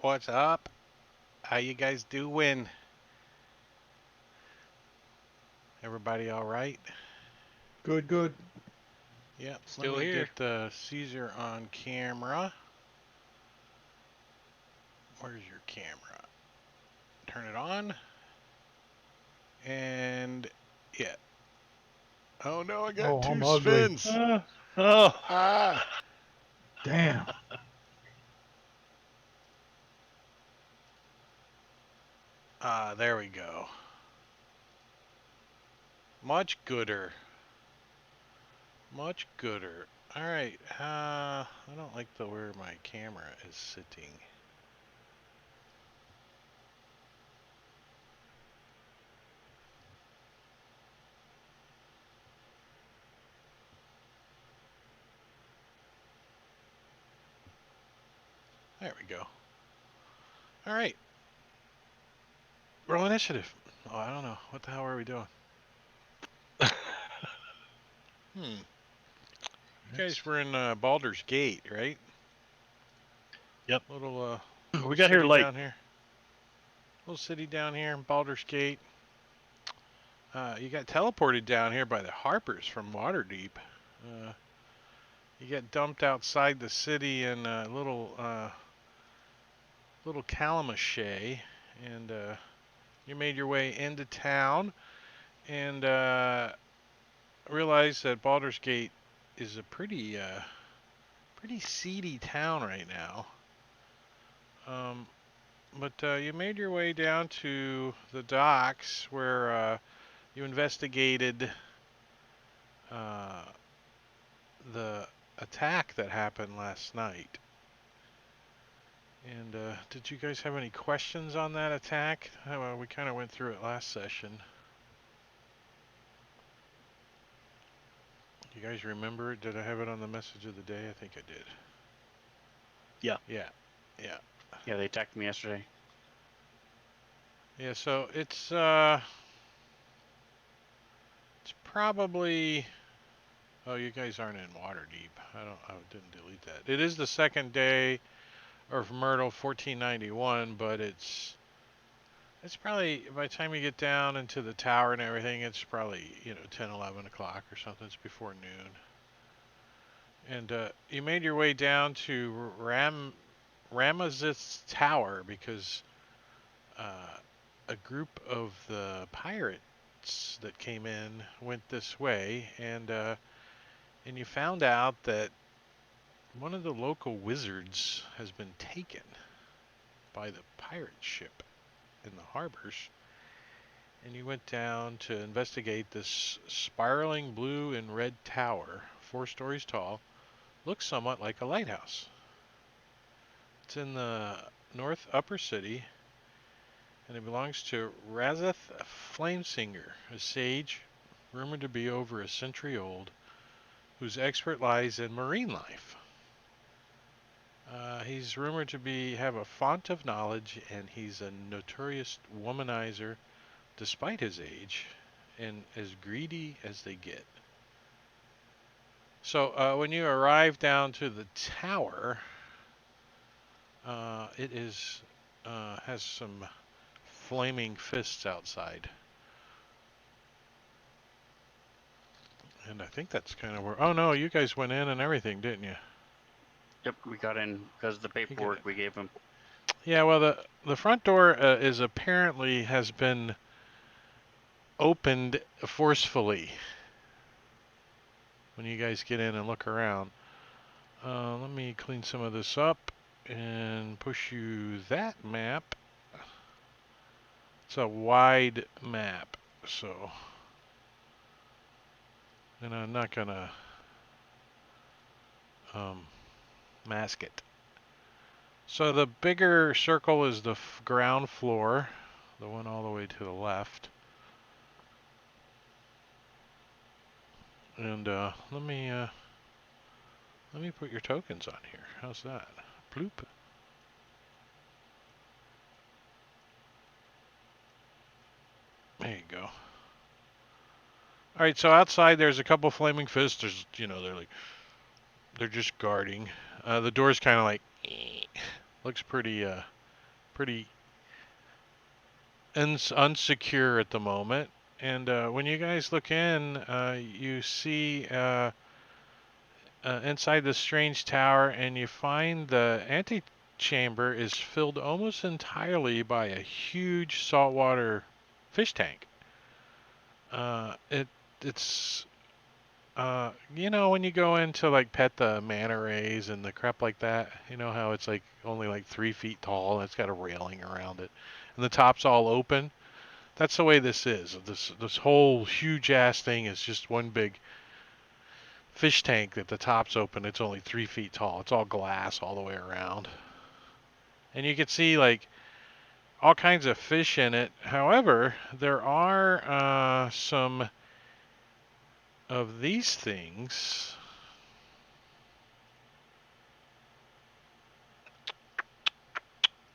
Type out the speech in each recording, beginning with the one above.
What's up? How you guys doing? Everybody all right? Good, good. Yep. Let Still me here. get Caesar on camera. Where's your camera? Turn it on. And yeah. Oh no, I got Oh, two I'm ugly. spins. Oh. Ah. Damn. There we go. Much gooder. Much gooder. All right. I don't like the where my camera is sitting. There we go. All right. Roll initiative. Oh, I don't know. What the hell are we doing? Hmm. You guys were in Baldur's Gate, right? Yep. Little We got here city late. down here. Little city down here in Baldur's Gate. You got teleported down here by the Harpers from Waterdeep. You get dumped outside the city in a little Calamache, and you made your way into town and realized that Baldur's Gate is a pretty seedy town right now. But you made your way down to the docks where you investigated uh, the attack that happened last night. And did you guys have any questions on that attack? We kind of went through it last session. You guys remember it? Did I have it on the message of the day? I think I did. Yeah. Yeah. Yeah. Yeah, they attacked me yesterday. Yeah, so it's probably. Oh, you guys aren't in Waterdeep. I didn't delete that. It is the second day of Myrtle 1491, but it's probably by the time you get down into the tower and everything, it's probably 10, 11 o'clock or something. It's before noon. And you made your way down to Ramazith's tower because uh, a group of the pirates that came in went this way, and you found out that one of the local wizards has been taken by the pirate ship in the harbors. And you went down to investigate this spiraling blue and red tower, 4 stories tall, looks somewhat like a lighthouse. It's in the north upper city, and it belongs to Razeth Flamesinger, a sage rumored to be over a century old, whose expert lies in marine life. He's rumored to have a font of knowledge, and he's a notorious womanizer despite his age, and as greedy as they get. So when you arrive down to the tower, it has some flaming fists outside. And I think that's kind of where. Oh no, you guys went in and everything, didn't you? Yep, we got in because of the paperwork we gave them. Yeah, well, the front door is apparently has been opened forcefully. When you guys get in and look around, let me clean some of this up and push you that map. It's a wide map, so, and I'm not gonna mask it. So the bigger circle is the ground floor, the one all the way to the left. And let me put your tokens on here. How's that? Bloop. There you go. All right, so outside there's a couple flaming fists. There's, they're just guarding. The door's kind of like, looks pretty pretty unsecure at the moment. And when you guys look in, you see inside the strange tower, and you find the antechamber is filled almost entirely by a huge saltwater fish tank. It's when you go into like pet the manta rays and the crap like that, you know how it's like only like 3 feet tall and it's got a railing around it, and the top's all open. That's the way this is. This whole huge ass thing is just one big fish tank that the top's open. It's only 3 feet tall. It's all glass all the way around, and you can see like all kinds of fish in it. However, there are some of these things.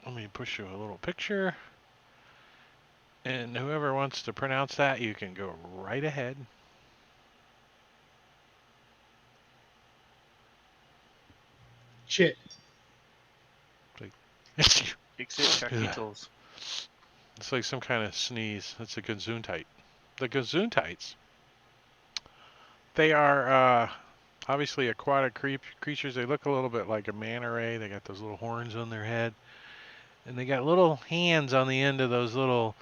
Let me push you a little picture. And whoever wants to pronounce that, you can go right ahead. Shit. Exit Charquitos. It's like some kind of sneeze. It's a Gesundheit. The Gesundheits. They are obviously aquatic creatures. They look a little bit like a manta ray. They got those little horns on their head. And they got little hands on the end of those little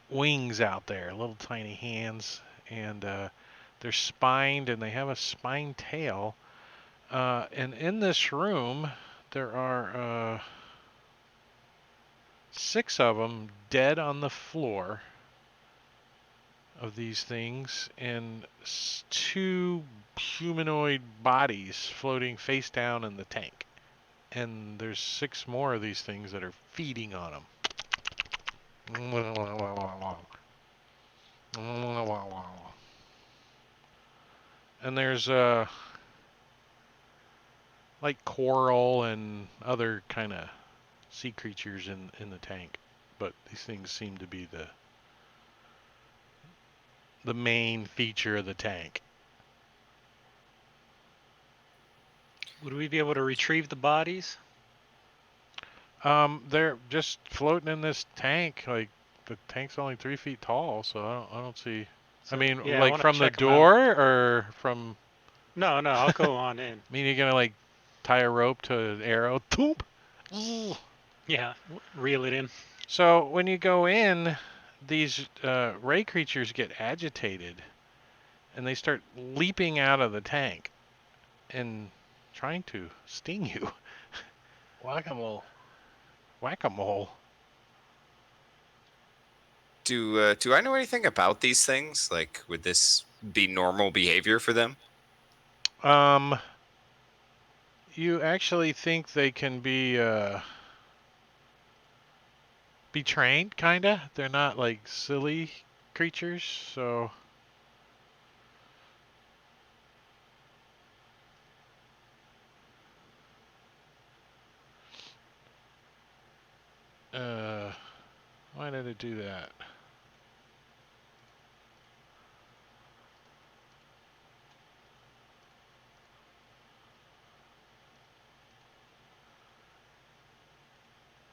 wings out there. Little tiny hands. And they're spined, and they have a spined tail. And in this room, there are 6 of them dead on the floor of these things, and 2 humanoid bodies floating face down in the tank. And there's 6 more of these things that are feeding on them. And there's like coral and other kind of sea creatures in the tank, but these things seem to be the main feature of the tank. Would we be able to retrieve the bodies? They're just floating in this tank. Like the tank's only 3 feet tall, so I don't see. So, I mean, yeah, I like wanna from the check 'em out. door or from. No, I'll go on in. I mean, you're gonna like tie a rope to an arrow. Toop. Yeah, reel it in. So when you go in, these ray creatures get agitated, and they start leaping out of the tank and trying to sting you. Whack-a-mole. Whack-a-mole. Do I know anything about these things? Like, would this be normal behavior for them? You actually think they can be trained, kinda? They're not like silly creatures, so. Why did it do that?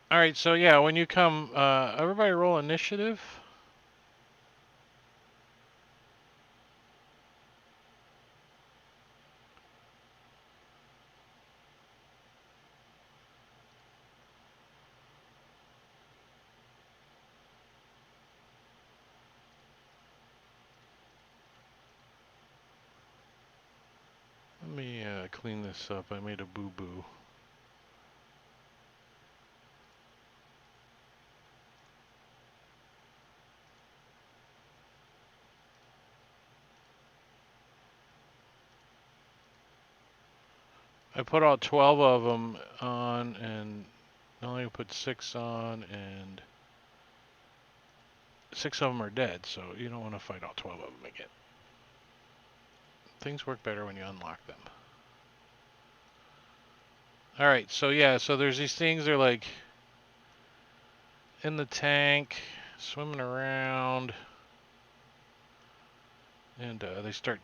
All right, so yeah, when you come, everybody roll initiative. Let me clean this up. I made a boo-boo. I put all 12 of them on, and I only put 6 on, and 6 of them are dead, so you don't want to fight all 12 of them again. Things work better when you unlock them. Alright, so yeah, so there's these things, they're like in the tank, swimming around, and they start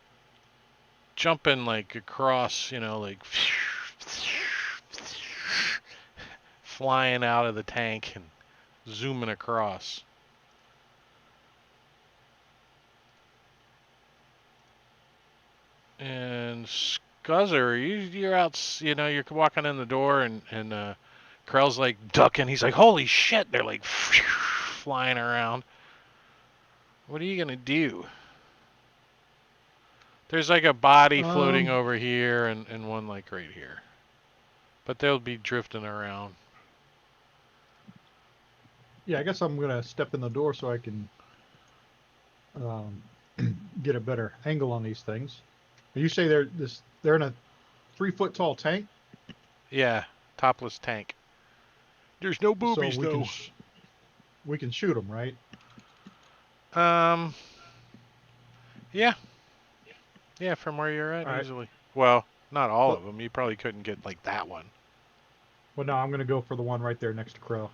jumping like across, like flying out of the tank and zooming across. And Scuzzer, you're out, you're walking in the door, and Krell's like ducking. He's like, holy shit, they're like flying around. What are you going to do? There's like a body floating over here and one like right here. But they'll be drifting around. Yeah, I guess I'm gonna step in the door so I can get a better angle on these things. You say they're in a 3-foot tall tank, Yeah, topless tank. There's no boobies so we though. we can shoot them, right? Yeah. Yeah, from where you're at, All right. easily. Well, not all But- of them. You probably couldn't get like that one. Well, no, I'm gonna go for the one right there next to Crow.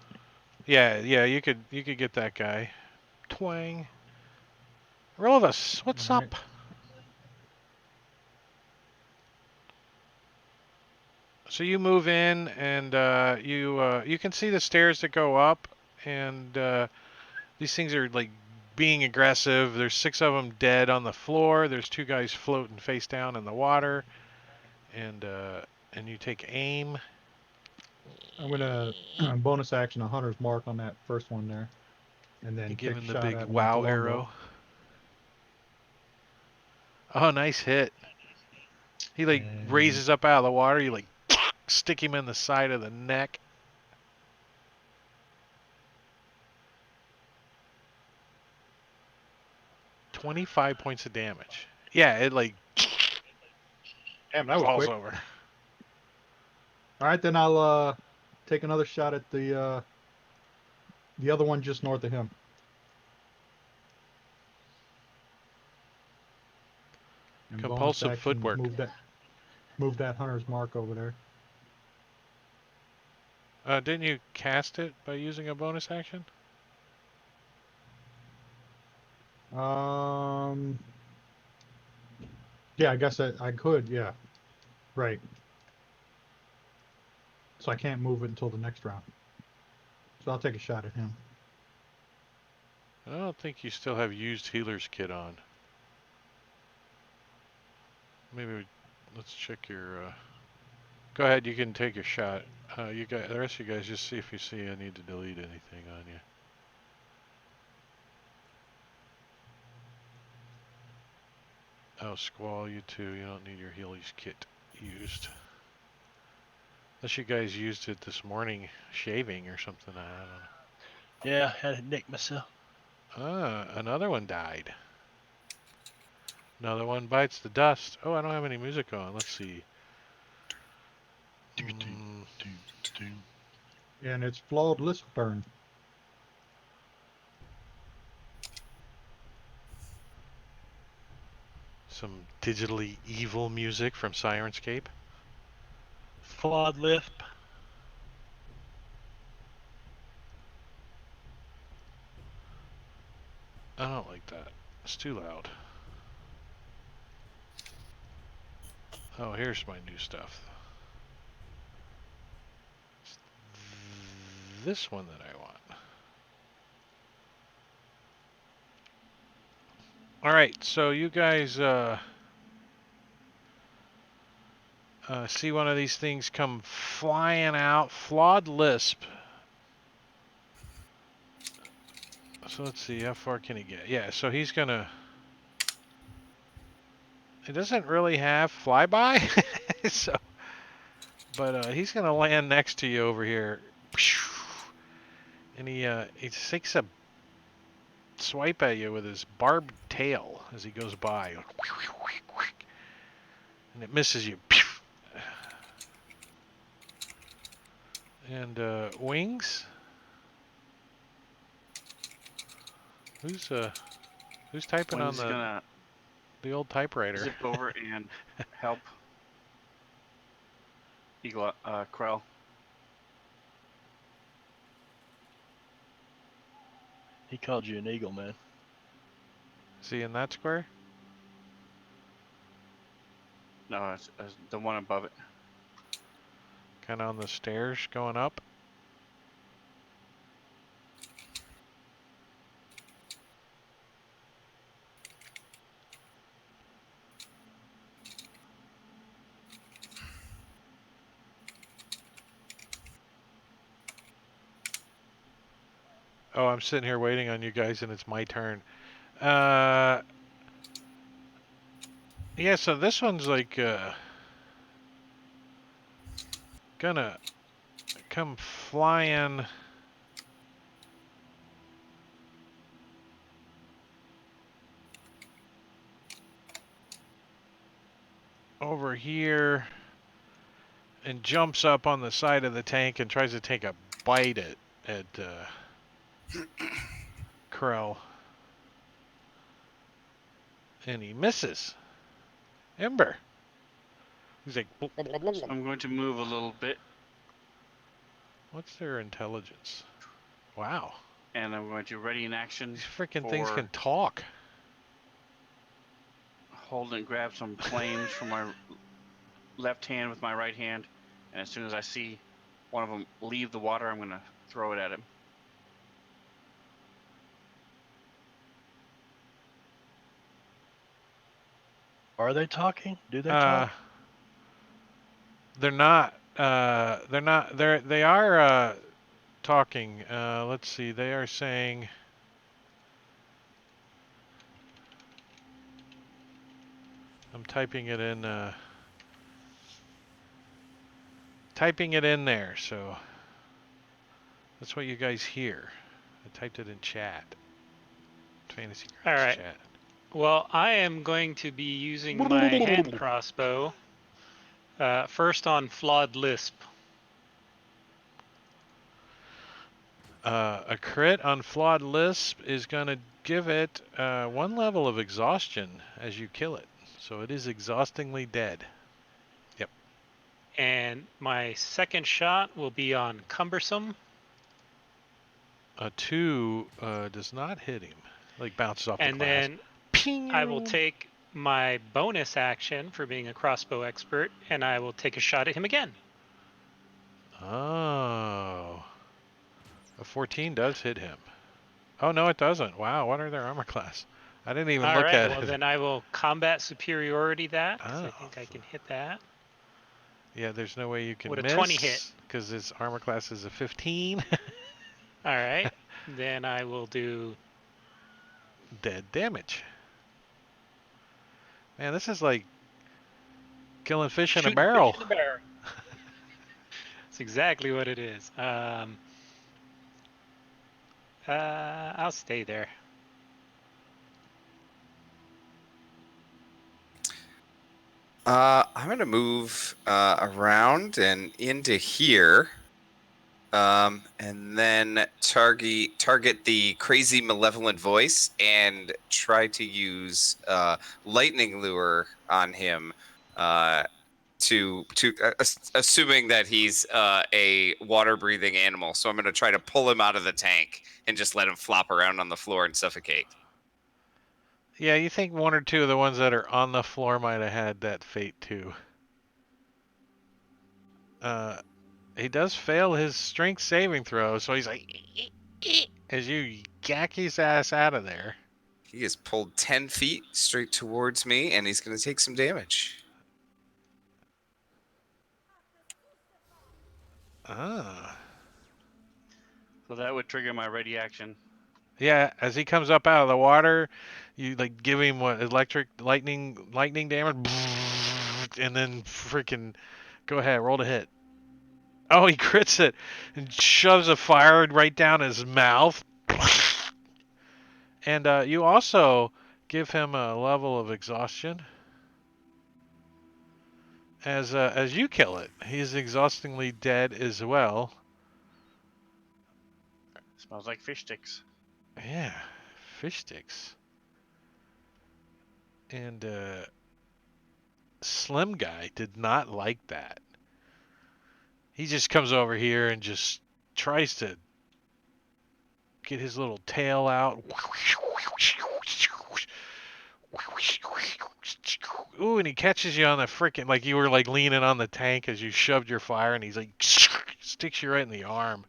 Yeah, you could get that guy. Twang. Rilvus, what's All right. up? So you move in, and you can see the stairs that go up, and these things are like being aggressive. There's 6 of them dead on the floor. There's 2 guys floating face down in the water, and you take aim. I'm gonna bonus action a hunter's mark on that first one there, and then You take give a him the shot big at him with wow the longbow. arrow. Oh, nice hit. He like And- raises up out of the water. You like stick him in the side of the neck. $25 points of damage. Yeah, it like Damn, that was falls quick. over. All right, then I'll take another shot at the other one just north of him. And bonus Compulsive action, footwork. Move that hunter's mark over there. Didn't you cast it by using a bonus action? Yeah, I guess I could. Yeah, right. So I can't move it until the next round. So I'll take a shot at him. I don't think you still have used healer's kit on. Let's check your. Go ahead, you can take a shot. You guys, the rest of you guys, just see if you see I need to delete anything on you. Oh, Squall, you too. You don't need your healer's kit used. Unless you guys used it this morning shaving or something. I don't know. Yeah, I had to nick myself. Ah, another one died. Another one bites the dust. Oh, I don't have any music on. Let's see. And it's flawed list burn. Some digitally evil music from Sirenscape. Flawed lisp. I don't like that. It's too loud. Oh, here's my new stuff. It's this one that I want. Alright, so you guys see one of these things come flying out. Flawed lisp. So let's see, how far can he get? Yeah, so he's gonna... It doesn't really have flyby, so... But he's gonna land next to you over here. And he takes a swipe at you with his barbed tail as he goes by. And it misses you. And wings? Who's typing Wings on gonna the old typewriter? zip over and help Eagle Krell. He called you an eagle, man. Is he in that square? No, it's the one above it. Kind of on the stairs going up? Oh, I'm sitting here waiting on you guys, and it's my turn. Yeah. So this one's like gonna come flying. Over here and jumps up on the side of the tank and tries to take a bite at Krell. And he misses. Ember. He's like, So I'm going to move a little bit, what's their intelligence? Wow. and I'm going to ready in action. These freaking things for can talk. hold and grab some flames from my left hand with my right hand, and as soon as I see one of them leave the water, I'm going to throw it at him. Are they talking? Do they Uh, talk? they're not. They're not. They are talking. Let's see. They are saying. I'm typing it in. Typing it in there. So that's what you guys hear. I typed it in chat. Fantasy All Grounds right. chat. Well, I am going to be using my hand crossbow. First on Flawed Lisp. A crit on Flawed Lisp is going to give it 1 level of exhaustion as you kill it. So it is exhaustingly dead. And my second shot will be on Cumbersome. A 2 does not hit him. Like bounces off the And glass. then Ping! I will take my bonus action for being a crossbow expert, and I will take a shot at him again. Oh. A 14 does hit him. Oh, no, it doesn't. Wow, what are their armor class? I didn't even All look right, at well it. then I will combat superiority that, 'cause I Oh. think I can hit that. Yeah, there's no way you can Would a miss. 20 hit? Because his armor class is a 15. All right, then I will do... Dead damage. Man, this is like killing fish in a Shooting barrel. fish in a barrel. That's exactly what it is. I'll stay there. I'm gonna move around and into here, and then target the crazy malevolent voice and try to use lightning lure on him. Assuming that he's a water breathing animal, so I'm gonna try to pull him out of the tank and just let him flop around on the floor and suffocate. Yeah, you think 1 or 2 of the ones that are on the floor might have had that fate too. He does fail his strength saving throw, so he's like, as you gack his ass out of there. He is pulled 10 feet straight towards me, and he's going to take some damage. Ah. So that would trigger my ready action. Yeah, as he comes up out of the water, you like give him what lightning damage, and then freaking go ahead, roll to hit. Oh, he crits it and shoves a fire right down his mouth. And you also give him a level of exhaustion as you kill it. He's exhaustingly dead as well. Smells like fish sticks. Yeah, fish sticks. And Slim Guy did not like that. He just comes over here and just tries to get his little tail out. Ooh, and he catches you on the frickin' like you were like leaning on the tank as you shoved your fire, and he's like sticks you right in the arm.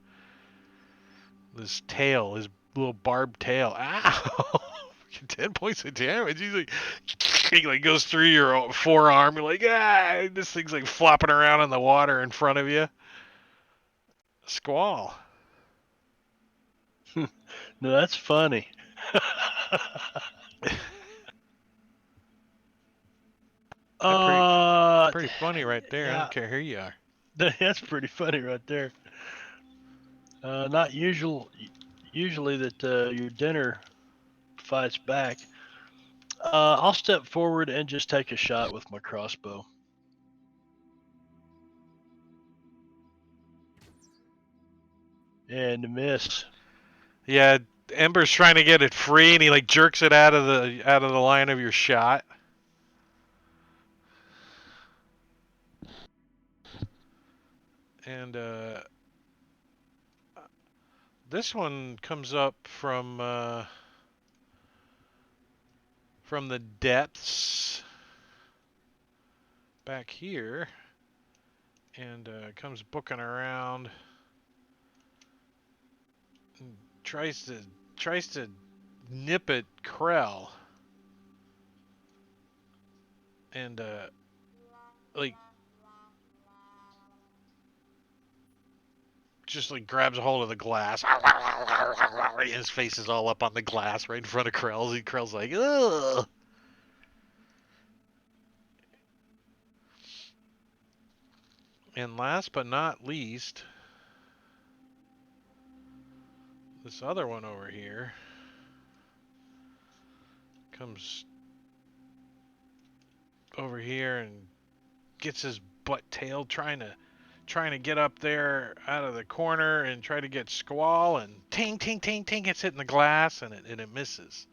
This tail, his little barbed tail. Ow! 10 points of damage. He's like, he like goes through your forearm. You're like, ah! This thing's like flopping around in the water in front of you. Squall. No, that's funny. Pretty funny right there. I yeah, don't care who you are. that's pretty funny right there. Not usual. Usually that your dinner fights back. I'll step forward and just take a shot with my crossbow. And miss. Yeah, Ember's trying to get it free, and he like jerks it out of the line of your shot. And this one comes up from the depths back here, and comes booking around. And tries to nip at Krell, and like just like grabs a hold of the glass. And his face is all up on the glass right in front of Krell's. And Krell's like, ugh. And last but not least, this other one over here comes over here and gets his butt tailed trying to get up there out of the corner and try to get Squall, and ting ting ting ting, it's hitting the glass and it misses.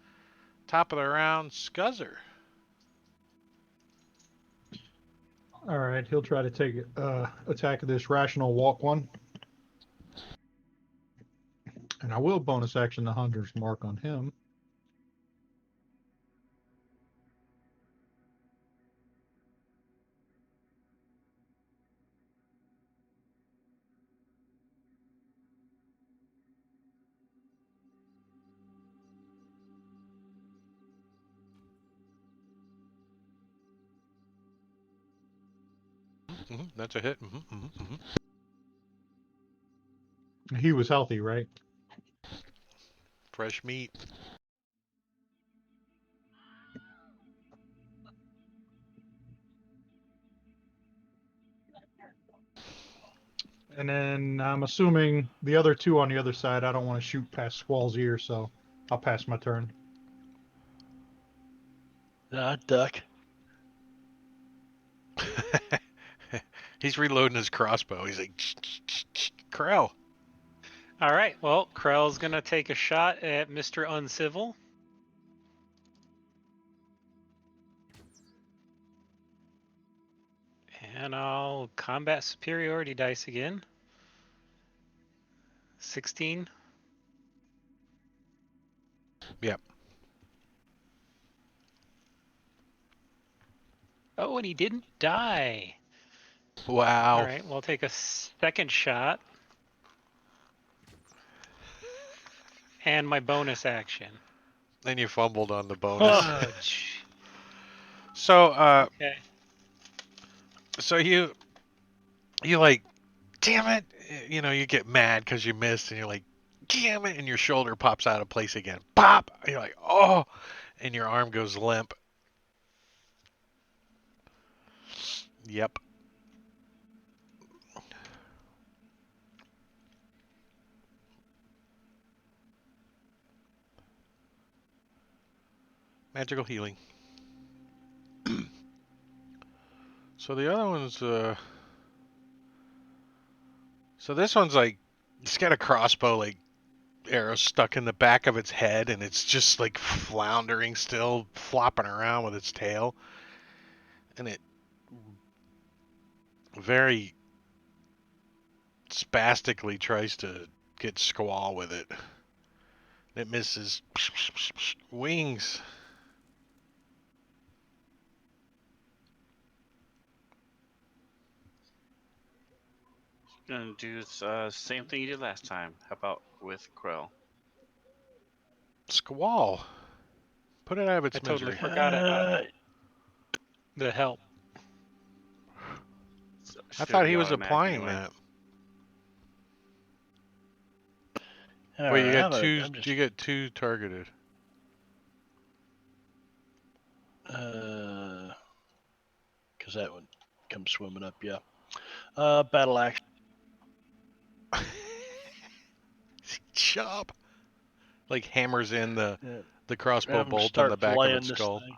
Top of the round, Scuzzer. All right, he'll try to take attack of this rational walk one. And I will bonus action the Hunter's Mark on him. That's a hit. He was healthy, right? Fresh meat. And then I'm assuming the other two on the other side, I don't want to shoot past Squall's ear, so I'll pass my turn. Duck. He's reloading his crossbow. He's like, Krell. All right. Well, Krell's gonna take a shot at Mr. Uncivil. And I'll combat superiority dice again. 16. Yep. Oh, and he didn't die. Wow. All right. Well, I'll take a second shot. And my bonus action. Then you fumbled on the bonus. Oh, gee. So, Okay. so you like, damn it, you know, you get mad because you missed, and you're like, damn it, and your shoulder pops out of place again. Pop! And you're like, oh, and your arm goes limp. Yep. Magical healing. So the other one's so this one's like, it's got a crossbow like arrow stuck in the back of its head, and it's just like floundering still, flopping around with its tail, and it very spastically tries to get Squall with it. It misses. Wings. Gonna do the same thing you did last time. How about with Krell? Squall. Put it out of its I totally misery. forgot about the help. So I should thought be he was automatic applying anyway. that. Well, Alright, you got I'm two. just, You get two targeted. because that one comes swimming up. Yeah. Battle axe. Chop. Like hammers in the Yeah. crossbow I'm bolt in start the back of flaying its this skull. thing.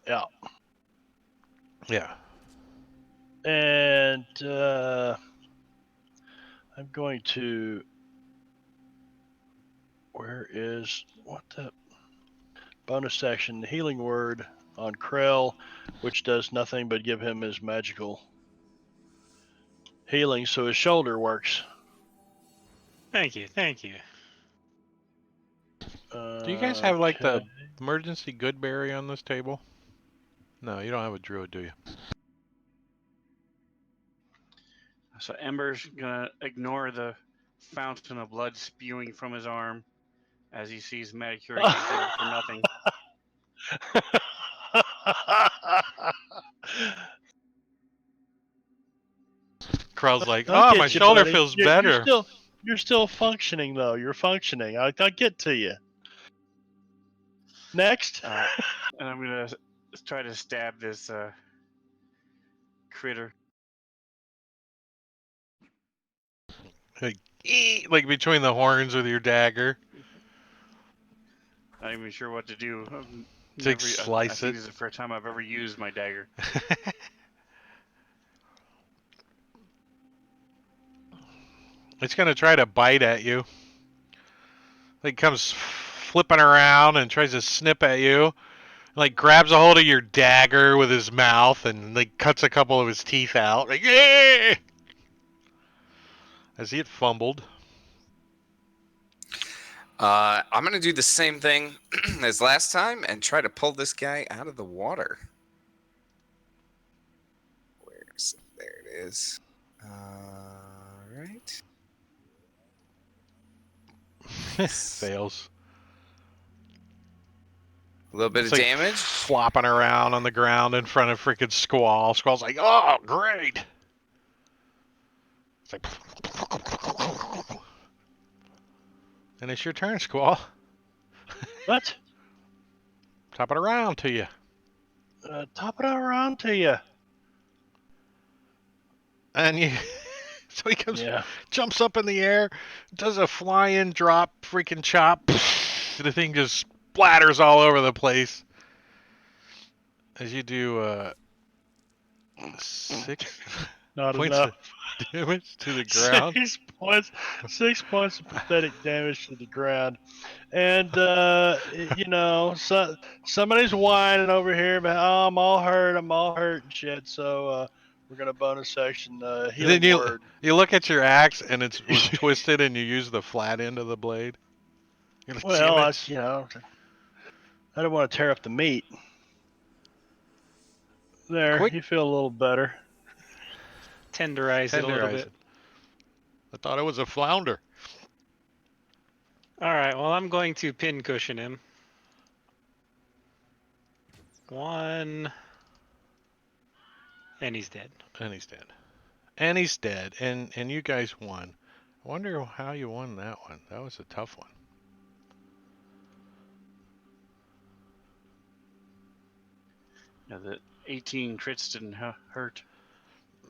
Yeah. Yeah. And I'm going to. Where is what the bonus section? Healing word on Krell, which does nothing but give him his magical healing, so his shoulder works. Thank you, thank you. Do you guys have like the Okay. emergency good berry on this table? No, you don't have a druid, do you? So Ember's gonna ignore the fountain of blood spewing from his arm as he sees Manicure get healed for nothing. Krell's like, I'll oh, get my you, shoulder buddy. feels You're better. you're still functioning though. You're functioning. I'll get to you. Next. And I'm gonna try to stab this critter. Like between the horns with your dagger. Not even sure what to do. Take I slice think it. this is the first time I've ever used my dagger. It's gonna try to bite at you. Like comes flipping around and tries to snip at you. Like grabs a hold of your dagger with his mouth and like cuts a couple of his teeth out. Like, yeah! As he had fumbled. I'm gonna do the same thing as last time and try to pull this guy out of the water. There it is. All right. Fails. A little bit It's of like damage. flopping around on the ground in front of freaking Squall. Squall's like, oh, great. It's like, and it's your turn, Squall. What? Top it around to you. Top it around to you. And you, so he comes, Yeah. jumps up in the air, does a fly-in drop, freaking chop. The thing just splatters all over the place. As you do 6 Not points enough. of damage to the ground. 6 points of pathetic damage to the ground. And, so, somebody's whining over here about, oh, I'm all hurt and shit. So, we're going to bonus section healing Then word. you look at your axe and it was twisted and you use the flat end of the blade. You're like, Well, damn that's, it. I don't want to tear up the meat. There, Quick. you feel a little better. Tenderize it a little Tenderize bit. it. I thought it was a flounder. All right. Well, I'm going to pin cushion him. 1, and he's dead. And he's dead. And he's dead. And you guys won. I wonder how you won that one. That was a tough one. Yeah, the 18 crits didn't hurt.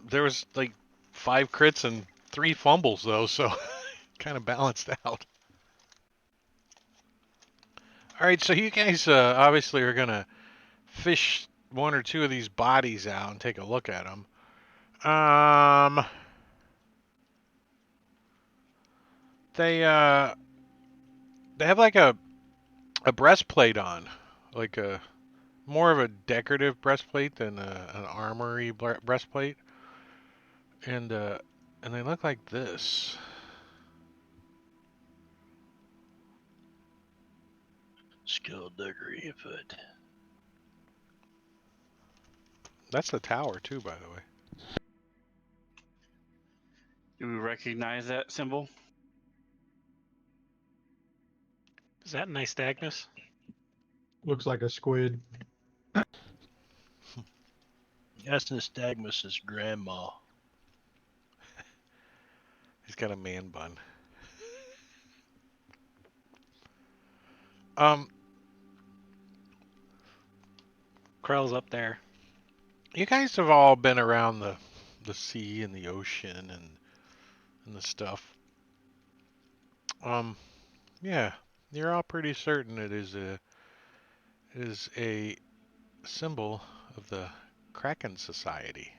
There was like 5 crits and 3 fumbles though, so kind of balanced out. All right, so you guys obviously are gonna fish 1 or 2 of these bodies out and take a look at them. They have like a breastplate on, like a more of a decorative breastplate than an armory breastplate, and they look like this. Skill degree of it. That's the tower too, by the way. Do we recognize that symbol? Is that nice, Dagnus? Looks like a squid. That's Nystagmus' grandma. He's got a man bun. Um, Krell's up there. you guys have all been around the sea and the ocean and the stuff. Yeah, you're all pretty certain it is a symbol of the Kraken Society.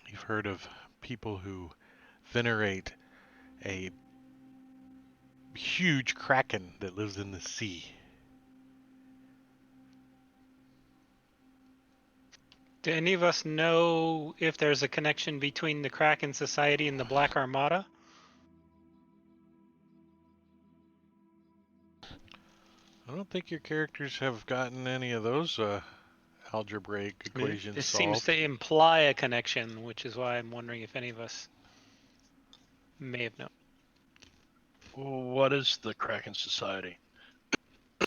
You've heard of people who venerate a huge kraken that lives in the sea. Do any of us know if there's a connection between the Kraken Society and the Black Armada? I don't think your characters have gotten any of those algebraic I mean, equations this seems solved. to imply a connection, which is why I'm wondering if any of us may have known. What is the Kraken Society?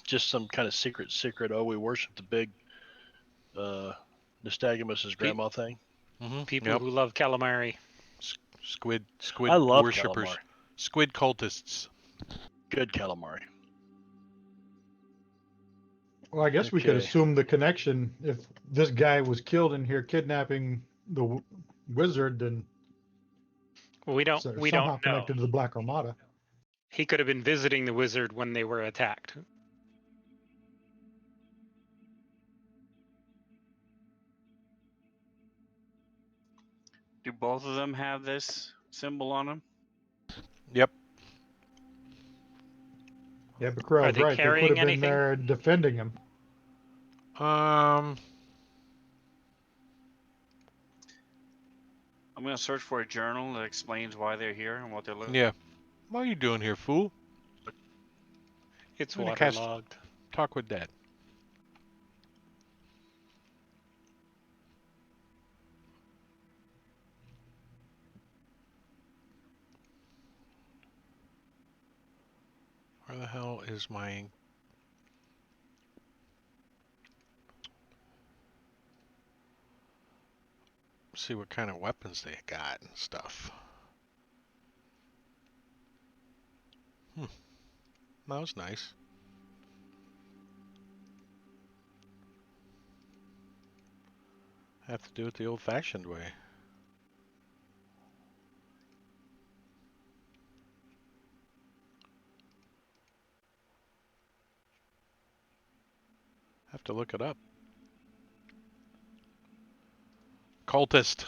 Just some kind of secret. Oh, we worship the big Nystagmus' grandma thing. People Yep. who love calamari. Squid I love worshippers. calamari. Squid cultists. Good calamari. Well, I guess we could Okay. assume the connection. If this guy was killed in here kidnapping the wizard, then Well, we don't somehow know. connected to the Black Armada. He could have been visiting the wizard when they were attacked. Do both of them have this symbol on them? Yep. Yeah, but Krell's they right. They carrying could have been anything? there defending him. Um, I'm gonna search for a journal that explains why they're here and what they're looking. yeah. What are you doing here, fool? It's I'm gonna cast- waterlogged. Talk with Dad. Where the hell is my... See what kind of weapons they got and stuff. That was nice. Have to do it the old-fashioned way. Have to look it up. Cultist.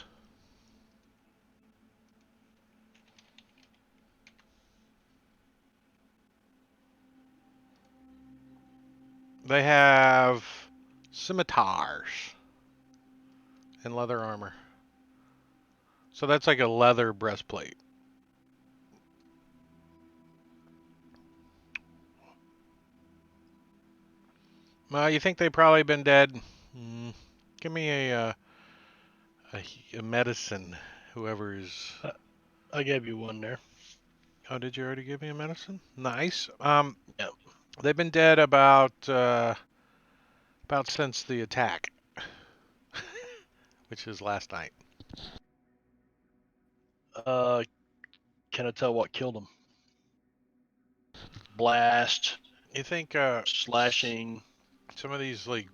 They have scimitars and leather armor. So that's like a leather breastplate. Well, you think they've probably been dead? Give me a medicine, whoever is... I gave you one there. Oh, did you already give me a medicine? Nice. Yep. They've been dead about since the attack, which is last night. Can I tell what killed him? Blast, You think slashing. some of these like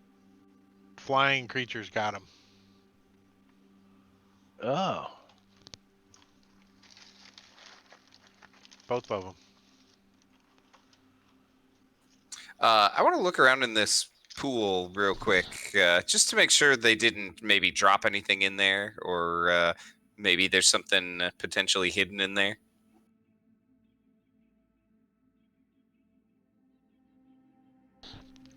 flying creatures got him? Oh, Both of them. I want to look around in this pool real quick, just to make sure they didn't maybe drop anything in there, or maybe there's something potentially hidden in there.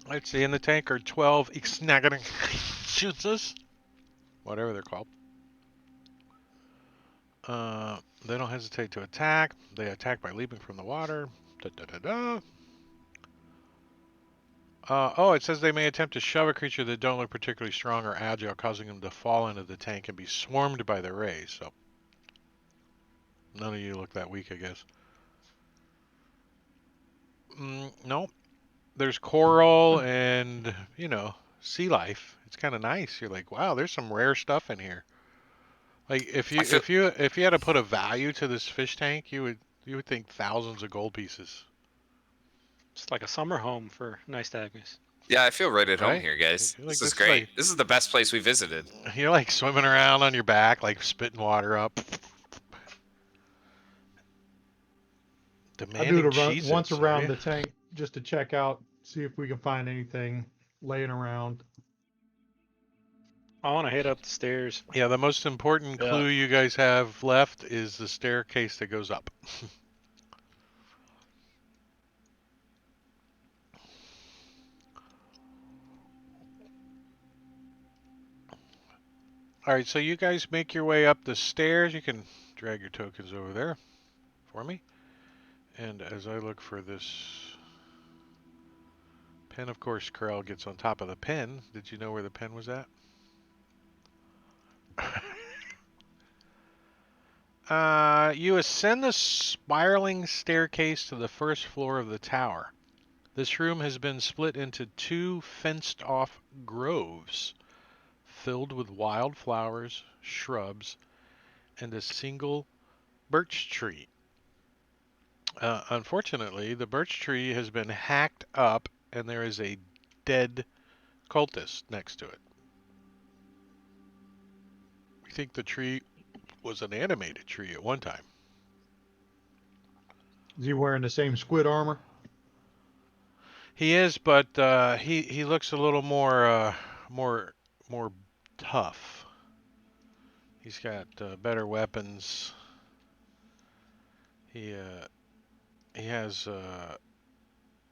Let's see. In the tank are 12 Ixnaganachuses, whatever they're called. They don't hesitate to attack. They attack by leaping from the water. Oh, it says they may attempt to shove a creature that don't look particularly strong or agile, causing them to fall into the tank and be swarmed by the rays. So, none of you look that weak, I guess. No. There's coral and, sea life. It's kind of nice. You're like, wow, there's some rare stuff in here. Like if you had to put a value to this fish tank, you would You would think thousands of gold pieces, It's like a summer home for nystagmus. Yeah, I feel right at home right? here, guys. You're like, This is great. This is the best place we visited. you're like swimming around on your back, like spitting water up. I do Demanding to run Cheez-Its, once are around you? the tank just to check out, see if we can find anything laying around. I want to head up the stairs. Yeah, the most important Yeah. clue you guys have left is the staircase that goes up. All right, so you guys make your way up the stairs. You can drag your tokens over there for me. And as I look for this pen, of course, Corel gets on top of the pen. Did you know where the pen was at? You ascend the spiraling staircase to the first floor of the tower. This room has been split into 2 fenced-off groves filled with wild flowers, shrubs, and a single birch tree. Unfortunately, the birch tree has been hacked up and there is a dead cultist next to it. We think the tree was an animated tree at one time. Is he wearing the same squid armor? He is, but he looks a little more tough. He's got better weapons. He has a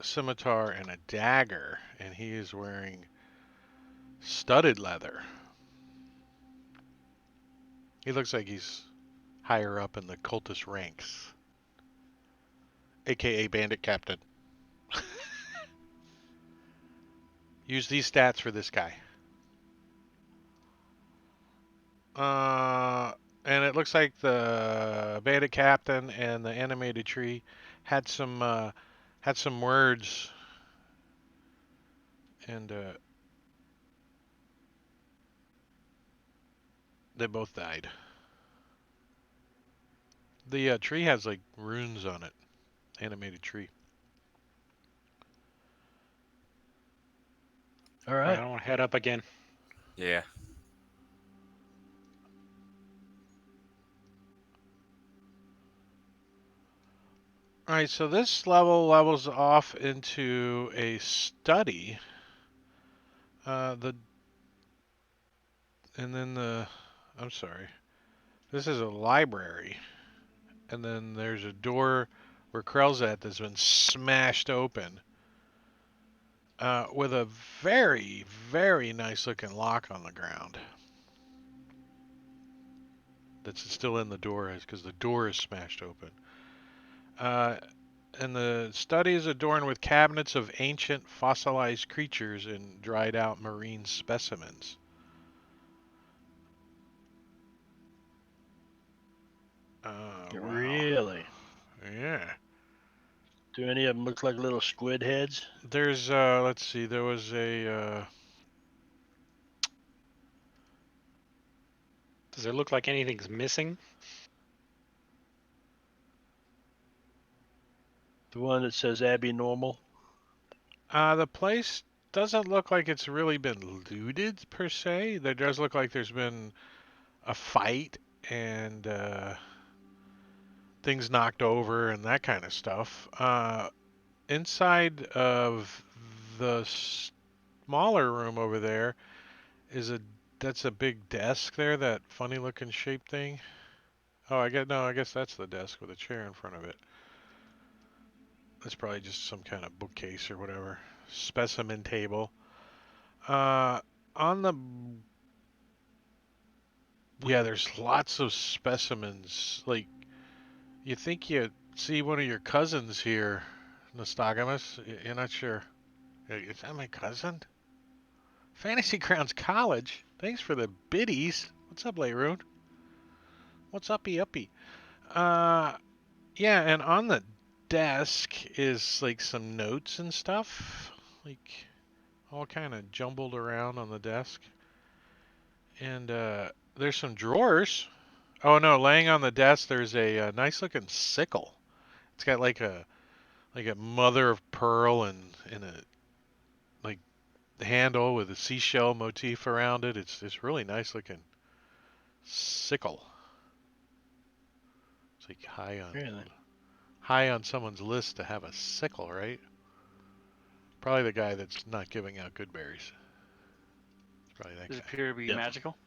scimitar and a dagger, and he is wearing studded leather. He looks like he's higher up in the cultist ranks, aka Bandit Captain. Use these stats for this guy. And it looks like the Bandit Captain and the animated tree had some words, and they both died. The tree has like runes on it. Animated tree. All All right, right. I want to head up again. Yeah. All right, so this levels off into a study. I'm sorry. This is a library, and then there's a door where Krell's at that's been smashed open. With a very, very nice looking lock on the ground. That's still in the door because the door is smashed open. And the study is adorned with cabinets of ancient fossilized creatures and dried out marine specimens. Wow. Really? Yeah. Do any of them look like little squid heads? There's let's see, there was a Does it look like anything's missing? The one that says Abby Normal? the place doesn't look like it's really been looted per se. There does look like there's been a fight and things knocked over and that kind of stuff. Inside of the smaller room over there is that's a big desk there, that funny looking shaped thing. Oh, I guess that's the desk with a chair in front of it. That's probably just some kind of bookcase or whatever. Specimen table. On the Yeah, there's lots of specimens. Like, you think you see one of your cousins here, Nostogamus. You're not sure. Is that my cousin? Fantasy Grounds College. Thanks for the biddies. What's up, Layroon? What's uppy? Yeah, and on the desk is like some notes and stuff, like all kind of jumbled around on the desk. And there's some drawers. Oh no, laying on the desk there's a nice looking sickle. It's got like a mother of pearl and a like handle with a seashell motif around it. It's really nice looking sickle. It's like Really? high on someone's list to have a sickle, right? Probably the guy that's not giving out good berries. It's probably that Does it guy. appear to be Yep. magical?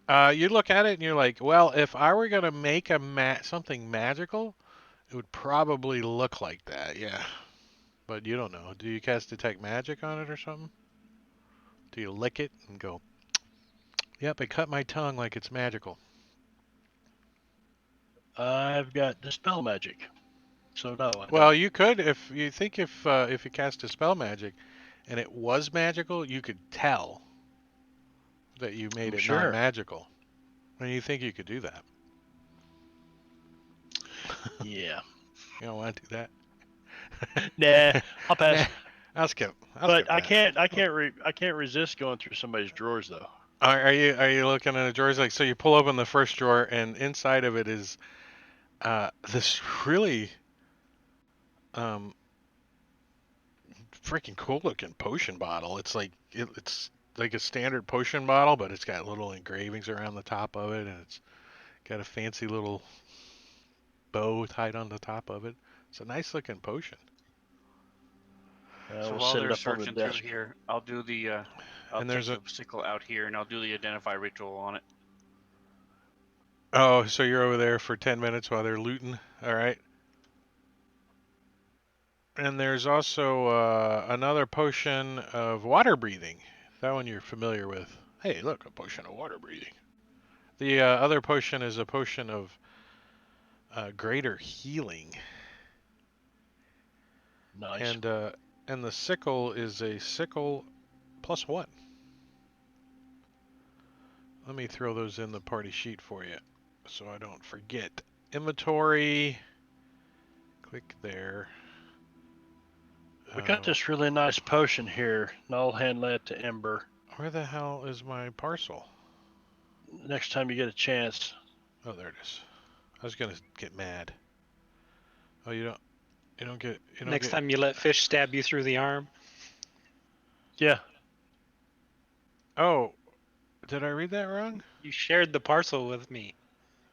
You look at it and you're like, well, if I were gonna make something magical, it would probably look like that, yeah. But you don't know. Do you cast detect magic on it or something? Do you lick it and go, yep, it cut my tongue like it's magical? I've got dispel magic, so no. I Well, don't. you could if you think if you cast a spell magic and it was magical, you could tell that you made I'm it sure. non-magical. And you think you could do that? Yeah. You don't want to do that? Nah, I'll pass. I'll skip. But I that. can't resist going through somebody's drawers though. Are you looking at the drawers? Like, so you pull open the first drawer and inside of it is this really freaking cool looking potion bottle. It's like it's like a standard potion bottle, but it's got little engravings around the top of it, and it's got a fancy little bow tied on the top of it. It's a nice looking potion. So We'll while set it they're up on the searching through desk. here, I'll do the I'll And take there's the sickle out here, and I'll do the identify ritual on it. Oh, so you're over there for 10 minutes while they're looting. All right. And there's also another potion of water breathing. That one you're familiar with. Hey, look, a potion of water breathing. The other potion is a potion of greater healing. Nice. And the sickle is a sickle +1. Let me throw those in the party sheet for you so I don't forget. Inventory. Click there. We got this really nice potion here, and I'll hand that to Ember Where the hell is my parcel? next time you get a chance. Oh, there it is. I was gonna get mad. Oh, you don't get. Next time you let fish stab you through the arm. Yeah. Oh, did I read that wrong? You shared the parcel with me.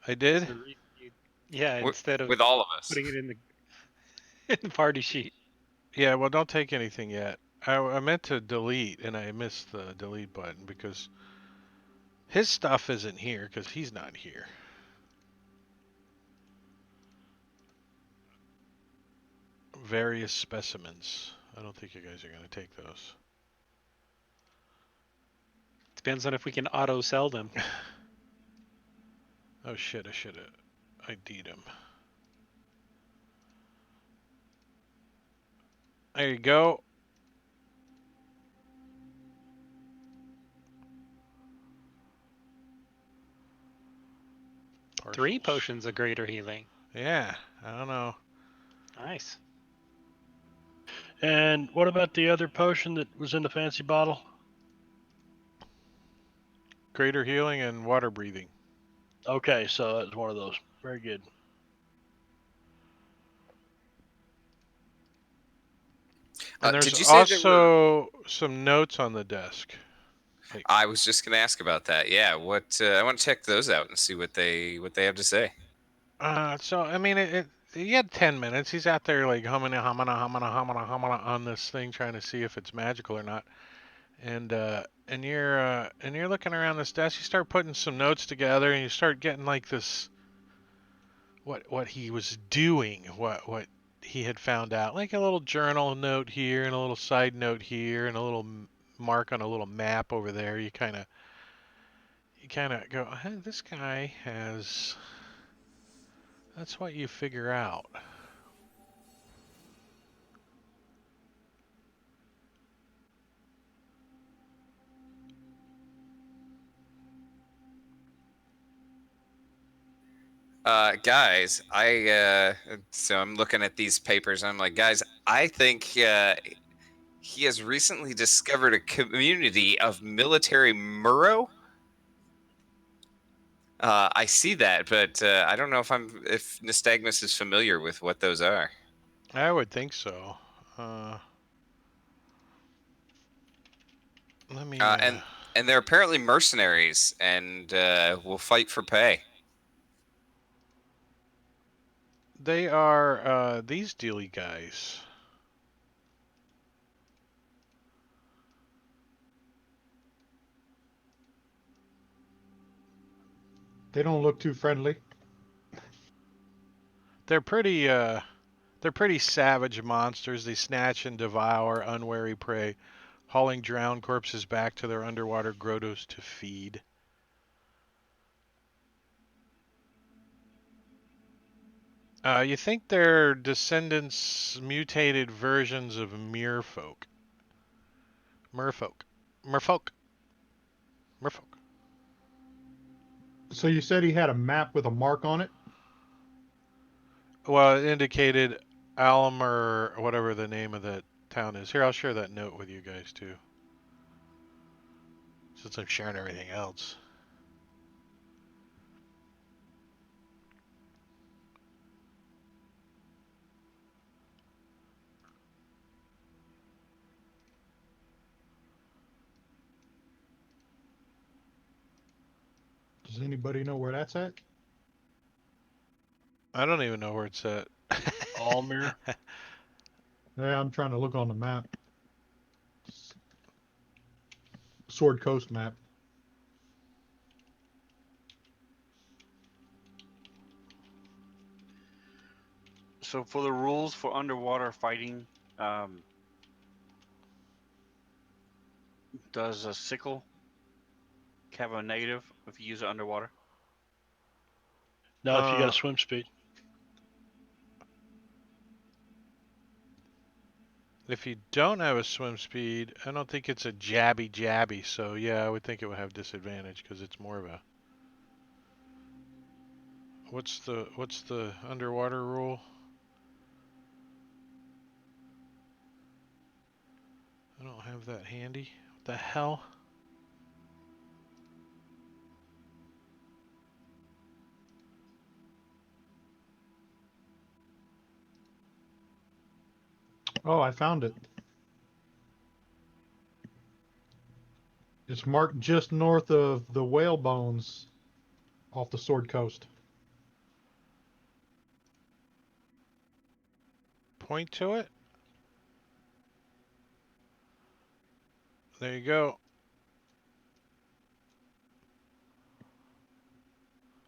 I did. Yeah, instead of With all of us. putting it in the in the party sheet. Yeah. Well, don't take anything yet. I meant to delete and I missed the delete button because his stuff isn't here because he's not here. Various specimens. I don't think you guys are gonna take those. Depends on if we can auto sell them. Oh shit! I should have ID'd him. There you go. Three Parcels. potions of greater healing. Yeah, I don't know. Nice. And what about the other potion that was in the fancy bottle? Greater healing and water breathing. Okay, so that was one of those. Very good. And there's Did you say there were... also some notes on the desk. I was just going to ask about that. Yeah, what I want to check those out and see what they have to say. So I mean, he had 10 minutes. He's out there like humming on this thing, trying to see if it's magical or not. And you're looking around this desk. You start putting some notes together, and you start getting like this. What he was doing, what he had found out, like a little journal note here, and a little side note here, and a little mark on a little map over there. You kind of go, hey, this guy has. That's what you figure out. Guys, so I'm looking at these papers. And I'm like, guys, I think he has recently discovered a community of military Muro. I see that, but I don't know if Nystagmus is familiar with what those are. I would think so. Let me. And they're apparently mercenaries and will fight for pay. They are these dealy guys. They don't look too friendly. They're pretty savage monsters. They snatch and devour unwary prey, hauling drowned corpses back to their underwater grottos to feed. You think they're descendants, mutated versions of merfolk. Merfolk. So you said he had a map with a mark on it? Well, it indicated Almer, or whatever the name of that town is. Here, I'll share that note with you guys too. Since I'm sharing everything else. Does anybody know where that's at? I don't even know where it's at. Almir. Yeah, I'm trying to look on the map. Sword Coast map. So for the rules for underwater fighting, does a sickle have a negative if you use it underwater? Not if you got a swim speed. If you don't have a swim speed, I don't think it's a jabby. So yeah, I would think it would have disadvantage because it's more of a. What's the underwater rule? I don't have that handy. What the hell? Oh, I found it. It's marked just north of the whale bones off the Sword Coast. Point to it. There you go.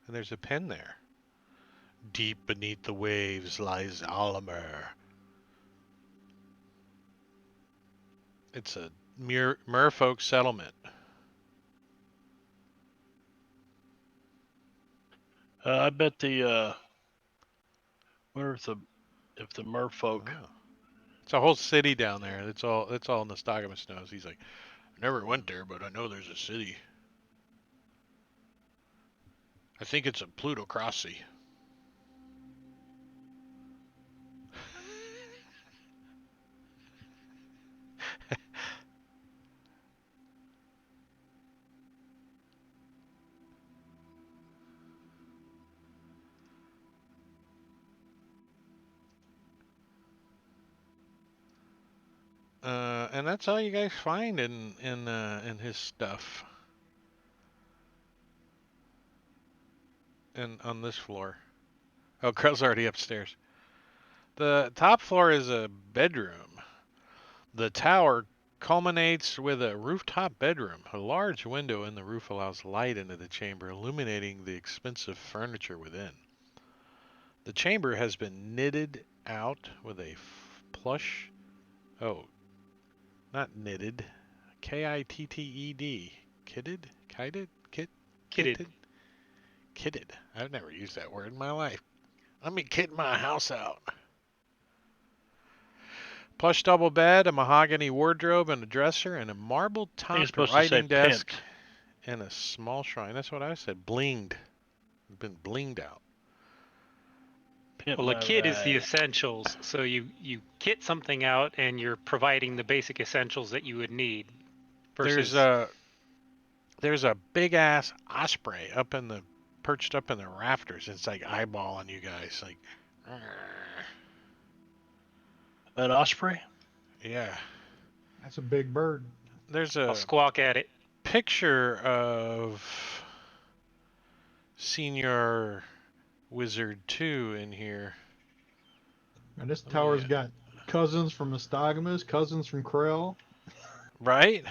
And there's a pen there. Deep beneath the waves lies Almer. It's a merfolk settlement. I bet the wonder if the merfolk. Oh. It's a whole city down there. It's all Nystagmus knows. He's like, I never went there, but I know there's a city. I think it's a plutocracy. And that's all you guys find in his stuff. And on this floor. Oh, Krell's already upstairs. The top floor is a bedroom. The tower culminates with a rooftop bedroom. A large window in the roof allows light into the chamber, illuminating the expensive furniture within. The chamber has been knitted out with a plush. Oh, not knitted. Kitted. Kitted? Kited? Kitted. Kitted. I've never used that word in my life. Let me kit my house out. Plush double bed, a mahogany wardrobe, and a dresser, and a marble-topped writing desk, pimped. and a small shrine. That's what I said. Blinged. It's been blinged out. Pimp Well, a my kit is the ride. essentials. So you kit something out and you're providing the basic essentials that you would need. Versus There's a big ass osprey up in the perched up in the rafters. It's like eyeballing you guys. Like, An osprey? yeah. That's a big bird. There's I'll a squawk at it. picture of Senior Wizard 2 in here. And this Oh, tower's yeah. got cousins from Astogamus, cousins from Krell. Right?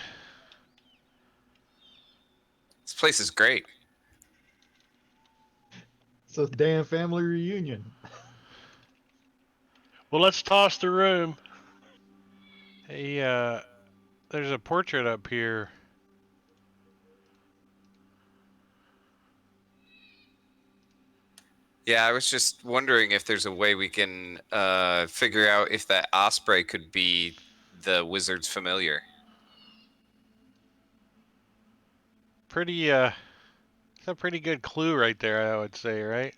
This place is great. It's a damn family reunion. Well, let's toss the room. Hey, there's a portrait up here. Yeah, I was just wondering if there's a way we can figure out if that osprey could be the wizard's familiar. Pretty, it's a pretty good clue right there, I would say, right?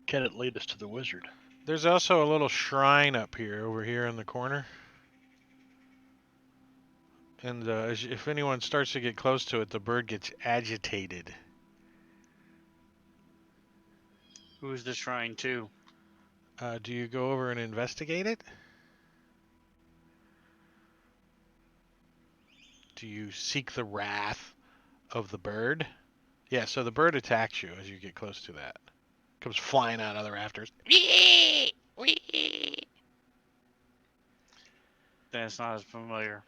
Can it lead us to the wizard? There's also a little shrine up here, over here in the corner. And if anyone starts to get close to it, the bird gets agitated. Who's the shrine to? Do you go over and investigate it? Do you seek the wrath of the bird? Yeah, so the bird attacks you as you get close to that. Comes flying out of the rafters. Then it's not as familiar.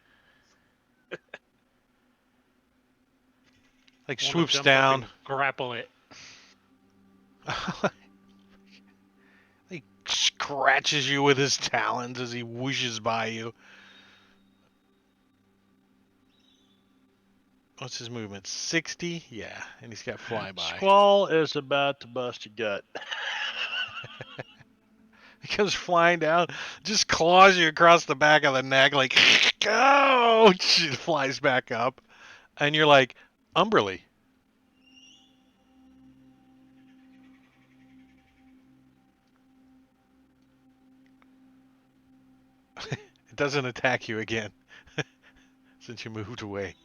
Like Wanna swoops jump up down. and grapple it. He scratches you with his talons as he whooshes by you. What's his movement? 60? Yeah, and he's got flyby. Squall is about to bust a gut. He comes flying down, just claws you across the back of the neck, like, ouch! It flies back up. And you're like, Umberly. It doesn't attack you again since you moved away.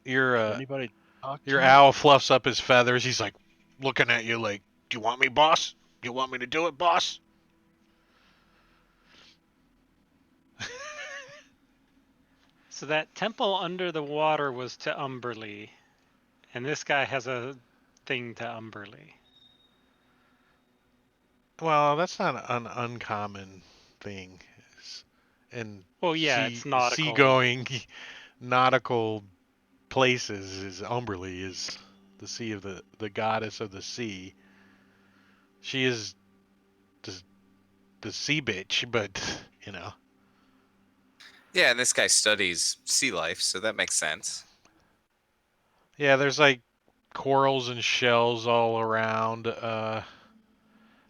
Does Your anybody talk to your him? owl fluffs up his feathers. He's like looking at you like, "Do you want me, boss? You want me to do it, boss?" So that temple under the water was to Umberly, and this guy has a thing to Umberly. Well, that's not an uncommon thing. And Well, yeah, it's nautical. seagoing nautical places is Umberly is the sea of the goddess of the sea. She is the sea bitch, but you know. Yeah, and this guy studies sea life, so that makes sense. Yeah, there's like corals and shells all around.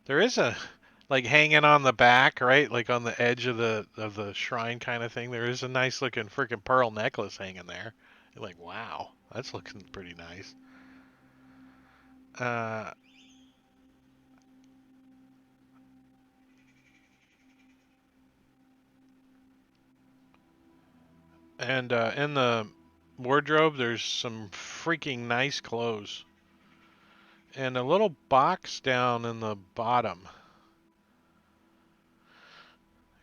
There is a like hanging on the back, right? Like on the edge of the shrine kind of thing. There is a nice looking freaking pearl necklace hanging there. You're like, wow, that's looking pretty nice. And in the wardrobe, there's some freaking nice clothes. And a little box down in the bottom.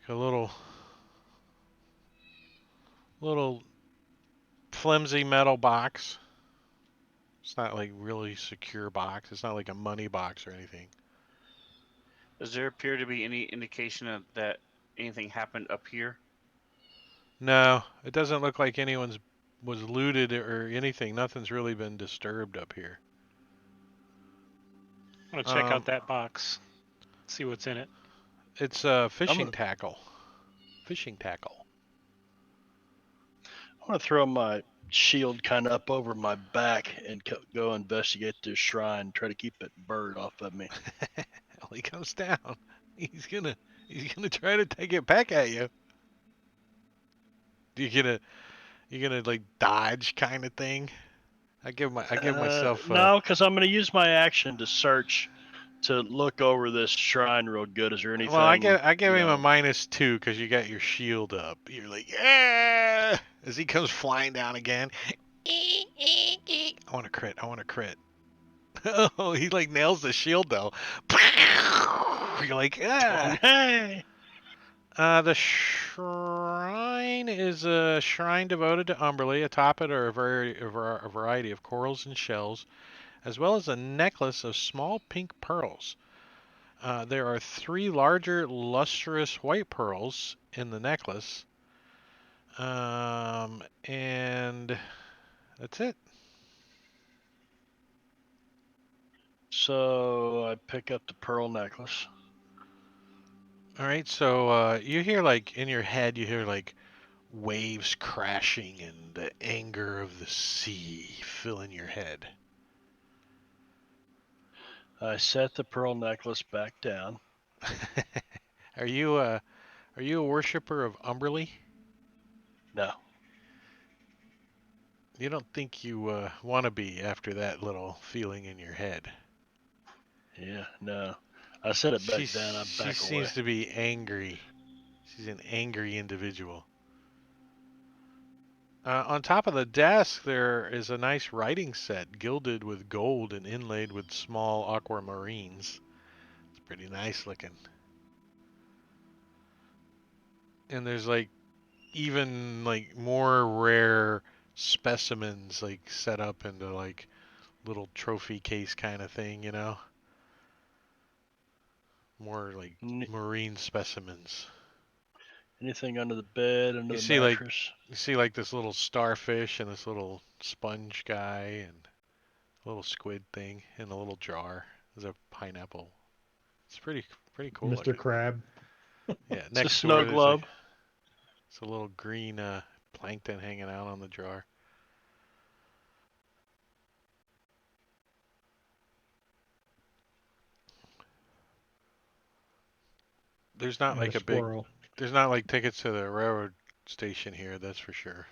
Like a little flimsy metal box. It's not like really secure box. It's not like a money box or anything. Does there appear to be any indication of that anything happened up here? No, it doesn't look like anyone's was looted or anything. Nothing's really been disturbed up here. I'm gonna check out that box, see what's in it. It's fishing tackle. Fishing tackle. I want to throw my shield kind of up over my back and go investigate this shrine. Try to keep that bird off of me. Well, he comes down. He's gonna try to take it back at you. You gonna like dodge kind of thing? I give myself. No, because I'm going to use my action to search to look over this shrine real good. Is there anything? Well, I give you him a know- -2 because you got your shield up. You're like, yeah! As he comes flying down again. I want to crit. I want to crit. Oh, he like nails the shield though. You're like, ah. Hey! The shrine is a shrine devoted to Umberly. Atop it are a variety of corals and shells, as well as a necklace of small pink pearls. There are 3 larger, lustrous white pearls in the necklace. And that's it. So I pick up the pearl necklace. All right, so you hear like in your head, you hear like waves crashing and the anger of the sea filling your head. I set the pearl necklace back down. Are you a worshiper of Umberly? No. You don't think you want to be after that little feeling in your head? Yeah, no. I set it back down. I She back away. seems to be angry. She's an angry individual. On top of the desk, there is a nice writing set, gilded with gold and inlaid with small aquamarines. It's pretty nice looking. And there's like even like more rare specimens like set up into like little trophy case kind of thing, you know? More like marine specimens. Anything under the bed, under You the see, like- mattress? You see like this little starfish and this little sponge guy and a little squid thing in a little jar. There's a pineapple. It's pretty cool. Mr. looking. Crab. Yeah, It's a next snow door there's globe. it's a little green plankton hanging out on the jar. There's not And like a a big squirrel. There's not like tickets to the railroad station here, that's for sure.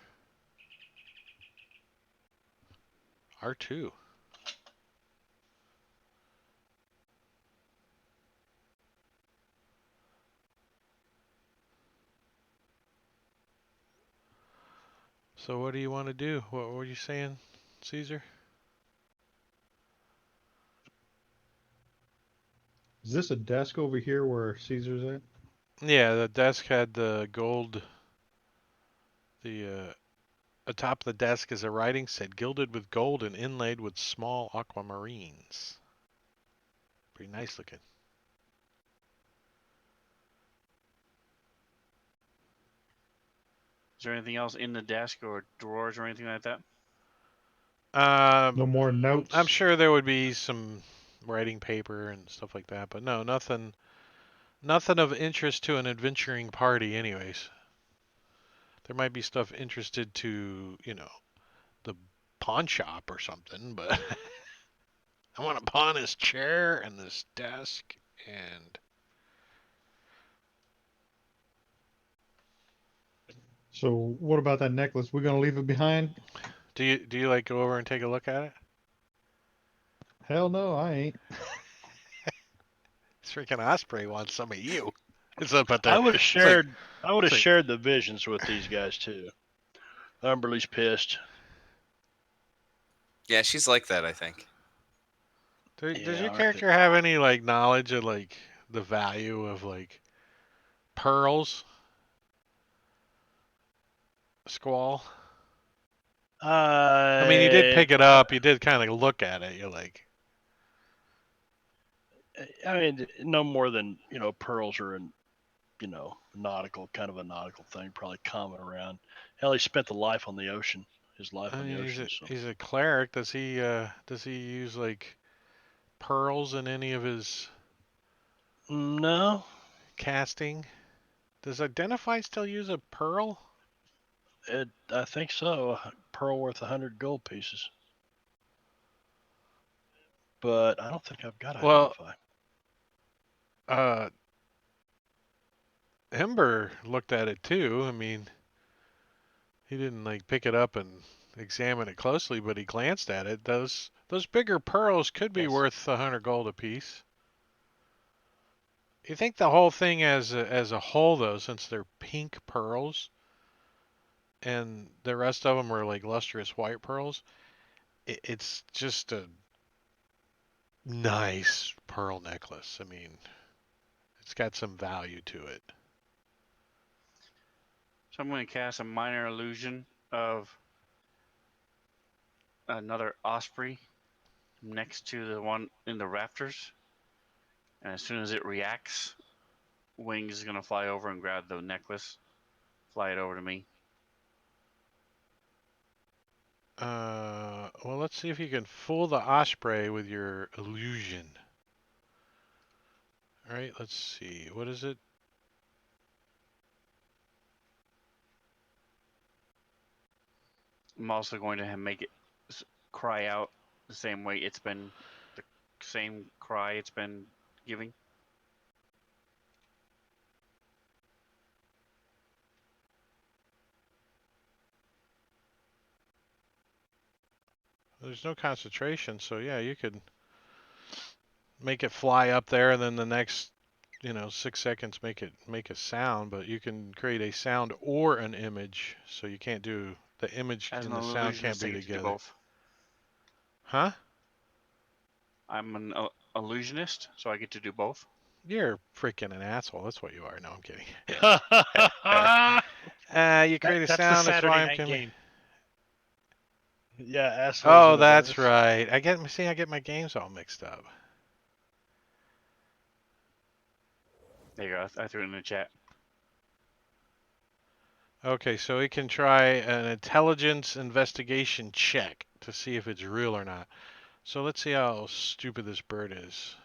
R2. So what do you want to do? What were you saying, Caesar? Is this a desk over here where Caesar's at? Yeah, the desk had the gold. Atop the desk is a writing set gilded with gold and inlaid with small aquamarines. Pretty nice looking. Is there anything else in the desk or drawers or anything like that? No more notes. I'm sure there would be some writing paper and stuff like that, but no, nothing of interest to an adventuring party anyways. There might be stuff interested to, the pawn shop or something, but I want to pawn this chair and this desk and So what about that necklace? We're gonna leave it behind? do you like go over and take a look at it? Hell no, I ain't. This freaking Osprey wants some of you. It's up at I the would have shared. I would have it's like- shared the visions with these guys too. Umberly's pissed. Yeah, she's like that, I think. Does Yeah, your I character have any like knowledge of like the value of like pearls? Squall. I mean, you did pick it up. You did kind of look at it. You're like, I mean, no more than pearls are in, nautical kind of a nautical thing, probably common around. Hell, he spent the life on the ocean. His life I on the mean, ocean. So. he's a cleric. Does he use like pearls in any of his No, casting? Does Identify still use a pearl? I think so. A pearl worth 100 gold pieces. But I don't think I've got Well, Identify. Ember looked at it too. I mean, he didn't like pick it up and examine it closely, but he glanced at it. Those bigger pearls could be Yes. worth 100 gold apiece. You think the whole thing as a whole, though, since they're pink pearls, and the rest of them are like lustrous white pearls, it's just a nice pearl necklace. I mean, it's got some value to it. So I'm going to cast a minor illusion of another osprey next to the one in the rafters. And as soon as it reacts, Wings is going to fly over and grab the necklace, fly it over to me. Well, let's see if you can fool the osprey with your illusion. All right, let's see. What is it? I'm also going to make it cry out the same way it's been, the same cry it's been giving. There's no concentration, so yeah, you could make it fly up there, and then the next, 6 seconds make a sound. But you can create a sound or an image, so you can't do the image As and an the sound can't illusionist, I be get to do together. both. Huh? I'm an illusionist, so I get to do both. You're freaking an asshole. That's what you are. No, I'm kidding. Yeah, You create a That's the sound. That's Saturday why I'm night coming. game. assholes. Oh, in that's Adonis. right. I get my games all mixed up. There you go. I threw it in the chat. Okay, so we can try an intelligence investigation check to see if it's real or not. So let's see how stupid this bird is.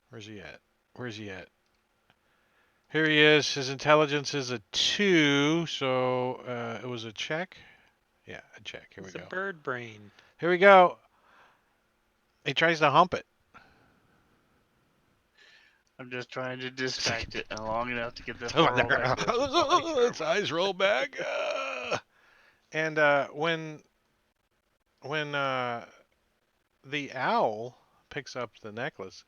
Where's he at? Where's he at? Here he is. His intelligence is a 2, so it was a check. Yeah, a check. Here we It's a go. bird brain. Here we go. He tries to hump it. I'm just trying to distract it long enough to get this Oh, one roll back. its eyes roll back. And when the owl picks up the necklace,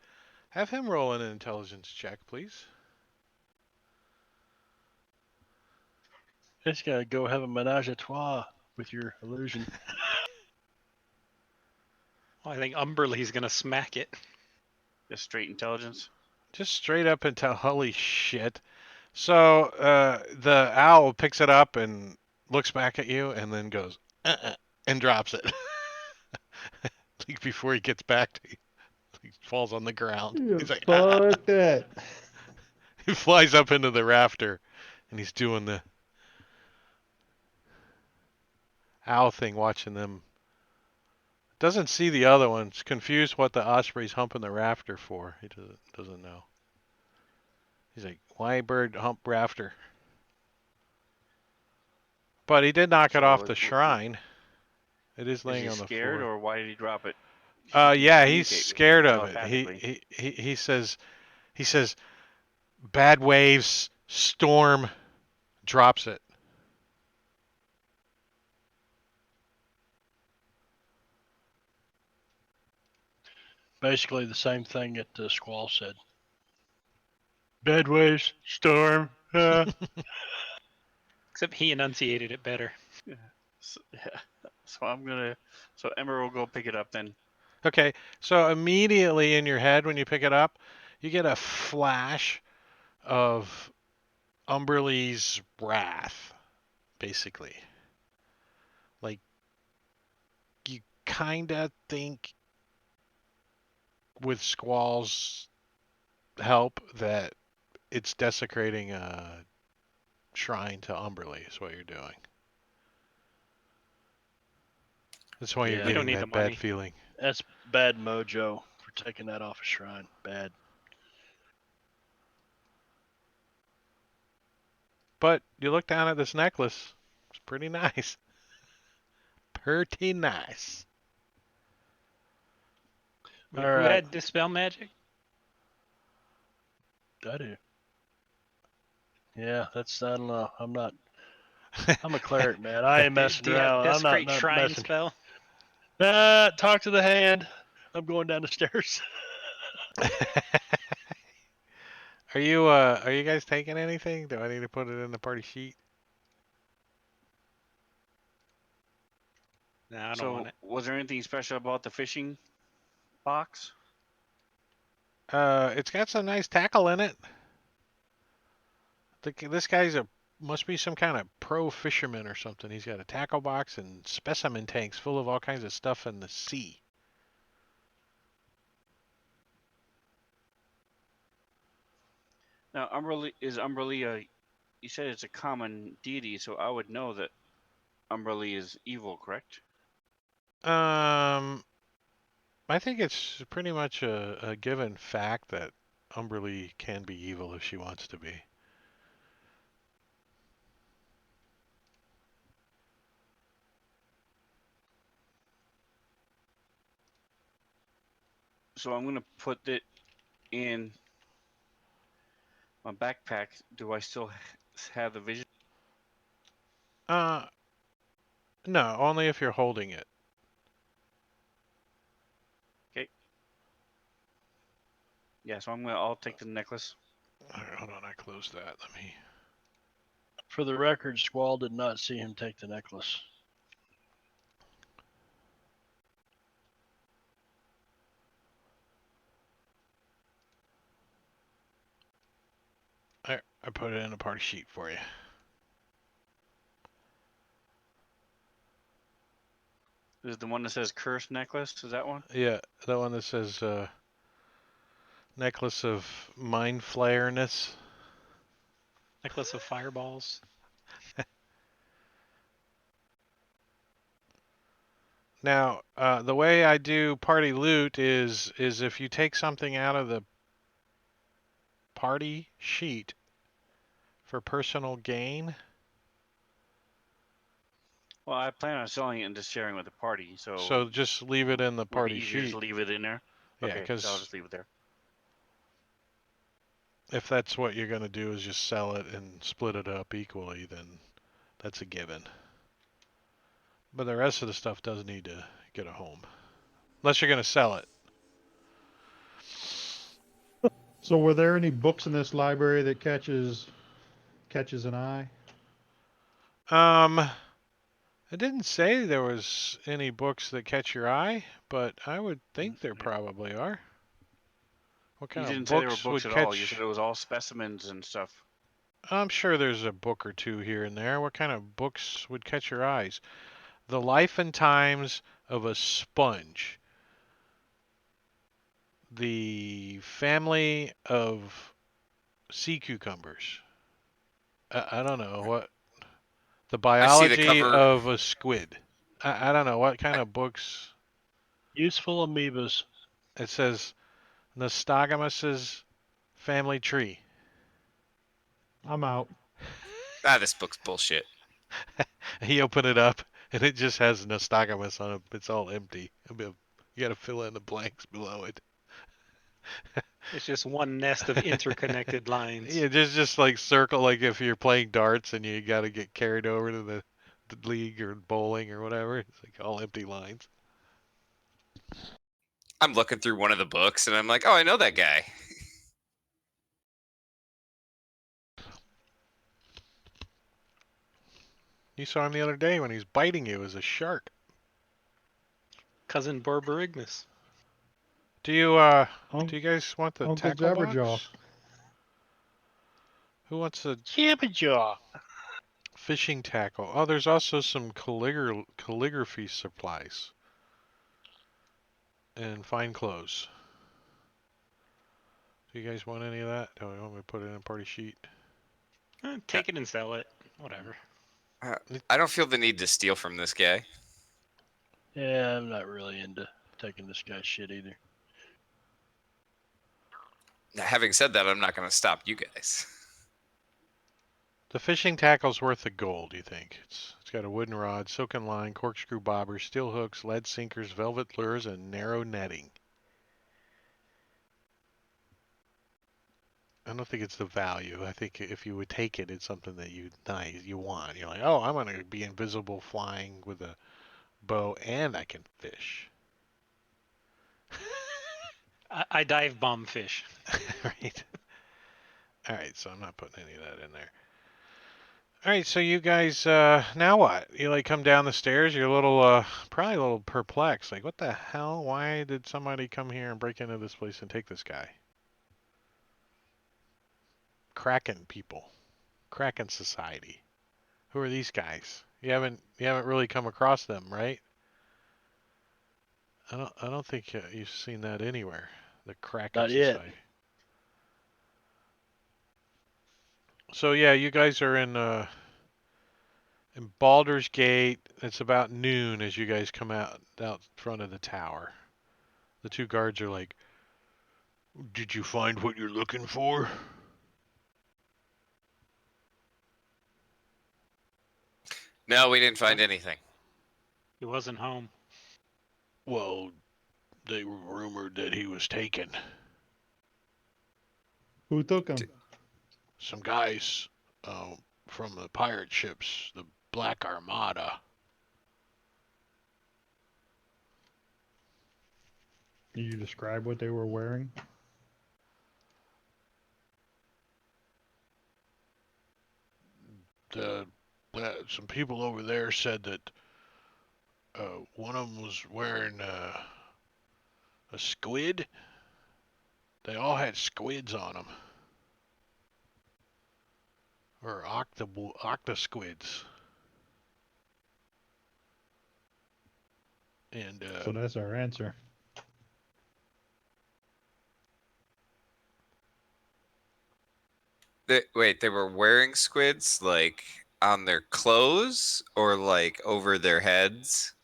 have him roll an intelligence check, please. Just gotta go have a menage a trois with your illusion. Well, I think Umberly's gonna smack it. Just straight intelligence. Just straight up into holy shit. So the owl picks it up and looks back at you and then goes and drops it. Like before he gets back to you, he falls on the ground. He's like, Fuck that. He flies up into the rafter and he's doing the owl thing, watching them. Doesn't see the other ones. Confused what the osprey's humping the rafter for. He doesn't know. He's like, why bird hump rafter? But he did knock it So off the shrine. It is Is laying he on the scared, floor. or why did he drop it? Yeah, he's Communicate with me scared of it. telepathically. He says, bad waves, storm, drops it. Basically the same thing that Squall said. Bad waves, storm. Except he enunciated it better. So, yeah. So Ember will go pick it up then. Okay, so immediately in your head when you pick it up, you get a flash of Umberly's wrath, basically. Like, you kind of think with Squall's help that it's desecrating a shrine to Umberly is what you're doing. That's why you're Yeah. We don't getting need that the money. bad feeling. That's bad mojo for taking that off a shrine. Bad. But you look down at this necklace, it's pretty nice. Pretty nice. Who Alright. had Dispel Magic? I do. Yeah, that's, I don't know. I'm a cleric, man. I ain't messing Do you have around. I'm Desecrate not Shrine messing. spell? Talk to the hand. I'm going down the stairs. Are you guys taking anything? Do I need to put it in the party sheet? No, I don't So, want it. was there anything special about the fishing box? It's got some nice tackle in it. This guy's must be some kind of pro fisherman or something. He's got a tackle box and specimen tanks full of all kinds of stuff in the sea. Now, Umberlee a? You said it's a common deity, so I would know that Umberlee is evil, correct? I think it's pretty much a given fact that Umberlee can be evil if she wants to be. So I'm gonna put it in my backpack. Do I still have the vision? Uh, no, only if you're holding it. Yeah, so I'll take the necklace. All right, hold on, I closed that. Let me. For the record, Squall did not see him take the necklace. I put it in a party sheet for you. This is the one that says cursed necklace. Is that one? Yeah, the one that says necklace of mind flayerness. Necklace of fireballs. Now, the way I do party loot is if you take something out of the party sheet for personal gain. Well, I plan on selling it and just sharing with the party. So just leave it in the would it party be easier sheet. to leave it in there? Yeah, Okay, because so I'll just leave it there. if that's what you're going to do is just sell it and split it up equally, then that's a given. But the rest of the stuff does need to get a home. Unless you're going to sell it. So were there any books in this library that catches an eye? I didn't say there was any books that catch your eye, but I would think there Yeah. probably are. What You kind didn't of say there were books books would at all. You catch? said it was all specimens and stuff. I'm sure there's a book or two here and there. What kind of books would catch your eyes? The Life and Times of a Sponge. The Family of Sea Cucumbers. I don't know what. The I see the Biology cover. of a Squid. I don't know what kind of books. Useful amoebas. It says Nostogamus's Family Tree. I'm out. This book's bullshit. You open it up and it just has Nostogamus on it. It's all empty. You got to fill in the blanks below it. It's just one nest of interconnected lines. Yeah, just like circle, like if you're playing darts and you got to get carried over to the league or bowling or whatever. It's like all empty lines. I'm looking through one of the books and I'm like, oh, I know that guy. You saw him the other day when he was biting you as a shark. Cousin Borborygmus. Do you Unc- do you guys want the Uncle tackle Jabberjaw. box? Who wants the Jabberjaw. fishing tackle? Oh, there's also some calligraphy supplies and fine clothes. Do you guys want any of that? Do you want me to put it in a party sheet? Take it and sell it. Whatever. I don't feel the need to steal from this guy. Yeah, I'm not really into taking this guy's shit either. Now, having said that, I'm not going to stop you guys. The fishing tackle's worth the gold, you think? It's got a wooden rod, silken line, corkscrew bobbers, steel hooks, lead sinkers, velvet lures, and narrow netting. I don't think it's the value. I think if you would take it, it's something that you want. You're like, oh, I'm gonna be invisible, flying with a bow, and I can fish. I dive bomb fish. Right. All right, so I'm not putting any of that in there. All right, so you guys, now what? You like come down the stairs. You're a little, probably a little perplexed. Like, what the hell? Why did somebody come here and break into this place and take this guy? Kraken people, Kraken society. Who are these guys? You haven't really come across them, right? I don't think you've seen that anywhere. The Kraken Not yet. society. So yeah, you guys are in Baldur's Gate. It's about noon as you guys come out front of the tower. The two guards are like, "Did you find what you're looking for?" No, we didn't find anything. He wasn't home. Well, they were rumored that he was taken. Who took him? Some guys from the pirate ships, the Black Armada. Can you describe what they were wearing? Some people over there said that one of them was wearing a squid. They all had squids on them, or octosquids. And So that's our answer. Wait, they were wearing squids like on their clothes or like over their heads?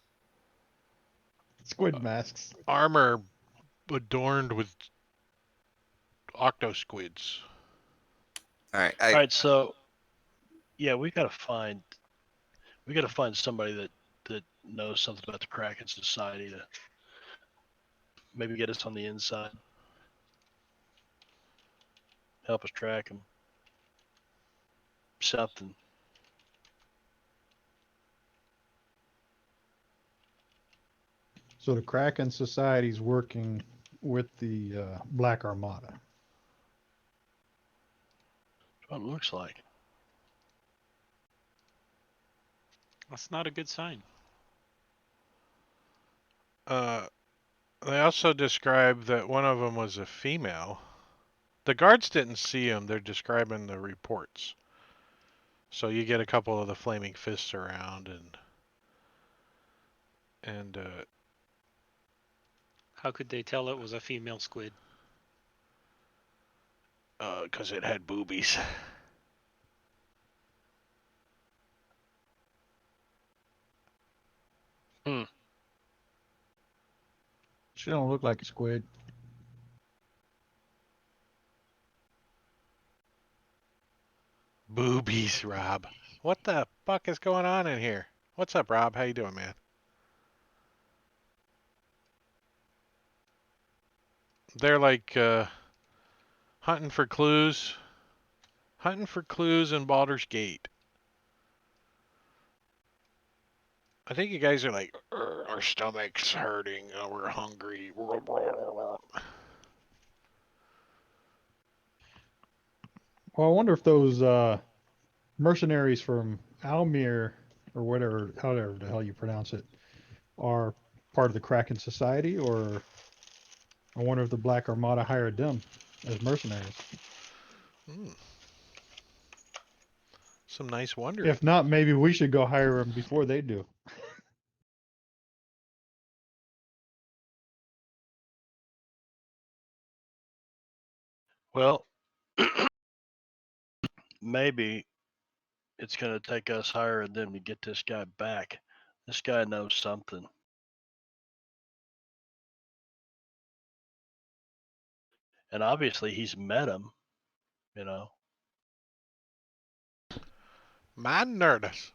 Squid masks. armor adorned with octosquids. All right. All right, so yeah, we gotta find somebody that knows something about the Kraken Society to maybe get us on the inside, help us track them, something. So the Kraken Society's working with the Black Armada. That's what it looks like. That's not a good sign. They also described that one of them was a female. The guards didn't see him. They're describing the reports. So you get a couple of the flaming fists around, and How could they tell it was a female squid? 'cause it had boobies. She don't look like a squid. Boobies, Rob. What the fuck is going on in here? What's up, Rob? How you doing, man? They're like hunting for clues. Hunting for clues in Baldur's Gate. I think you guys are like, our stomach's hurting, we're hungry. Well, I wonder if those mercenaries from Almir, or whatever, however the hell you pronounce it, are part of the Kraken Society, or I wonder if the Black Armada hired them as mercenaries. Hmm. Some nice wonder. If not, maybe we should go hire them before they do. Well, maybe it's gonna take us hiring them to get this guy back. This guy knows something. And obviously he's met him, you know. My nerdus.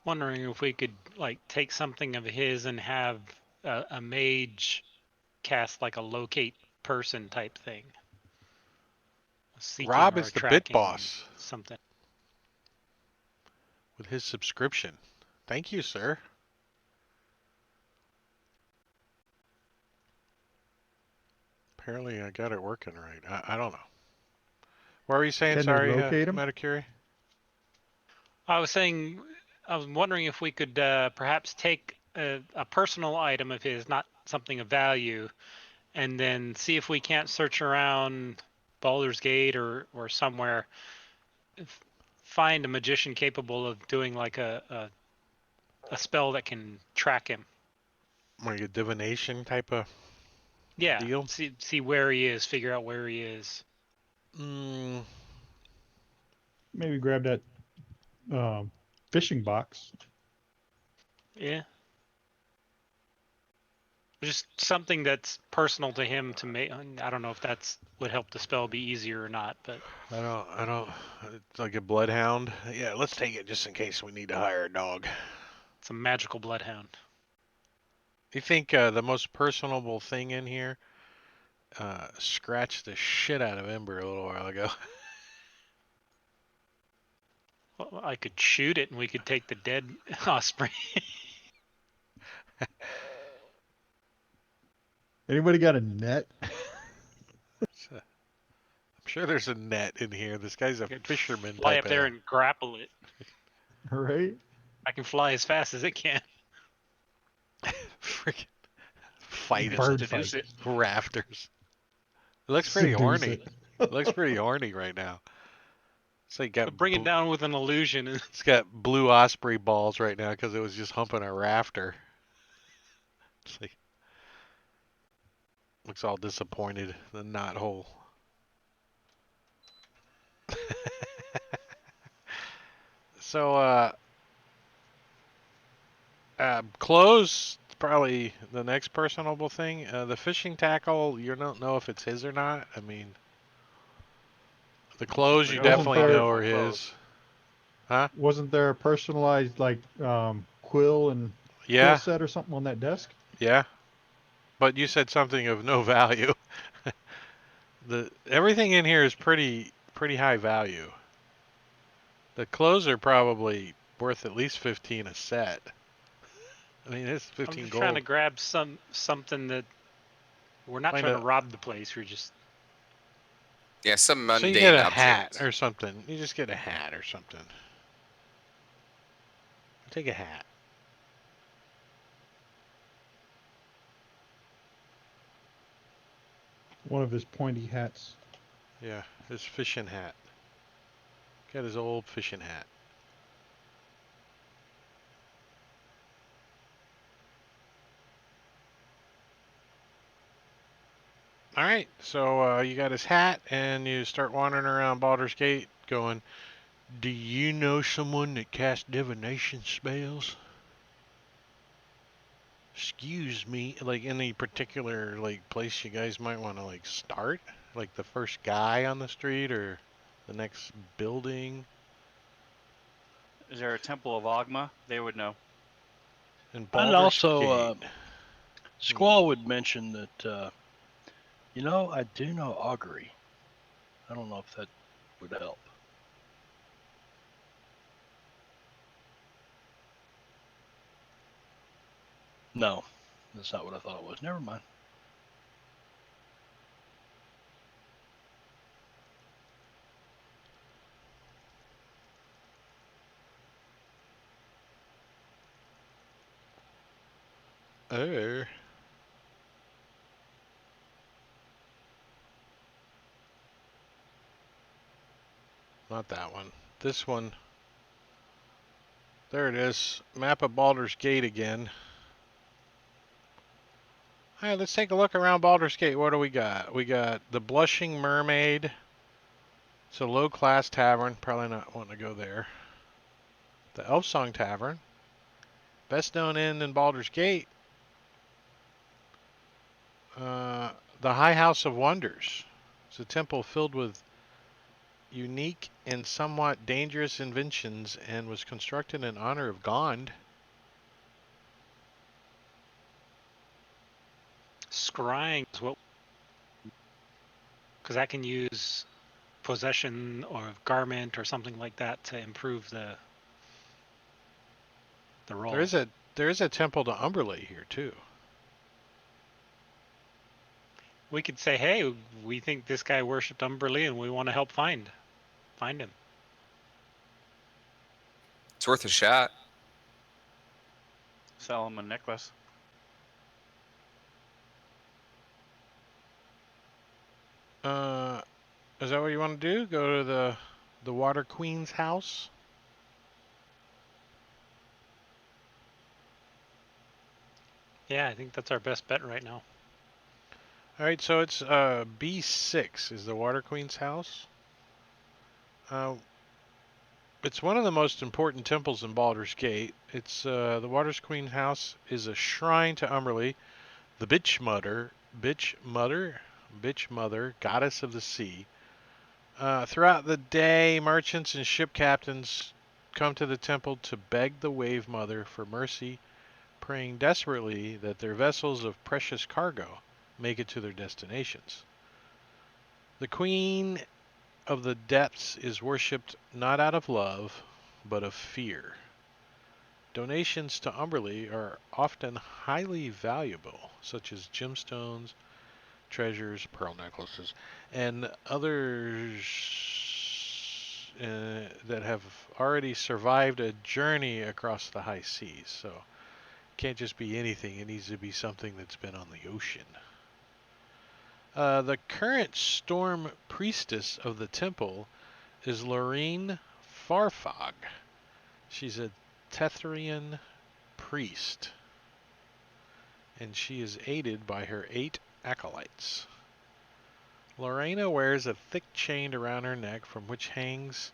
Wondering if we could like take something of his and have a mage cast like a locate person type thing. seeking Rob or is the bit tracking boss something. with his subscription. Thank you, sir. Apparently, I got it working right. I don't know. What were you saying? Can they Sorry, locate 'em? Metacuri? I was saying, I was wondering if we could perhaps take a personal item of his, not something of value, and then see if we can't search around Baldur's Gate or somewhere, find a magician capable of doing like a spell that can track him. Like a divination type of Yeah, deal? see where he is, figure out where he is. Mm, Maybe grab that fishing box. Yeah. Just something that's personal to him to make. I don't know if that's would help the spell be easier or not, but I don't. It's like a bloodhound. Yeah, let's take it just in case we need to hire a dog. it's a magical bloodhound. You think the most personable thing in here scratched the shit out of Ember a little while ago? Well, I could shoot it and we could take the dead osprey. Anybody got a net? I'm sure there's a net in here. This guy's a Could fisherman fly type up there of and grapple it. Right? I can fly as fast as it can. freaking fight it. Bird Seduce fight. it. Rafters. It looks pretty Seduce horny. it. It looks pretty horny right now. It's like got Bring it down with an illusion. It's got blue osprey balls right now because it was just humping a rafter. It's like looks all disappointed. The knot hole. So clothes probably the next personable thing. The fishing tackle, you don't know if it's his or not. I mean, the clothes you Wasn't definitely there- know are clothes. his. Huh? Wasn't there a personalized like quill and quill Yeah, set or something on that desk? yeah. But you said something of no value. Everything in here is pretty high value. The clothes are probably worth at least 15 a set. I mean, it's I'm 15 just gold. trying to grab something that we're not Find trying a- to rob the place. We're just Yeah, some So mundane you get a object. hat or something. You just get a hat or something. Take a hat. One of his pointy hats. Yeah, his fishing hat. Got his old fishing hat. All right, so you got his hat, and you start wandering around Baldur's Gate, going, "Do you know someone that casts divination spells? Excuse me, like any particular like place you guys might want to like start, like the first guy on the street or the next building Is there a Temple of Ogma? They would know. in And Baldur's also, Gate." Squall would mention that, I do know augury. I don't know if that would help. No, that's not what I thought it was. Never mind. Oh. Not that one. This one. There it is. Map of Baldur's Gate again. All right, let's take a look around Baldur's Gate. What do we got? We got the Blushing Mermaid. It's a low-class tavern. Probably not wanting to go there. The Elfsong Tavern. Best known inn in Baldur's Gate. The High House of Wonders. It's a temple filled with unique and somewhat dangerous inventions and was constructed in honor of Gond. scrying is what, because I can use possession or garment or something like that to improve the roll. There is a temple to Umberlee here too. We could say, hey, we think this guy worshipped Umberlee and we want to help find him. It's worth a shot. Sell him a necklace. Is that what you want to do? Go to the Water Queen's house? Yeah, I think that's our best bet right now. All right, so it's B6 is the Water Queen's house. It's one of the most important temples in Baldur's Gate. It's the Water Queen's house is a shrine to Umberlee, the bitch mother, goddess of the sea. Throughout the day, merchants and ship captains come to the temple to beg the Wave Mother for mercy, praying desperately that their vessels of precious cargo make it to their destinations. The Queen of the Depths is worshipped not out of love, but of fear. Donations to Umberlee are often highly valuable, such as gemstones, treasures, pearl necklaces, and others that have already survived a journey across the high seas. So it can't just be anything, it needs to be something that's been on the ocean. The current storm priestess of the temple is Lorene Farfog. She's a Tetherian priest, and she is aided by her 8 acolytes. Lorena wears a thick chain around her neck from which hangs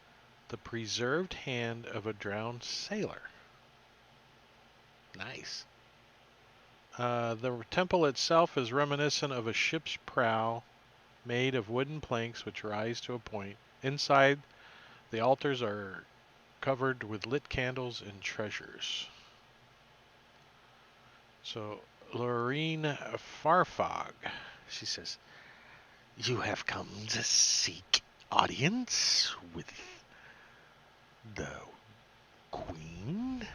the preserved hand of a drowned sailor. Nice. The temple itself is reminiscent of a ship's prow made of wooden planks which rise to a point. Inside, the altars are covered with lit candles and treasures. So, Lorene Farfog, she says, "You have come to seek audience with the Queen?"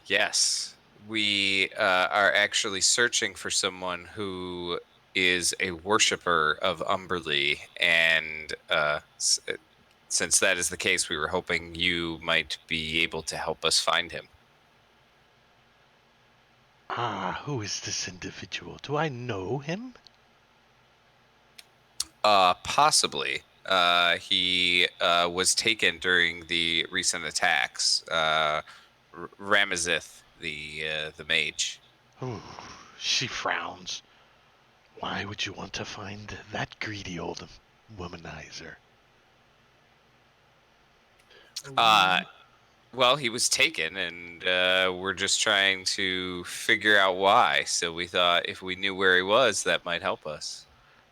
Yes. We are actually searching for someone who is a worshiper of Umberlee, and since that is the case, we were hoping you might be able to help us find him. Ah, who is this individual? Do I know him? Possibly. He was taken during the recent attacks. Ramazith, the mage. Ooh, she frowns. Why would you want to find that greedy old womanizer? Well, he was taken, and we're just trying to figure out why. So we thought if we knew where he was, that might help us.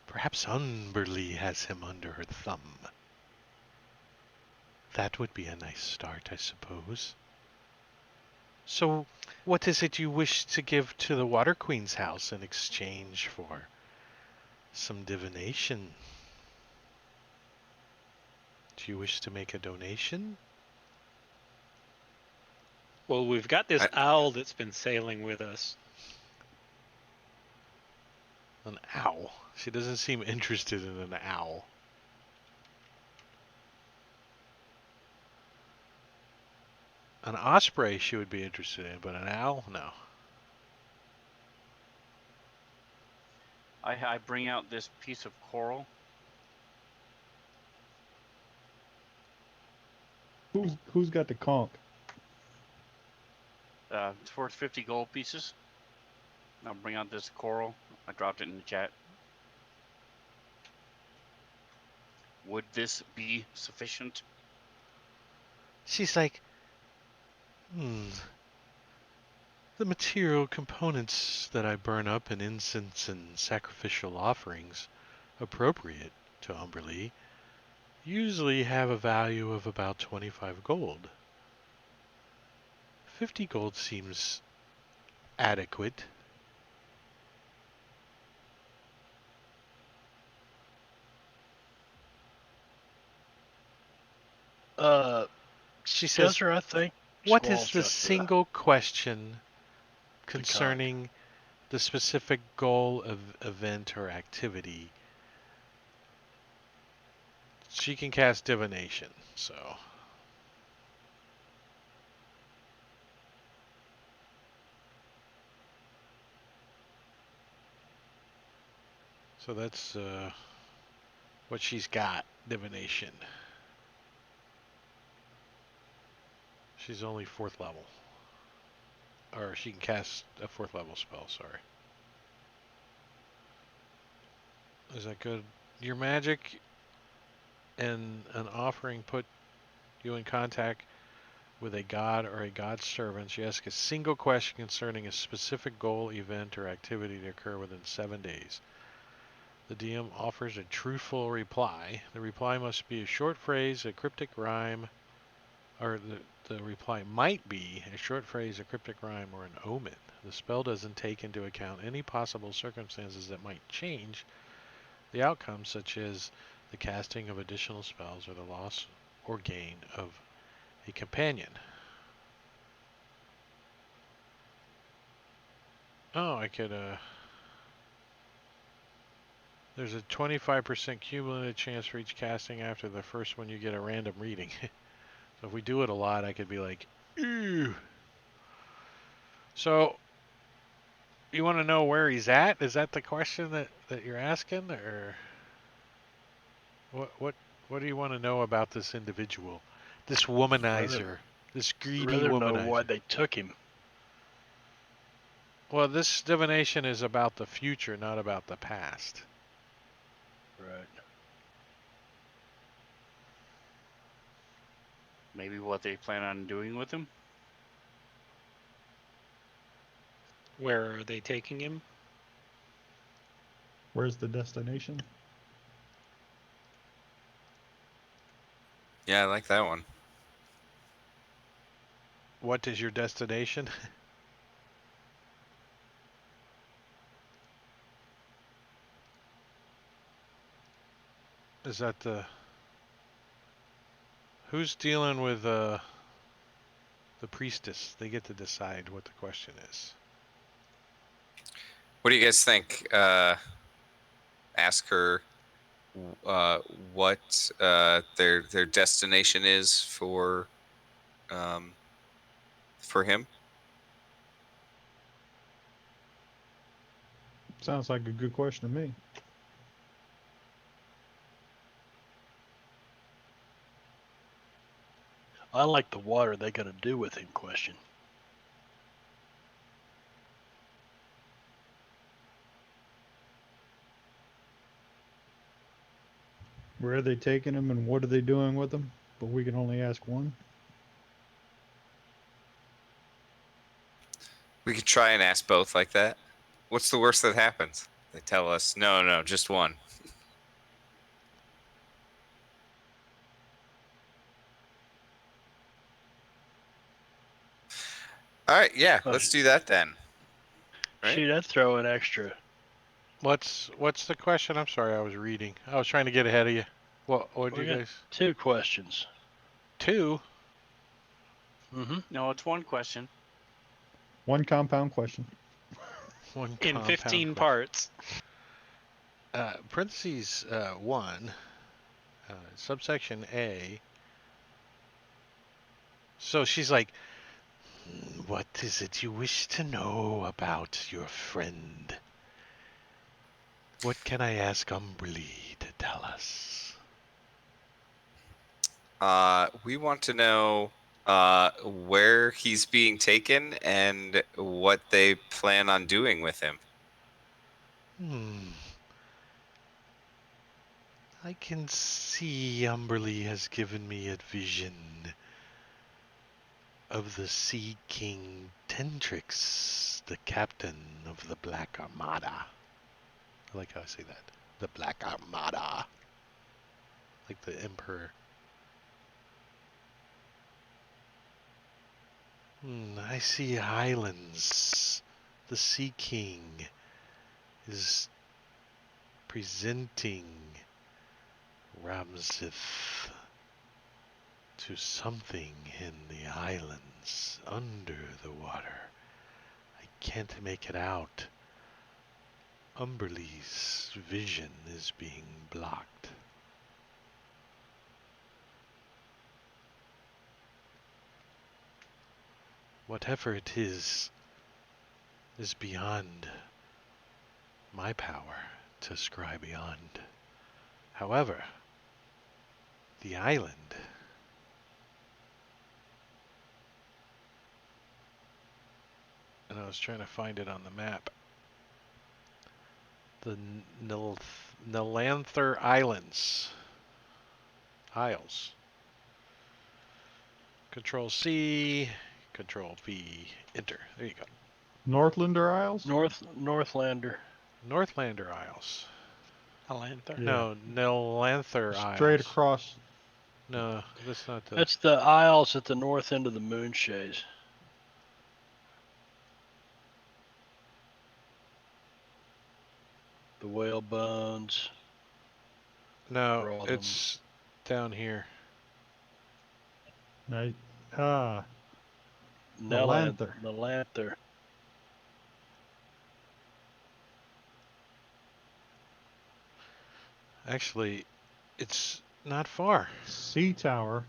Perhaps Umberlee has him under her thumb. That would be a nice start, I suppose. So, what is it you wish to give to the Water Queen's house in exchange for some divination? Do you wish to make a donation? Well, we've got this owl that's been sailing with us. An owl. She doesn't seem interested in an owl. An osprey she would be interested in, but an owl, no. I bring out this piece of coral. Who's got the conch? It's worth 50 gold pieces. I'll bring out this coral. I dropped it in the chat. Would this be sufficient? She's like, the material components that I burn up in incense and sacrificial offerings appropriate to Umberlee usually have a value of about 25 gold. 50 gold seems adequate. She says, Guesser, I think. what Squall's is the got single question the con. concerning the specific goal of event or activity? She can cast divination, so. So that's what she's got, divination. She's only 4th level. Or she can cast a 4th level spell, sorry. Is that good? Your magic and an offering put you in contact with a god or a god's servant. She asks a single question concerning a specific goal, event, or activity to occur within 7 days. The DM offers a truthful reply. The reply must be a short phrase, a cryptic rhyme, or the reply might be a short phrase, a cryptic rhyme, or an omen. The spell doesn't take into account any possible circumstances that might change the outcome, such as the casting of additional spells or the loss or gain of a companion. Oh, I could, there's a 25% cumulative chance for each casting. After the first one, you get a random reading. So if we do it a lot, I could be like, ew. So, you want to know where he's at? Is that the question that you're asking? Or what do you want to know about this individual? This womanizer. This greedy Rather know why womanizer. they took him. Well, this divination is about the future, not about the past. Right. Maybe what they plan on doing with him. Where are they taking him? Where's the destination? Yeah, I like that one. What is your destination? Is that the... Who's dealing with the priestess? They get to decide what the question is. What do you guys think? Ask her what their destination is for him. Sounds like a good question to me. I like the water they got to do with him question. Where are they taking him and what are they doing with him? But we can only ask one. We could try and ask both like that. What's the worst that happens? They tell us, no, just one. All right, yeah, Oh, let's do that then. Right? Shoot, I'd throw an extra. What's the question? I'm sorry, I was reading. I was trying to get ahead of you. What did We you got guys? 2 questions. 2? Mm-hmm. No, it's one question. One compound question. One In compound 15 question. parts. Parentheses 1, subsection A. So she's like, what is it you wish to know about your friend? What can I ask Umberly to tell us? We want to know where he's being taken and what they plan on doing with him. I can see Umberly has given me a vision of the Sea King Tendrix, the captain of the Black Armada. I like how I say that. The Black Armada. Like the Emperor. I see islands the Sea King is presenting Ramsith to something in the islands under the water. I can't make it out. Umberlee's vision is being blocked. Whatever it is beyond my power to scry beyond. However, the island and I was trying to find it on the map. The Nilanther Islands. Isles. Control C, Control V, Enter. There you go. Northlander Isles? Northlander. Northlander Isles. Alanther. Yeah. No, Nilanther Isles. Straight across. No, that's not the. That's the Isles at the north end of the Moonshays. The whale bones. No, Broadham. it's down here. Right. Nilanther. Nilanther. Actually, it's not far. Sea Tower.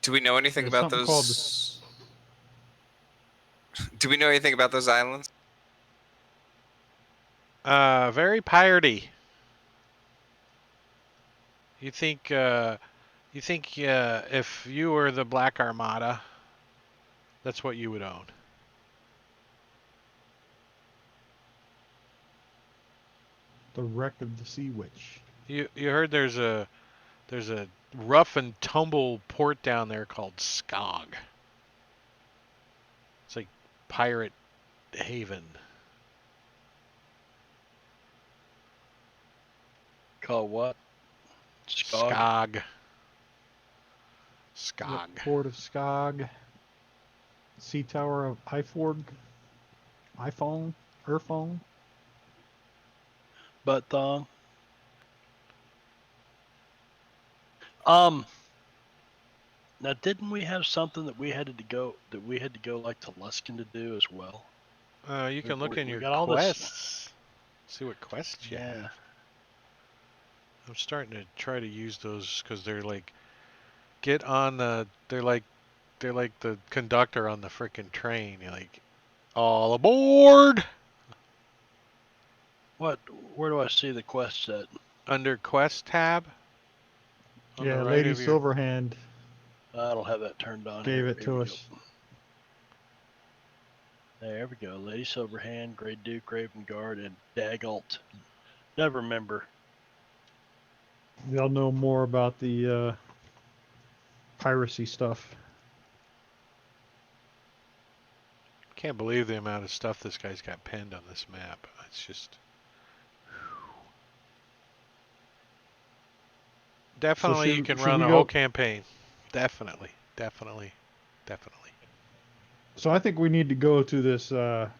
Do we know anything There's about something called those? Do we know anything about those islands? Very piratey. You think if you were the Black Armada, that's what you would own. The wreck of the Sea Witch. You heard there's a rough and tumble port down there called Skog. It's like pirate haven. Called what? Skog? Skog. Yep, Skog. Port of Skog. Sea Tower of Iford. iPhone. Earphone. Butt thong. Now didn't we have something that we had to go like to Luskin to do as well? You can look in we your got all this- quests. See what quests you Yeah. have. I'm starting to try to use those because they're like, get on the. They're like the conductor on the frickin' train. You're like, all aboard. What? Where do I see the quest set? Under quest tab. On Yeah, the right Lady of your- Silverhand I don't have that turned on. gave Here- it here to we us. go. There we go. Lady Silverhand, Grey Duke, Raven Guard, and Dagult. Never remember. They'll know more about the piracy stuff. Can't believe the amount of stuff this guy's got penned on this map. It's just. Definitely, you should- can should run we a go- whole campaign. Definitely. So I think we need to go to this The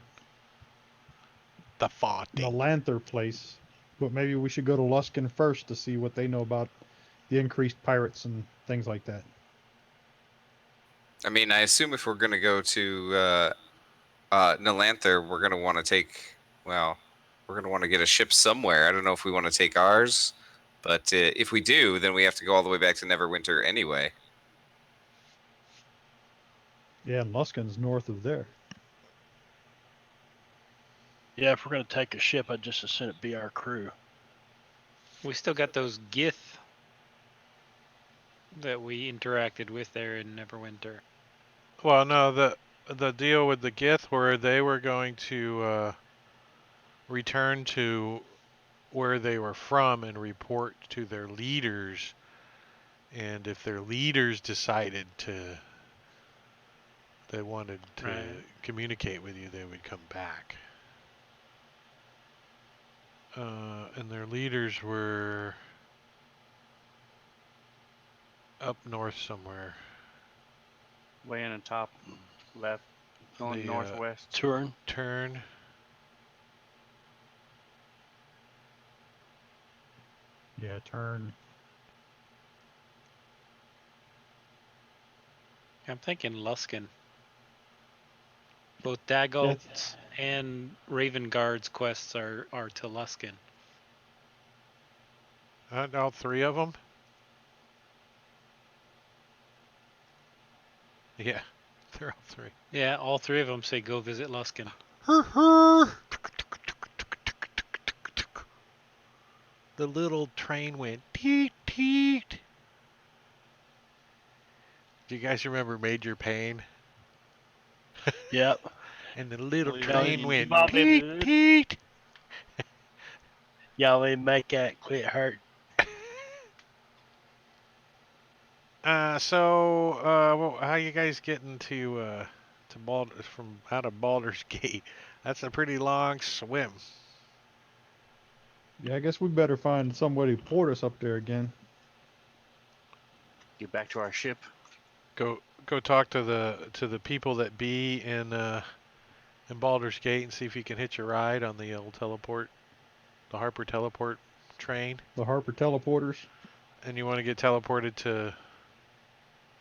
Fawty. Nilanther place, but maybe we should go to Luskin first to see what they know about the increased pirates and things like that. I mean, I assume if we're going to go to Nilanther, we're going to want to take, well, we're going to want to get a ship somewhere. I don't know if we want to take ours, but if we do, then we have to go all the way back to Neverwinter anyway. Yeah, and Luskin's north of there. Yeah, if we're gonna take a ship, I'd just as soon it be our crew. We still got those Gith that we interacted with there in Neverwinter. Well, no, the deal with the Gith where they were going to return to where they were from and report to their leaders, and if their leaders decided they wanted to Right. communicate with you, they would come back. And their leaders were up north somewhere. Way in the top. left, going The, northwest. Turn. turn. Yeah, turn. I'm thinking Luskin. Both Daggult's and Raven Guard's quests are to Luskin. All three of them? Yeah, they're all three. Yeah, all three of them say go visit Luskin. The little train went teet teet. Do you guys remember Major Payne? Yep. And the little Well, train you went bop teet into it. teet. Y'all may make that quit hurt. So, how you guys getting to from out of Baldur's Gate? That's a pretty long swim. Yeah, I guess we better find somebody to port us up there again. Get back to our ship. Go talk to the people that be in Baldur's Gate and see if you can hitch a ride on the old teleport, the Harper teleport train. The Harper teleporters. And you want to get teleported to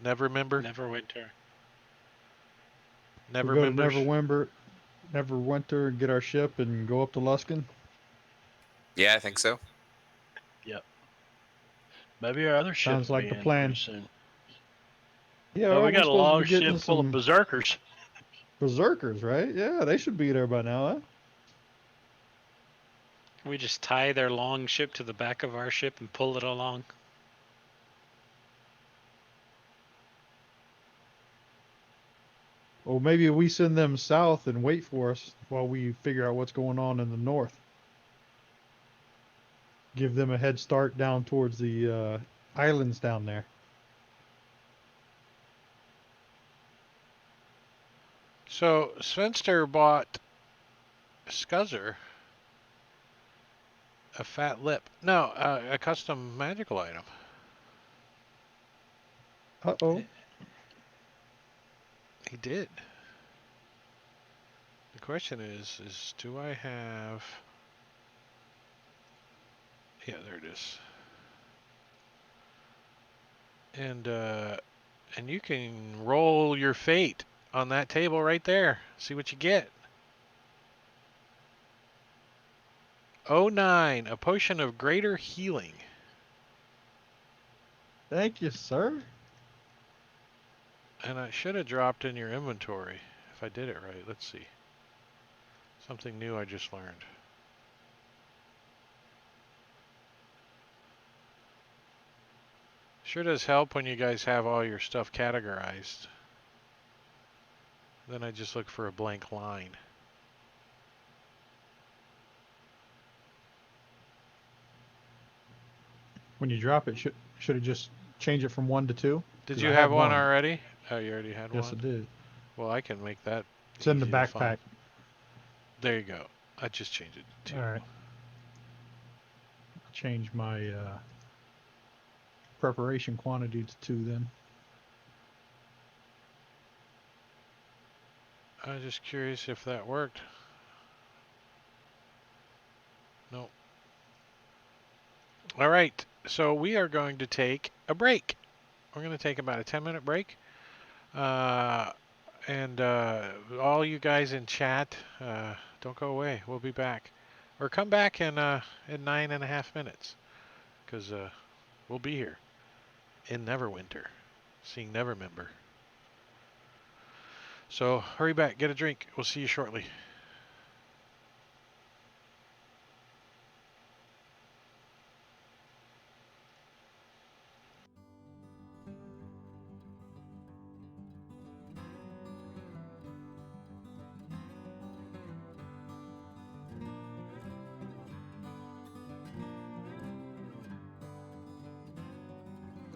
Nevermember? Neverwinter. We go to Nevermembers? Neverwinter and get our ship and go up to Luskin. Yeah, I think so. Maybe our other ship Sounds will like be the in plan. pretty soon. Yeah, Oh, well, we got a supposed to long be getting ship full of some berserkers. berserkers, right? Yeah, they should be there by now, huh? We just tie their long ship to the back of our ship and pull it along. Or maybe we send them south and wait for us while we figure out what's going on in the north. Give them a head start down towards the islands down there. So Svenster bought Scuzzer a fat lip. No, a custom magical item. Uh-oh. He did. The question is do I have... Yeah, there it is. And you can roll your fate on that table right there. See what you get. 09, a potion of greater healing. Thank you, sir. And I should have dropped in your inventory if I did it right. Let's see. Something new I just learned. Sure does help when you guys have all your stuff categorized. Then I just look for a blank line. When you drop it, should it just change it from 1 to 2? Did 'Cause you I have had one already? Oh, you already had Yes, one? I did. Well, I can make that It's in the easy to find. backpack. There you go. I just changed it to 2. All right. Change my preparation quantity to 2 then. I was just curious if that worked. Nope. All right. So we are going to take a break. We're going to take about a 10-minute break. And all you guys in chat, don't go away. We'll be back. Or come back in 9.5 minutes. Because we'll be here in Neverwinter, seeing Nevermember. So hurry back, get a drink. We'll see you shortly.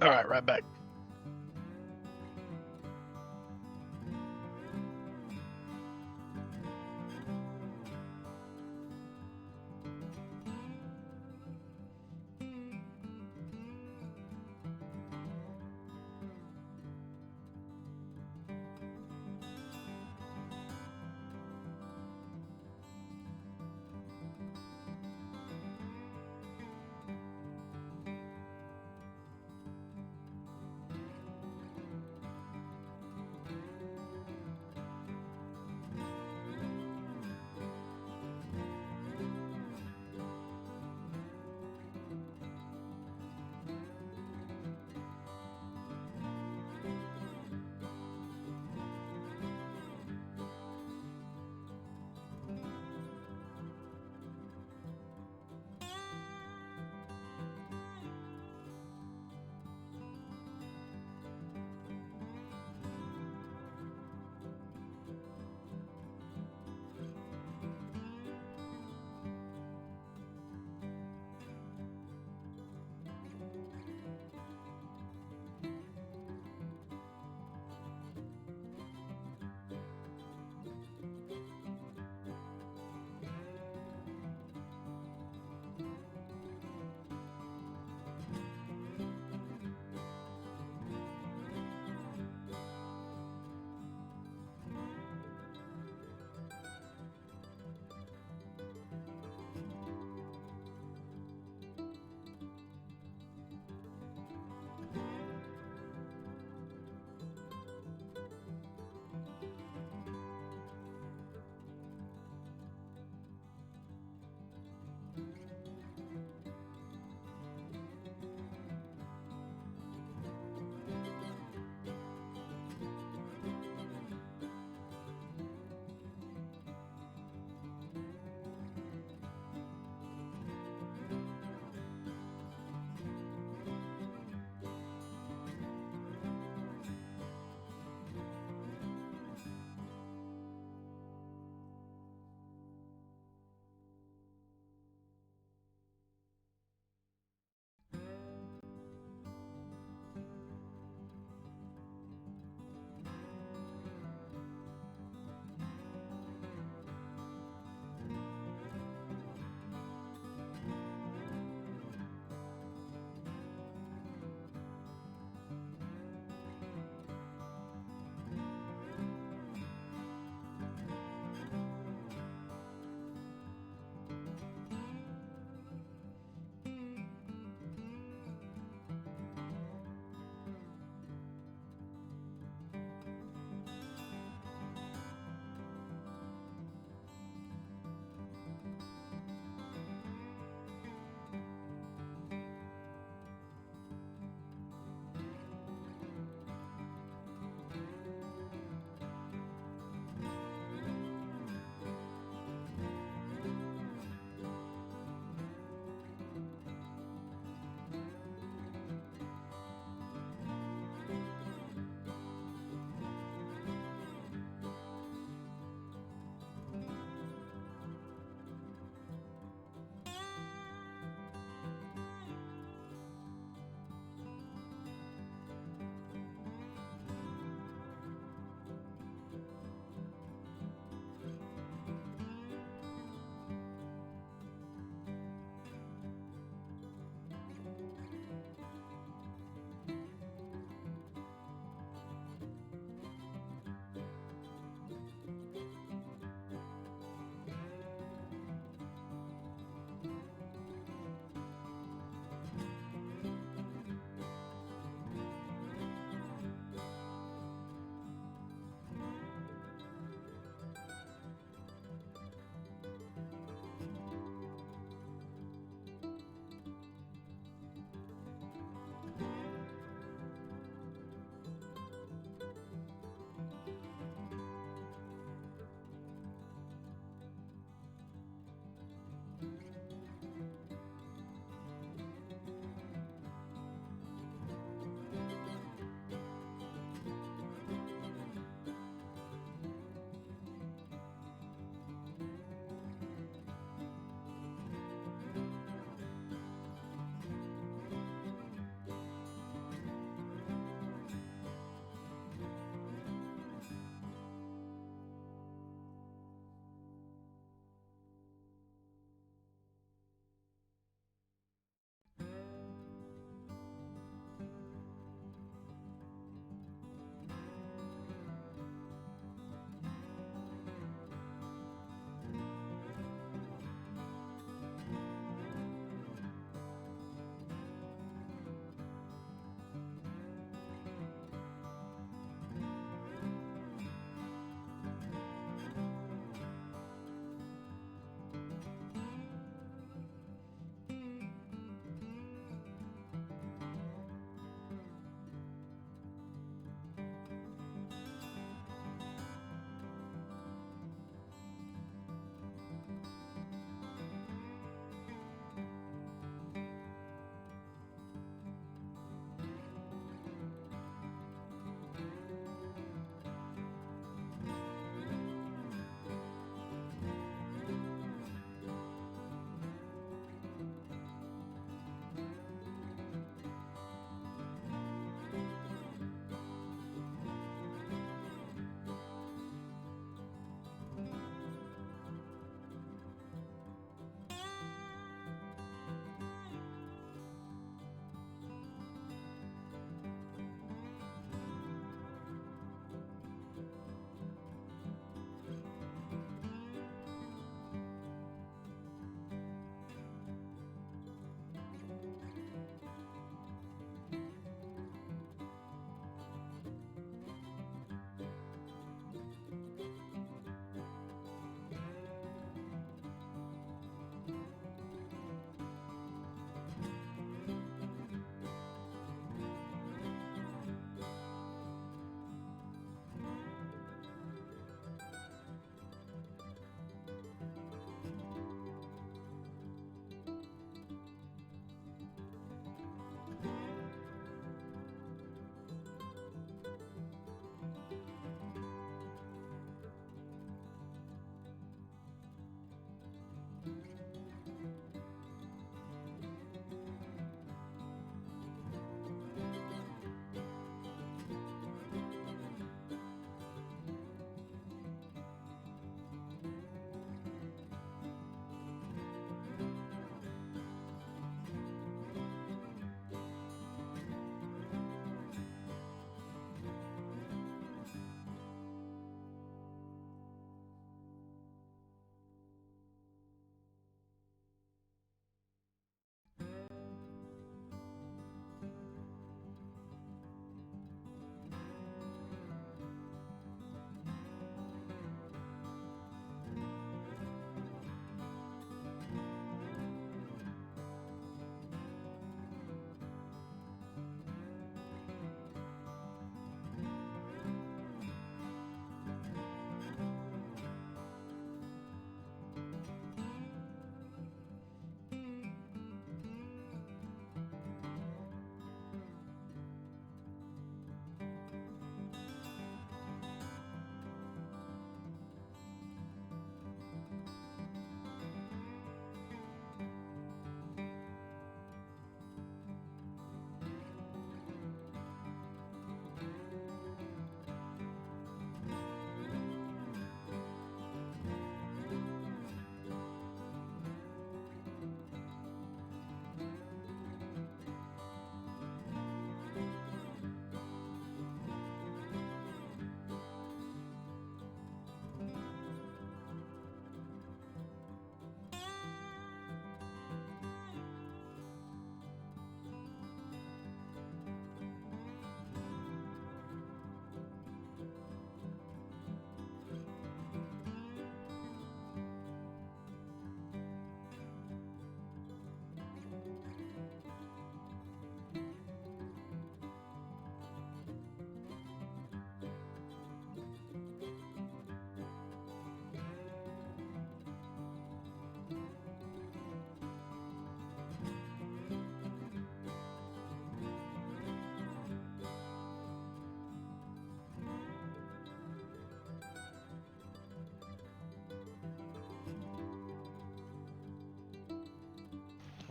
All right, right back.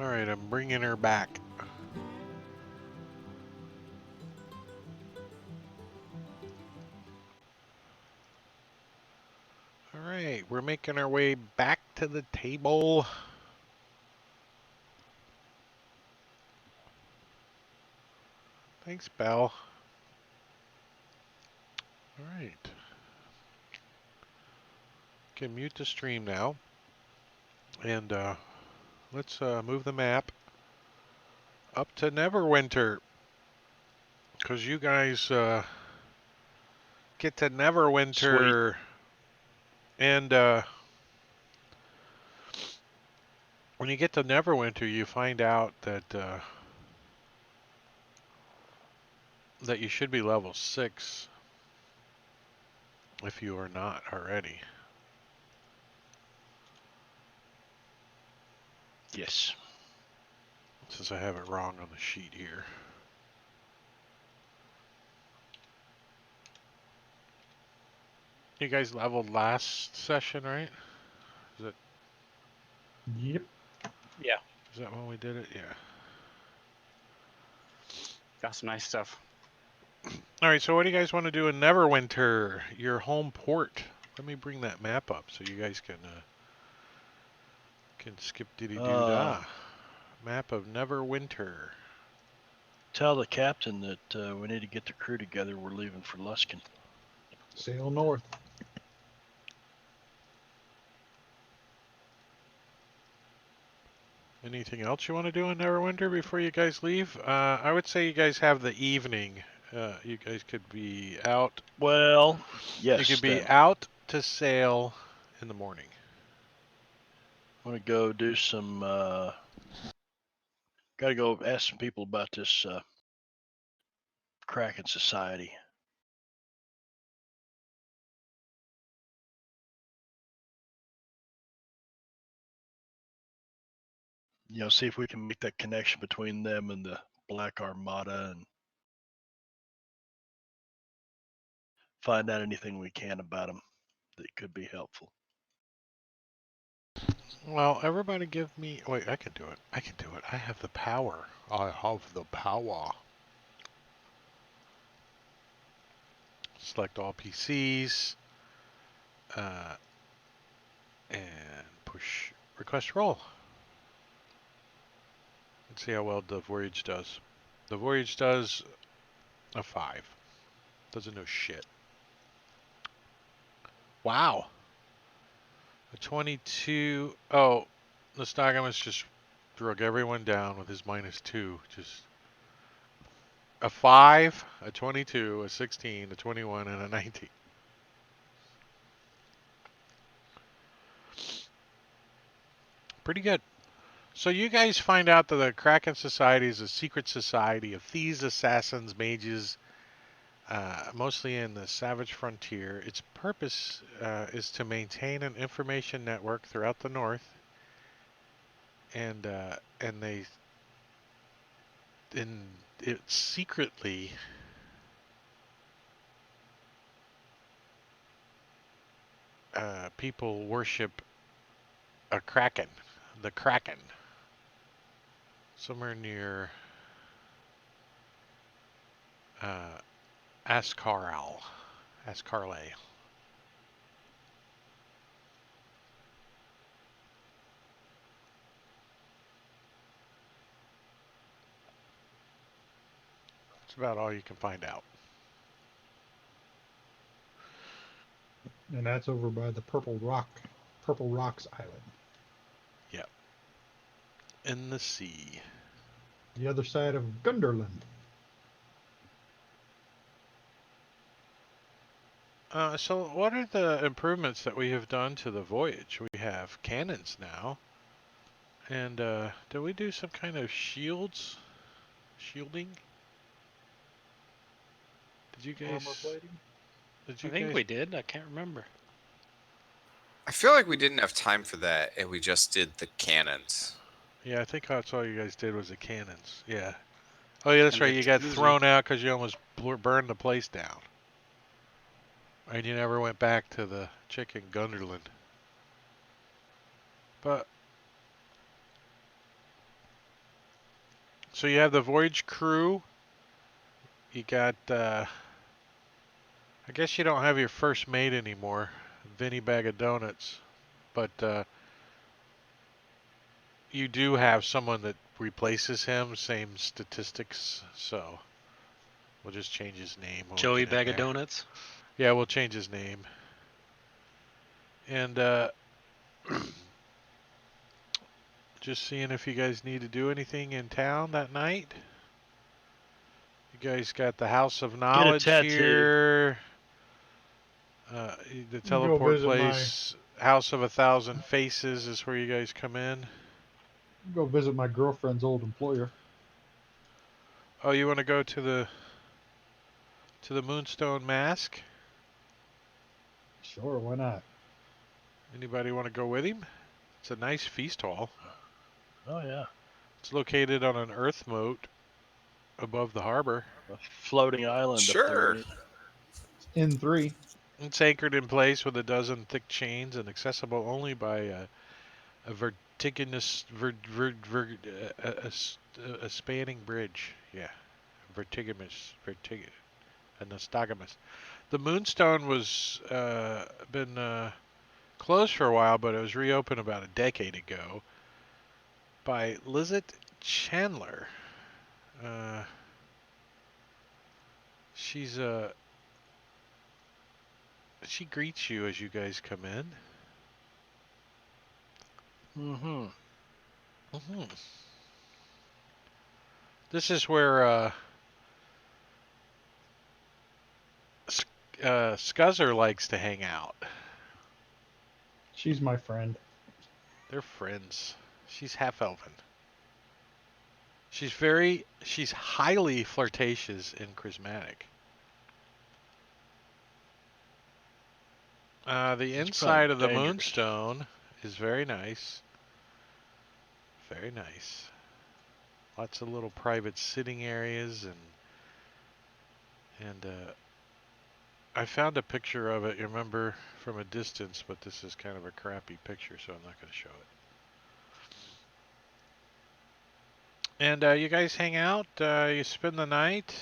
All right, I'm bringing her back. All right, we're making our way back to the table. Thanks, Belle. All right. Can mute the stream now. And let's move the map up to Neverwinter. Because you guys get to Neverwinter. And when you get to Neverwinter, you find out that that you should be level 6 if you are not already. Yes. Since I have it wrong on the sheet here. You guys leveled last session, right? Yep. Is that when we did it? Yeah. Got some nice stuff. All right, so what do you guys want to do in Neverwinter, your home port? Let me bring that map up so you guys can skip diddy doo dah. Map of Neverwinter. Tell the captain that we need to get the crew together. We're leaving for Luskin. Sail north. Anything else you want to do in Neverwinter before you guys leave? I would say you guys have the evening. You guys could be out. Well, yes. You could be then. out to sail in the morning. I'm gonna go do some. Gotta go ask some people about this Kraken Society. You know, see if we can make that connection between them and the Black Armada, and find out anything we can about them that could be helpful. Well, everybody give me... Wait, I can do it. I can do it. I have the power. I have the power. Select all PCs. And push request roll. Let's see how well the voyage does. The voyage does a 5. Doesn't know shit. Wow. A 22. Oh, Nostagamus just drug everyone down with his -2. Just a 5, a 22, a 16, a 21, and a 19. Pretty good. So you guys find out that the Kraken Society is a secret society of thieves, assassins, mages, mostly in the Savage Frontier. Its purpose is to maintain an information network throughout the North, and it secretly people worship a Kraken, the Kraken, somewhere near Ascarle. That's about all you can find out. And that's over by the Purple Rocks Island. Yep. In the sea. The other side of Gunderland. So what are the improvements that we have done to the voyage? We have cannons now. And did we do some kind of shielding? Did you guys... Armor plating? Did you I think guys... we did. I can't remember. I feel like we didn't have time for that, and we just did the cannons. Yeah, I think that's all you guys did was the cannons. Yeah. Oh yeah, that's And right. the You got Uzi. thrown out because you almost burned the place down. And you never went back to the chicken Gunderland. But So you have the voyage crew. You got. I guess you don't have your first mate anymore, Vinny Bag of Donuts, but you do have someone that replaces him. Same statistics. So we'll just change his name. when we Joey get in Bag of there. Donuts. Yeah, we'll change his name. And just seeing if you guys need to do anything in town that night. You guys got the House of Knowledge tattoo. here. The Go teleport visit my- place, House of 1,000 Faces is where you guys come in. Go visit my girlfriend's old employer. Oh, you want to go to the Moonstone Mask? Sure, why not? Anybody want to go with him? It's a nice feast hall. Oh yeah, It's located on an earth moat above the harbor. a floating island up Sure. there. N3. It's anchored in place with a dozen thick chains and accessible only by a vertiginous, a spanning bridge. Yeah, a nostogamous. The Moonstone was been closed for a while, but it was reopened about a decade ago by Lizette Chandler. She's she greets you as you guys come in. Mm-hmm. Mm-hmm. This is where Scuzzer likes to hang out. She's my friend. They're friends. She's half elven. She's highly flirtatious and charismatic. The inside of the dangerous. Moonstone is very nice. Very nice. Lots of little private sitting areas and I found a picture of it, you remember, from a distance, but this is kind of a crappy picture, so I'm not going to show it. And you guys hang out, you spend the night.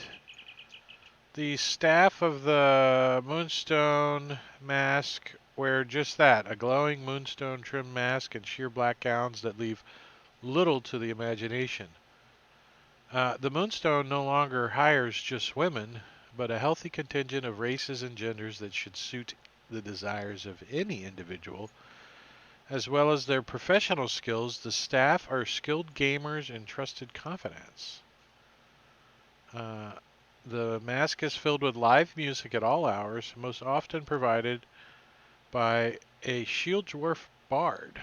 The staff of the Moonstone Mask wear just that, a glowing moonstone trimmed mask and sheer black gowns that leave little to the imagination. The Moonstone no longer hires just women, but a healthy contingent of races and genders that should suit the desires of any individual. As well as their professional skills, the staff are skilled gamers and trusted confidants. The mask is filled with live music at all hours, most often provided by a shield dwarf bard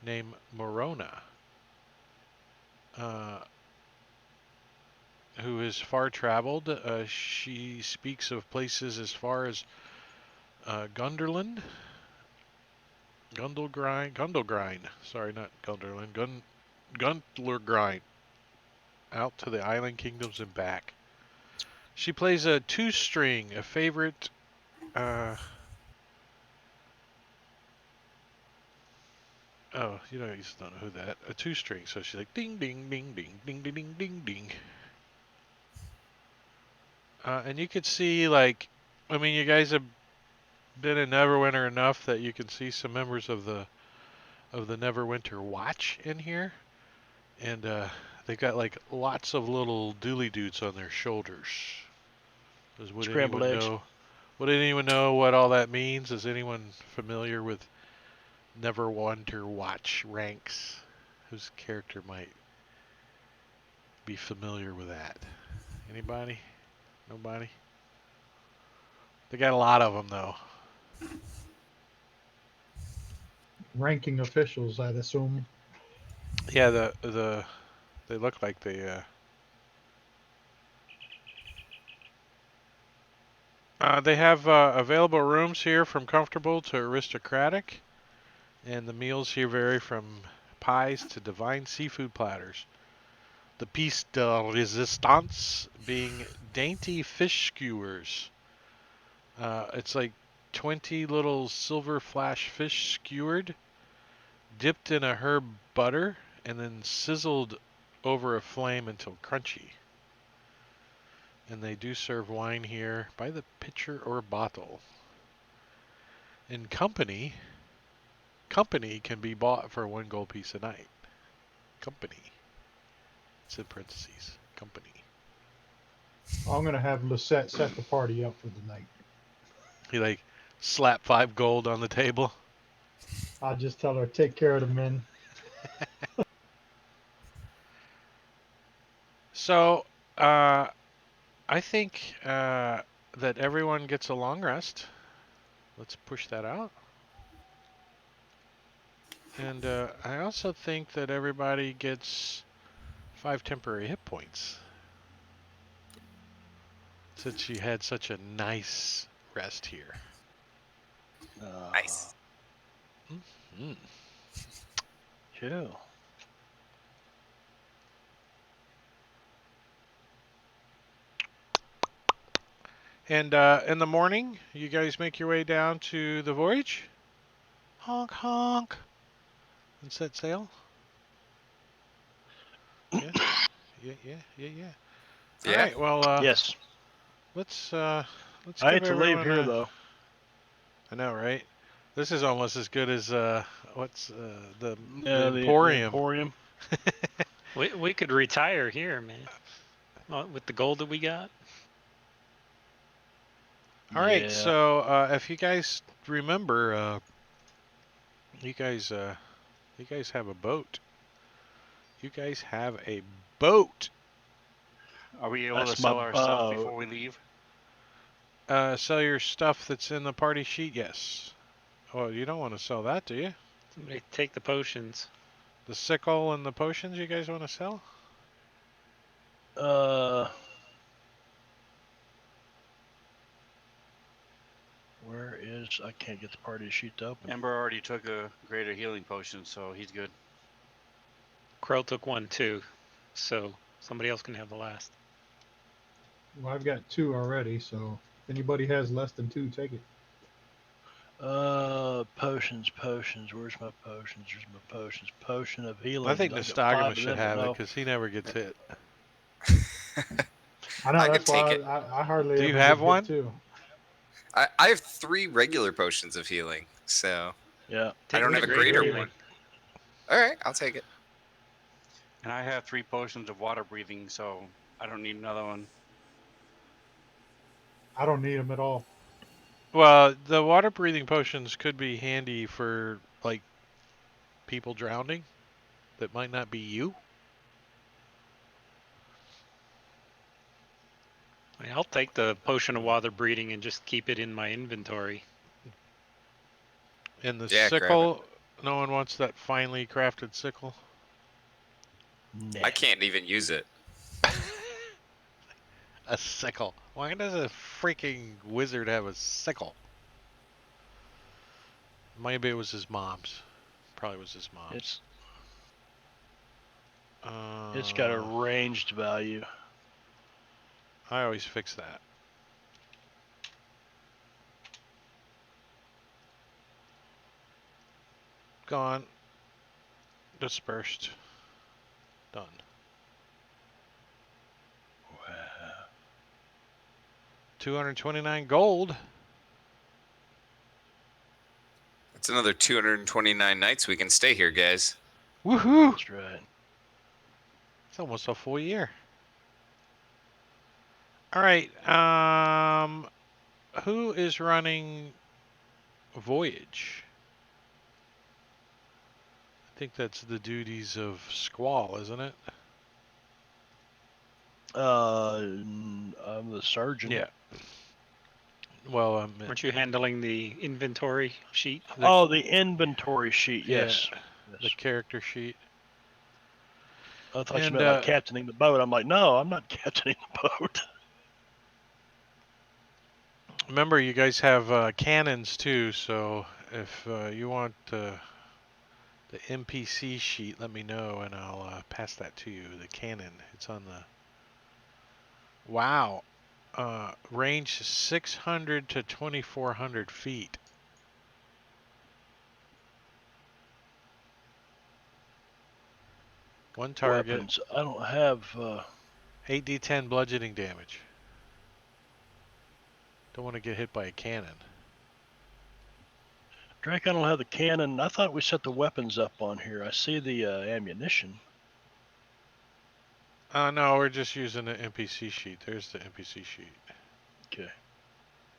named Morona, who is far traveled. She speaks of places as far as Gundelgrind. Sorry, not Gunderland. Gundelgrind. Out to the island kingdoms and back. She plays a 2-string, a favorite. Oh, you don't know who that. A 2-string. So she's like ding, ding, ding, ding, ding, ding, ding, ding, ding. And you could see, like, I mean, you guys have been in Neverwinter enough that you can see some members of the Neverwinter Watch in here, and they've got like lots of little dooley dudes on their shoulders. Would Scrambled anyone eggs. know? Would anyone know what all that means? Is anyone familiar with Neverwinter Watch ranks? Whose character might be familiar with that? Anybody? Nobody? They got a lot of them though. Ranking officials, I'd assume. Yeah, they look like they have available rooms here from comfortable to aristocratic, and the meals here vary from pies to divine seafood platters. The piece de resistance being dainty fish skewers. It's like 20 little silver flash fish skewered, dipped in a herb butter, and then sizzled over a flame until crunchy. And they do serve wine here by the pitcher or bottle. In company can be bought for 1 gold piece a night. Company. It's in parentheses. Company. I'm gonna have Lisette set the party up for the night. He like slap 5 gold on the table. I'll just tell her, take care of the men. So, I think that everyone gets a long rest. Let's push that out. And I also think that everybody gets 5 temporary hit points. Since you had such a nice rest here. Nice. Mm. Chill. And in the morning, you guys make your way down to the voyage. Honk, honk. And set sail. Yeah, yeah. All Yeah. right, well, Yes. let's I give hate to leave everyone here a- though. I know, right? This is almost as good as what's the Yeah, the Emporium. Emporium. We could retire here, man. With the gold that we got. All right, Yeah. so if you guys remember, you guys have a boat. You guys have a boat. Are we able That's to sell my our stuff boat. before we leave? Sell your stuff that's in the party sheet. Yes. Oh, you don't want to sell that, do you? Somebody take the potions. The sickle and the potions you guys want to sell? Where is? I can't get the party sheet to open. Ember already took a greater healing potion, so he's good. Crow took one too, so somebody else can have the last. Well, I've got 2 already, so if anybody has less than 2, take it. Potions. Where's my potions? There's my potions. Potion of healing. I think I've got 5 Nostagmus of should them, have it no. because he never gets hit. I know, I that's can why take it. I hardly Do you ever have get hit, one? too. I have 3 regular potions of healing, so Yeah. I don't the have a greater greater healing. one. All right, I'll take it. And I have 3 potions of water breathing, so I don't need another one. I don't need them at all. Well, the water breathing potions could be handy for like people drowning that might not be you. I mean, I'll take the potion of water breathing and just keep it in my inventory. And the Yeah, grab sickle, no one wants that finely crafted sickle. Nah. I can't even use it. A sickle. Why does a freaking wizard have a sickle? Maybe it was his mom's. Probably was his mom's. It's got a ranged value. I always fix that. Gone. Dispersed. Done. Wow. 229 gold. It's another 229 nights we can stay here, guys. Woohoo! That's right. It's almost a full year. All right. Who is running Voyage? I think that's the duties of Squall, isn't it? I'm the surgeon. Yeah. Well, Weren't you handling the inventory sheet? Oh, the inventory sheet. Yeah. Yes. the character sheet. I thought you and, meant like captaining the boat. I'm like, no, I'm not captaining the boat. Remember, you guys have cannons too, so if you want the NPC sheet, let me know and I'll pass that to you. The cannon, it's on the... Wow. Range 600 to 2,400 feet. One target, weapons. I don't have. 8d10 bludgeoning damage. Don't want to get hit by a cannon. Drake, I don't have the cannon. I thought we set the weapons up on here. I see the ammunition. No, we're just using the NPC sheet. There's the NPC sheet. Okay.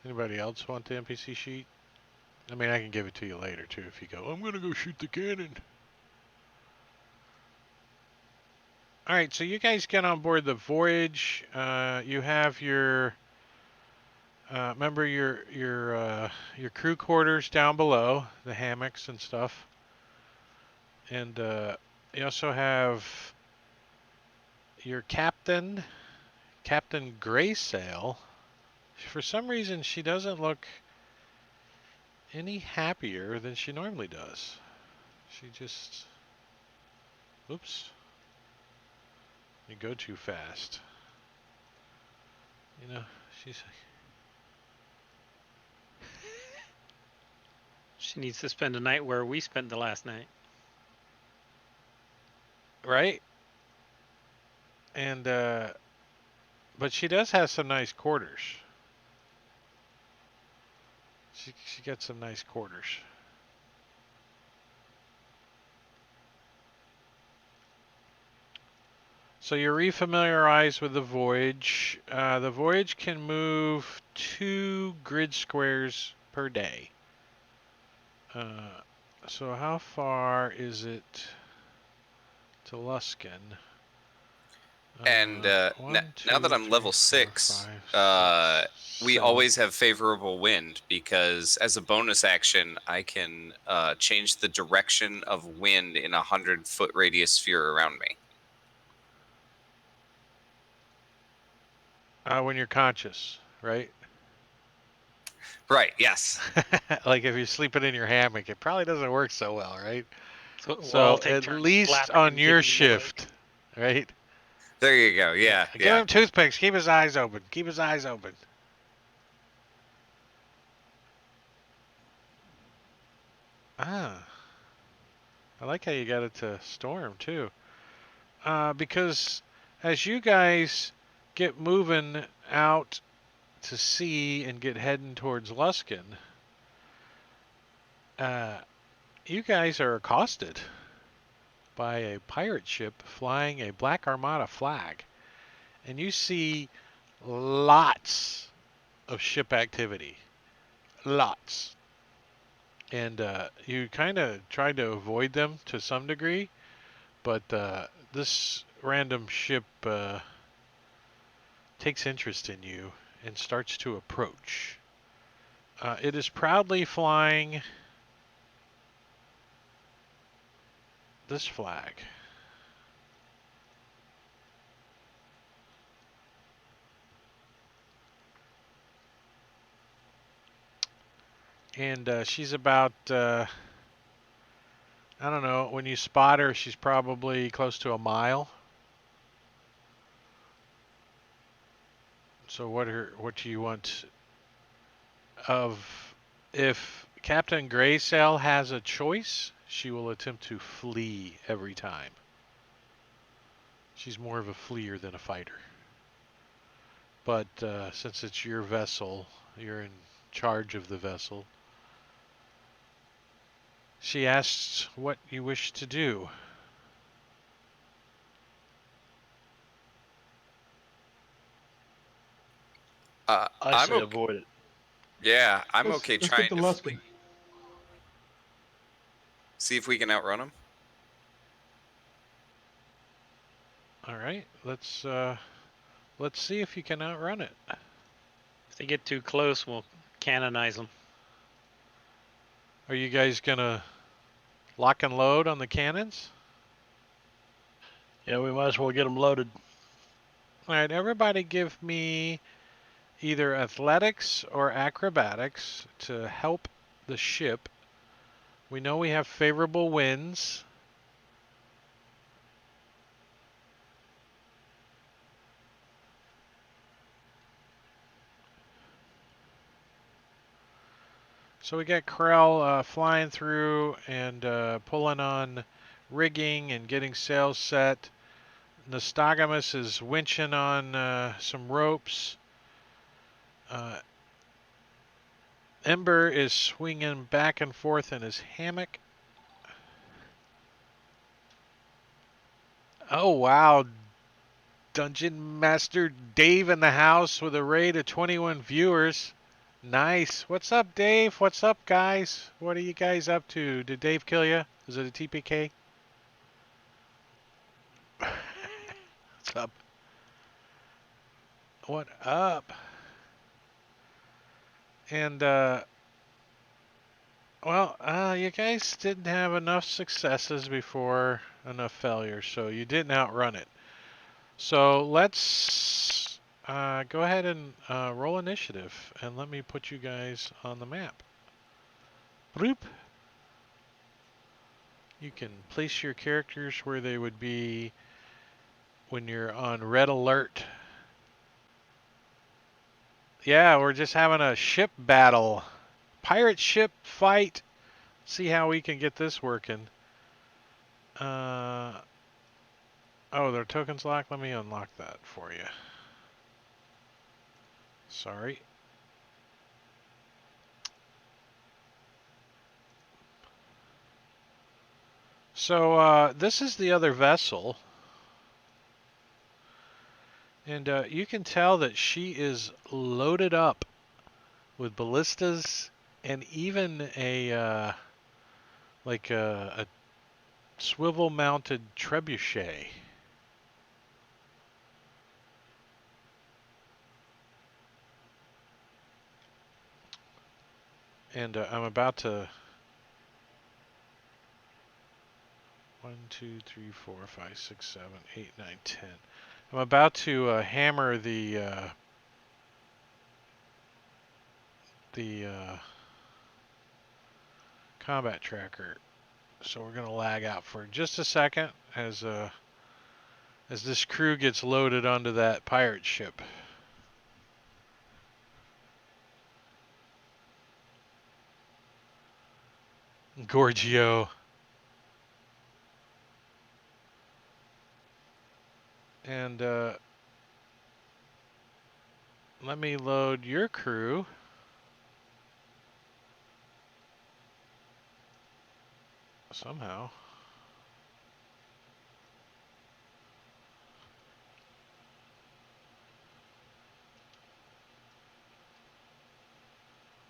Anybody else want the NPC sheet? I mean, I can give it to you later, too, if you go, I'm going to go shoot the cannon. All right, so you guys get on board the Voyage. You have your... remember your crew quarters down below, the hammocks and stuff. And you also have your captain, Captain Graysail. For some reason, she doesn't look any happier than she normally does. She just... Oops. You go too fast. You know, she's... She needs to spend a night where we spent the last night. Right? And, but she does have some nice quarters. She gets some nice quarters. So you're refamiliarized with the Voyage. The Voyage can move 2 grid squares per day. So how far is it to Luskin? And One, now that two, I'm level three, 6, 4, 5, 6, we 7. always have favorable wind because as a bonus action, I can change the direction of wind in a 100-foot radius sphere around me. When you're conscious, right? Right, yes. Like if you're sleeping in your hammock, it probably doesn't work so well, right? So, So we'll all take at turns least flapping on and your keeping him awake. shift, right? There you go. Yeah, Give yeah. him toothpicks. Keep his eyes open. Keep his eyes open. Ah. I like how you got it to storm, too. Because as you guys get moving out to sea and get heading towards Luskin, you guys are accosted by a pirate ship flying a Black Armada flag. And you see lots of ship activity. Lots. And you kind of try to avoid them to some degree, but this random ship takes interest in you and starts to approach. It is proudly flying this flag. And she's about, I don't know, when you spot her, she's probably close to a mile. So what do you want of, if Captain Graysail has a choice, she will attempt to flee every time. She's more of a fleer than a fighter. But since it's your vessel, you're in charge of the vessel. She asks what you wish to do. I I'm say okay. avoid it. Yeah, I'm Let's okay get trying to to Luskin. flee. See if we can outrun them. All right, let's see if you can outrun it. If they get too close, we'll canonize them. Are you guys gonna lock and load on the cannons? Yeah, we might as well get them loaded. All right, everybody give me either athletics or acrobatics to help the ship. We know we have favorable winds. So we got Krell flying through and pulling on rigging and getting sails set. Nostogamus is winching on some ropes. Ember is swinging back and forth in his hammock. Oh, wow. Dungeon Master Dave in the house with a raid of 21 viewers. Nice. What's up, Dave? What's up, guys? What are you guys up to? Did Dave kill you? Is it a TPK? What's up? What up? And, you guys didn't have enough successes before enough failures, so you didn't outrun it. So let's go ahead and roll initiative, and let me put you guys on the map. Bloop. You can place your characters where they would be when you're on red alert. Yeah, we're just having a ship battle. Pirate ship fight. See how we can get this working. Oh, their token's locked? Let me unlock that for you. Sorry. So, this is the other vessel. And you can tell that she is loaded up with ballistas and even a swivel-mounted trebuchet. And I'm about to 1, 2, 3, 4, 5, 6, 7, 8, 9, 10. I'm about to hammer the combat tracker, so we're gonna lag out for just a second as this crew gets loaded onto that pirate ship. Gorgio. And let me load your crew. Somehow.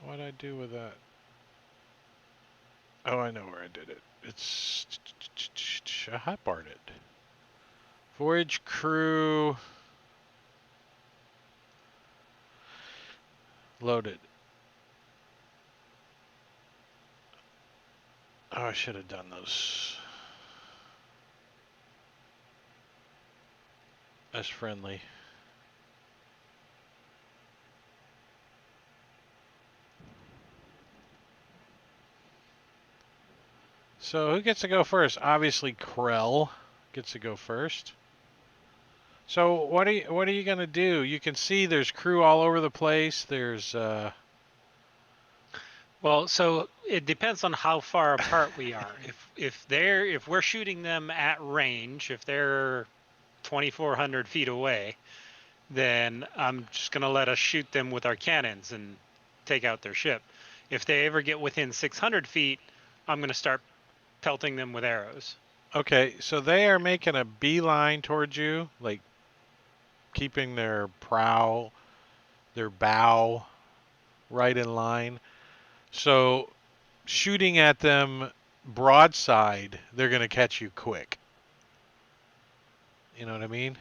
What'd I do with that? Oh, I know where I did it. It's I hotbarred it. Voyage crew loaded. Oh, I should have done those as friendly. So who gets to go first? Obviously Krell gets to go first. So what are you gonna do? You can see there's crew all over the place. There's Well, so it depends on how far apart we are. If we're shooting them at range, if they're 2,400 feet away, then I'm just gonna let us shoot them with our cannons and take out their ship. If they ever get within 600 feet, I'm gonna start pelting them with arrows. okay. So they are making a beeline towards you, like keeping their bow right in line. So shooting at them broadside, they're going to catch you quick. You know what I mean?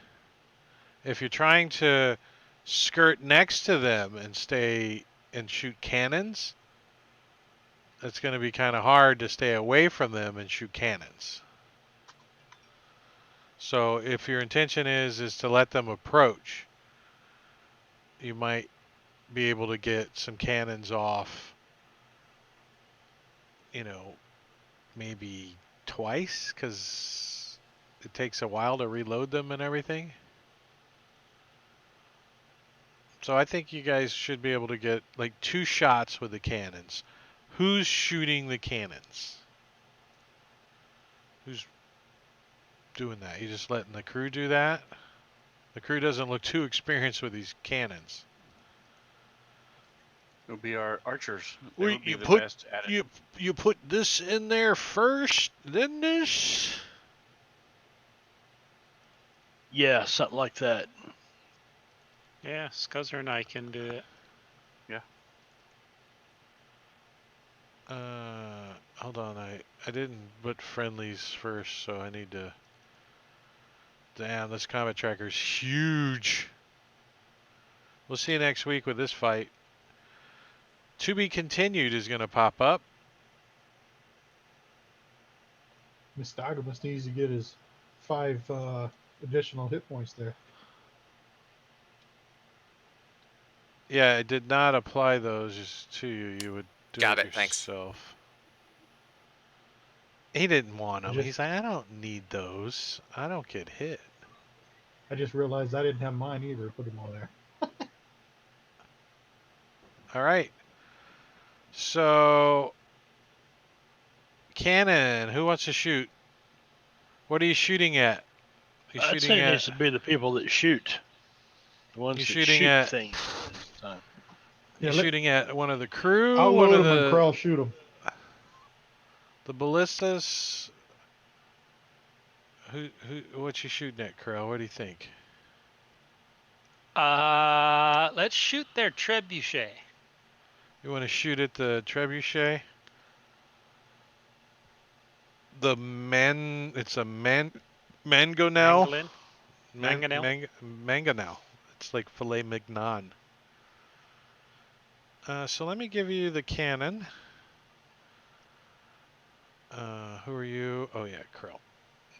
If you're trying to skirt next to them and stay and shoot cannons, it's going to be kind of hard to stay away from them and shoot cannons. So if your intention is to let them approach, you might be able to get some cannons off, you know, maybe twice, because it takes a while to reload them and everything. So I think you guys should be able to get like 2 shots with the cannons. Who's shooting the cannons? doing that? You just letting the crew do that? The crew doesn't look too experienced with these cannons. It'll be our archers. They Wait, would be you the put best at it. you put this in there first, then this. Yeah, something like that. Yeah, Scuzzer and I can do it. Hold on. I didn't put friendlies first, so I need to. Damn, this combat tracker's huge. We'll see you next week with this fight. To be continued is going to pop up. Mr. Artemis needs to get his 5 additional hit points there. Yeah, I did not apply those to you. You would do Got it it, thanks. yourself. He didn't want them. Just- He's like, I don't need those. I don't get hit. I just realized I didn't have mine either. Put them all there. All right. So, cannon. Who wants to shoot? What are you shooting at? You I'd shooting say it at? needs to be the people that shoot. The ones You that shooting shoot at- things this time. You Yeah, let- shooting at one of the crew? I'll one load of them and the Krell shoot them. the ballistas? Who? What you shooting at, Crow? What do you think? Let's shoot their trebuchet. You want to shoot at the trebuchet? The man. It's a mangonel. Mangalin? Man- Mangonel? mangonel. It's like filet mignon. So let me give you the cannon. Who are you? Oh yeah, Krill.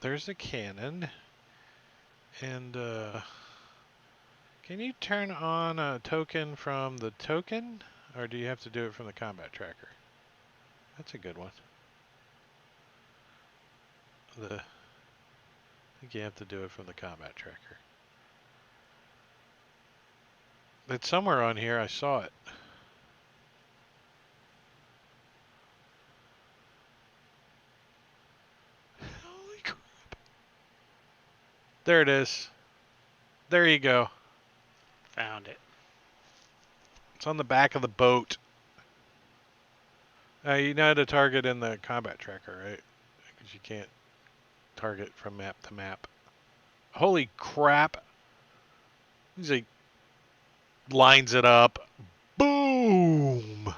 There's the cannon. And can you turn on a token from the token? Or do you have to do it from the combat tracker? That's a good one. I think you have to do it from the combat tracker. It's somewhere on here. I saw it. Holy crap. There it is. There you go. Found it. It's on the back of the boat. You know how to target in the combat tracker, right? Because you can't target from map to map. Holy crap. He's like, lines it up. Boom!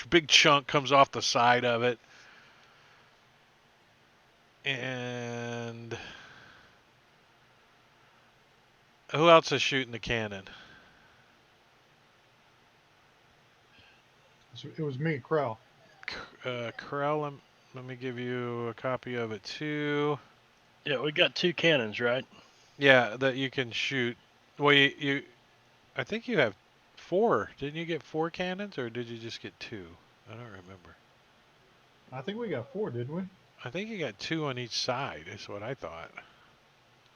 Big chunk comes off the side of it. And who else is shooting the cannon? It was me, Krell. Corral, let me give you a copy of it too. Yeah, we got 2 cannons, right? Yeah, that you can shoot. Well, you I think you have 4. Didn't you get 4 cannons, or did you just get 2? I don't remember. I think we got 4, didn't we? I think you got 2 on each side, is what I thought.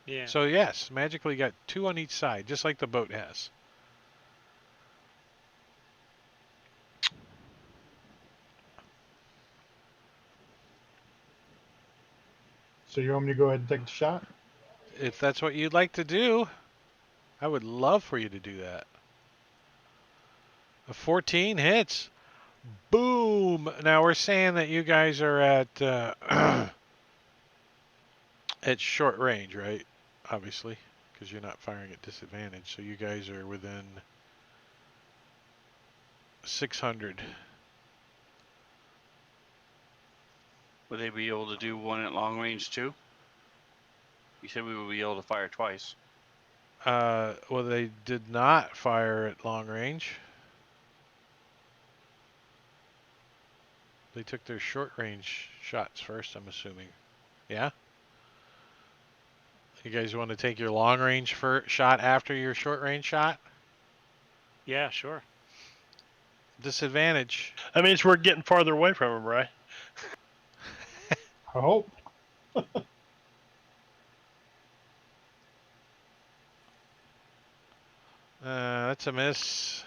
Yeah. So yes, magically got 2 on each side, just like the boat has. So you want me to go ahead and take the shot? If that's what you'd like to do, I would love for you to do that. A 14 hits. Boom! Now we're saying that you guys are at at short range, right? Obviously, because you're not firing at disadvantage. So you guys are within 600. Would they be able to do one at long range too? You said we would be able to fire twice. Well, they did not fire at long range. They took their short range shots first, I'm assuming. Yeah? You guys want to take your long range shot after your short range shot? Yeah, sure. Disadvantage. I mean, it's we're getting farther away from them, right? I hope. That's a miss.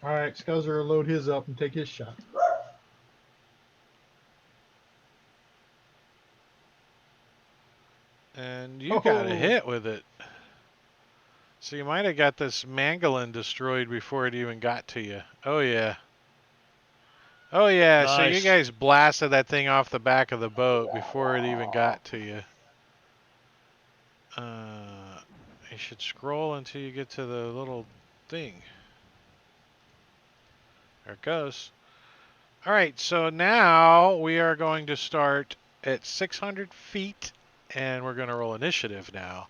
All right, Scuzzer will load his up and take his shot. you got a Oh. hit with it. So you might have got this Mangolin destroyed before it even got to you. Oh yeah. Oh yeah, so you Nice. guys blasted that thing off the back of the boat before it even got to you. You should scroll until you get to the little thing. There it goes. Alright, so now we are going to start at 600 feet, and we're going to roll initiative now.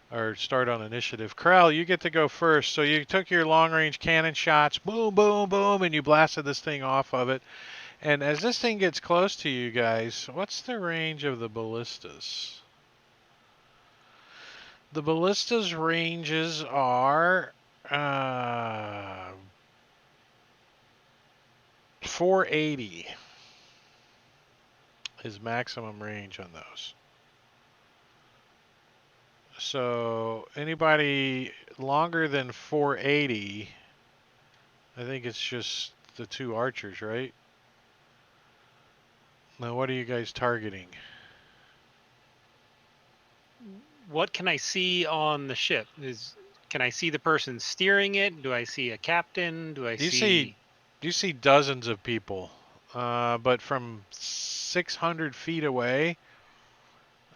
Or start on initiative. Krell, you get to go first. So you took your long-range cannon shots, boom, boom, boom, and you blasted this thing off of it. And as this thing gets close to you guys, what's the range of the ballistas? The ballistas ranges are 480 is maximum range on those. So anybody longer than 480, I think it's just the two archers, right? Now what are you guys targeting? What can I see on the ship? Can I see the person steering it? Do I see a captain? Do I You see dozens of people, but from 600 feet away,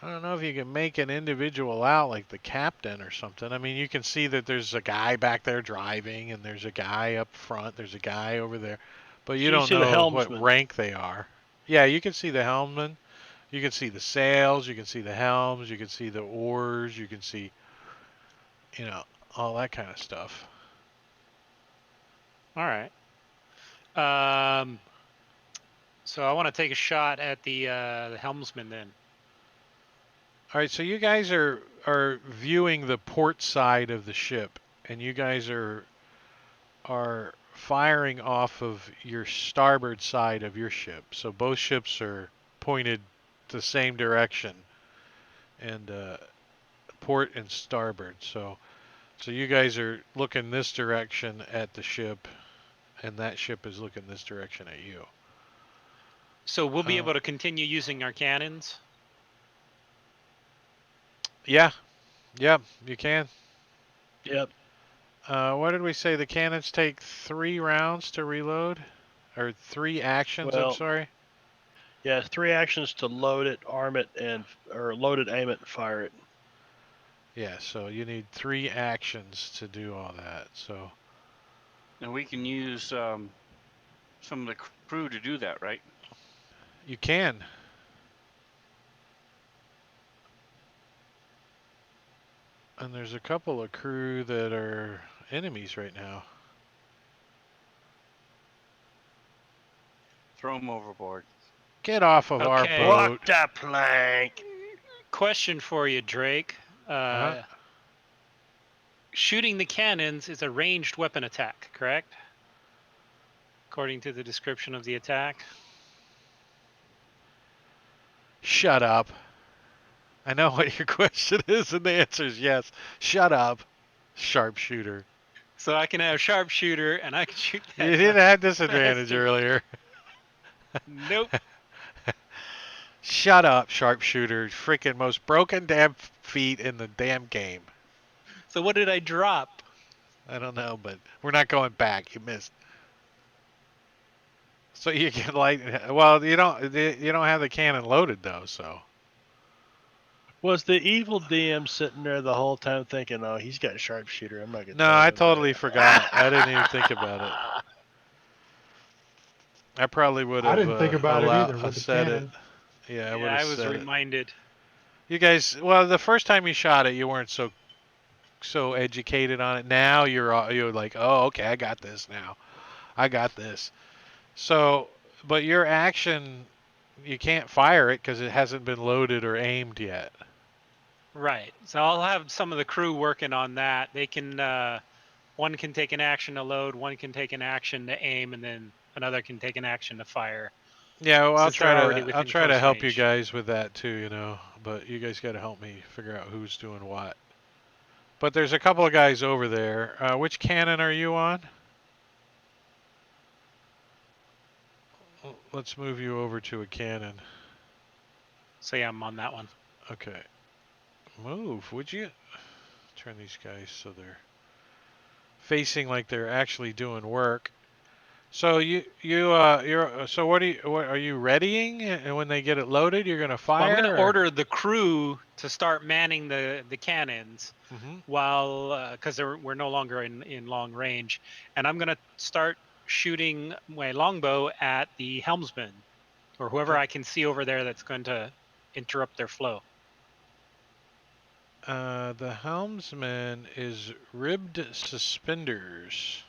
I don't know if you can make an individual out like the captain or something. I mean, you can see that there's a guy back there driving, and there's a guy up front, there's a guy over there, but you So you don't see the know what helmsman. rank they are. Yeah, you can see the helmsman, you can see the sails, you can see the helms, you can see the oars, you can see, all that kind of stuff. All right. So I want to take a shot at the helmsman then. All right, so you guys are viewing the port side of the ship, and you guys are firing off of your starboard side of your ship. So both ships are pointed the same direction, and port and starboard. So you guys are looking this direction at the ship, and that ship is looking this direction at you. So we'll be able to continue using our cannons. Yeah, you can. Yep. What did we say? The cannons take 3 rounds to reload? Or 3 actions, I'm Well, sorry? yeah, 3 actions to load it, arm it, or load it, aim it, and fire it. Yeah, so you need 3 actions to do all that. So And we can use some of the crew to do that, right? you can. And there's a couple of crew that are enemies right now. Throw them overboard. Get off of our Okay. boat. Walk that plank. Question for you, Drake. Uh-huh. Shooting the cannons is a ranged weapon attack, correct? According to the description of the attack. Shut up. I know what your question is, and the answer is yes. Shut up, sharpshooter. So I can have sharpshooter and I can shoot that. You didn't have disadvantage bastard. earlier. Nope. Shut up, sharpshooter. Freaking most broken damn feet in the damn game. So what did I drop? I don't know, but we're not going back. You missed. So you can well, you don't have the cannon loaded though, so. Was the evil DM sitting there the whole time thinking, "Oh, he's got a sharpshooter. I'm not gonna." No, tell I him totally about it." forgot. I didn't even think about it. I probably would have I didn't think about it either with the said it. cannon. Yeah, I would Yeah, have I was said it. reminded. You guys, well, the first time you shot it, you weren't so educated on it. Now you're like, oh, okay, I got this now. I got this. So, but your action, you can't fire it because it hasn't been loaded or aimed yet. Right. So I'll have some of the crew working on that. They can one can take an action to load, one can take an action to aim, and then another can take an action to fire. Yeah, well, Since they're already I'll within try to close help you range. guys with that too, but you guys got to help me figure out who's doing what. But there's a couple of guys over there. Which cannon are you on? Let's move you over to a cannon. So yeah, I'm on that one. Okay. move, would you? Turn these guys so they're facing like they're actually doing work. So so what are you readying? And when they get it loaded, you're gonna fire? Well, I'm going or- to order the crew to start manning the cannons Mhm. while, because we're no longer in long range, and I'm going to start shooting my longbow at the helmsman or whoever I can see over there that's going to interrupt their flow. The helmsman is ribbed suspenders.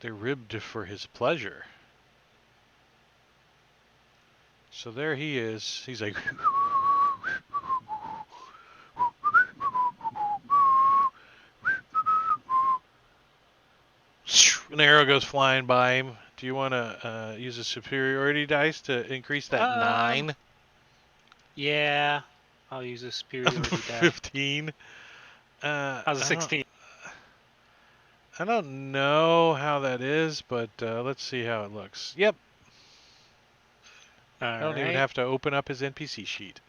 They're ribbed for his pleasure. So there he is. He's like. An arrow goes flying by him. Do you want to use a superiority dice to increase that 9? Yeah, I'll use a superiority die. 15. How's a I don't- 16? I don't know how that is, but let's see how it looks. Yep. I don't even have to open up his NPC sheet.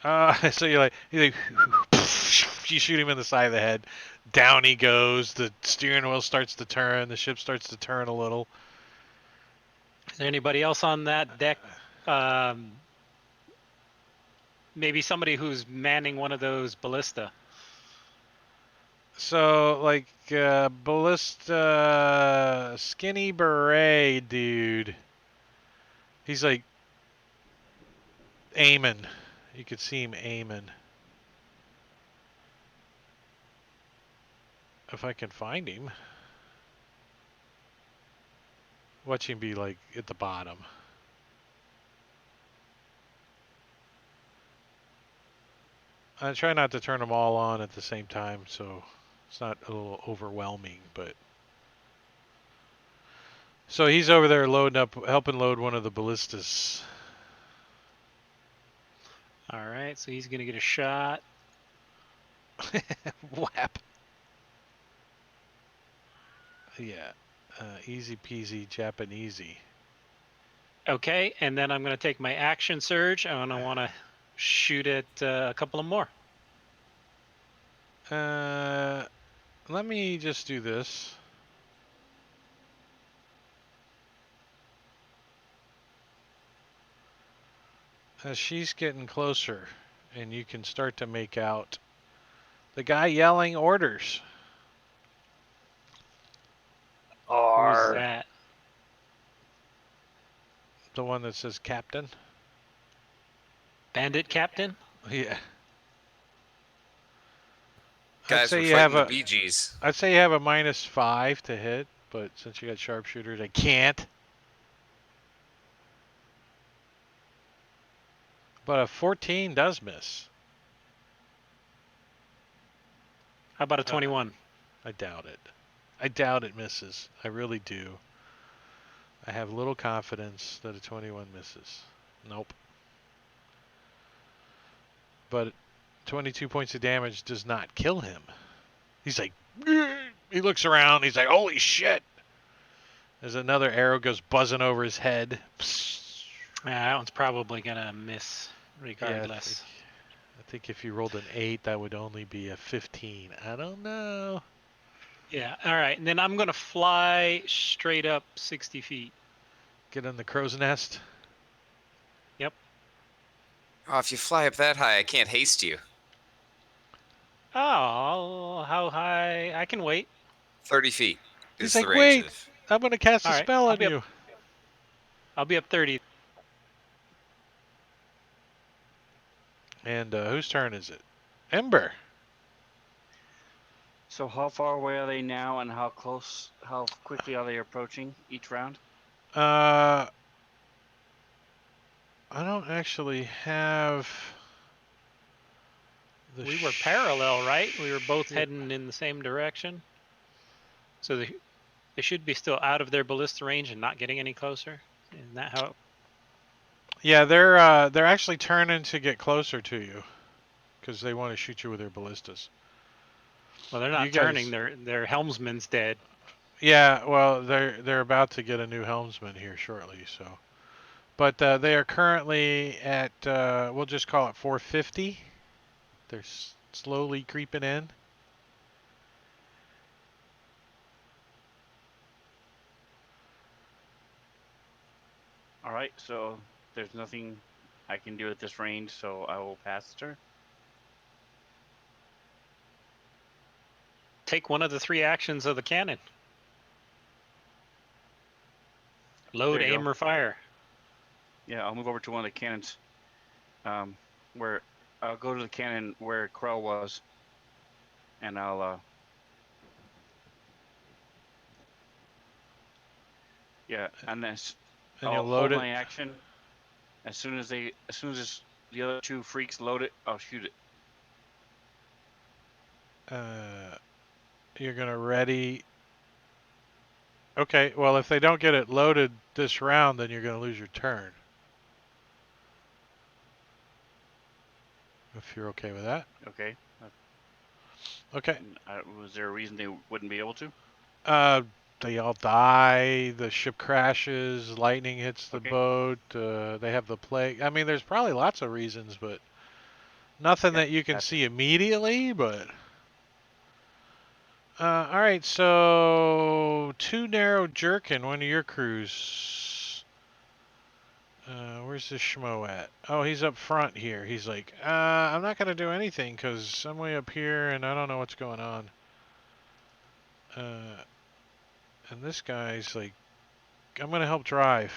So he's like, you shoot him in the side of the head. Down he goes. The steering wheel starts to turn. The ship starts to turn a little. Is there anybody else on that deck? Maybe somebody who's manning one of those ballista. So, like, ballista, skinny beret dude. He's like aiming. You could see him aiming. If I can find him. Watch him be like at the bottom. I try not to turn them all on at the same time, so it's not a little overwhelming, but. So he's over there loading up, helping load one of the ballistas. All right, so he's gonna get a shot. Whap. Yeah. Easy peasy Japanesey. Okay, and then I'm gonna take my action surge, and I want to shoot at a couple of more. Let me just do this. As she's getting closer, and you can start to make out the guy yelling orders. Who's that? The one that says captain. Bandit Captain? Yeah. Guys, we're you fighting have the a. Bee Gees. I'd say you have a -5 to hit, but since you got sharpshooters, I can't. But a 14 does miss. How about a 21? I doubt it. I doubt it misses. I really do. I have little confidence that a 21 misses. Nope. But 22 points of damage does not kill him. He's like, he looks around. He's like, holy shit. As another arrow goes buzzing over his head. Yeah, that one's probably gonna miss regardless. I think if you rolled an 8, that would only be a 15. I don't know. Yeah, all right. And then I'm going to fly straight up 60 feet. Get in the crow's nest. Oh, if you fly up that high, I can't haste you. Oh, how high? I can wait. 30 feet He's is like, the range. wait. Of... I'm going to cast a All right, spell I'll on be up. you. I'll be up 30. And whose turn is it? Ember. So how far away are they now, and how quickly are they approaching each round? I don't actually have. We were parallel, right? We were both heading in the same direction. So they should be still out of their ballista range and not getting any closer. Isn't that how? Yeah, they're actually turning to get closer to you, because they want to shoot you with their ballistas. Well, they're not You guys- turning. Their helmsman's dead. Yeah, well, they're about to get a new helmsman here shortly, so. But they are currently at, we'll just call it 450. They're slowly creeping in. All right, so there's nothing I can do at this range, so I will pass the turn. Take one of the 3 actions of the cannon. Load, There you aim, go. or fire. Yeah, I'll move over to one of the cannons, where I'll go to the cannon where Krell was, and I'll yeah, and then And I'll you'll load hold it. my action. As soon as the other 2 freaks load it, I'll shoot it. You're going to ready. Okay, well, if they don't get it loaded this round, then you're going to lose your turn. If you're okay with that. Okay. Okay. Was there a reason they wouldn't be able to? They all die. The ship crashes. Lightning hits the Okay. boat. They have the plague. I mean, there's probably lots of reasons, but nothing Yeah, that you can that's- see immediately. But all right. So 2 narrow jerkin. One of your crews. Where's this schmo at? Oh, he's up front here. He's like, I'm not gonna do anything because I'm way up here and I don't know what's going on. And this guy's like, I'm gonna help drive.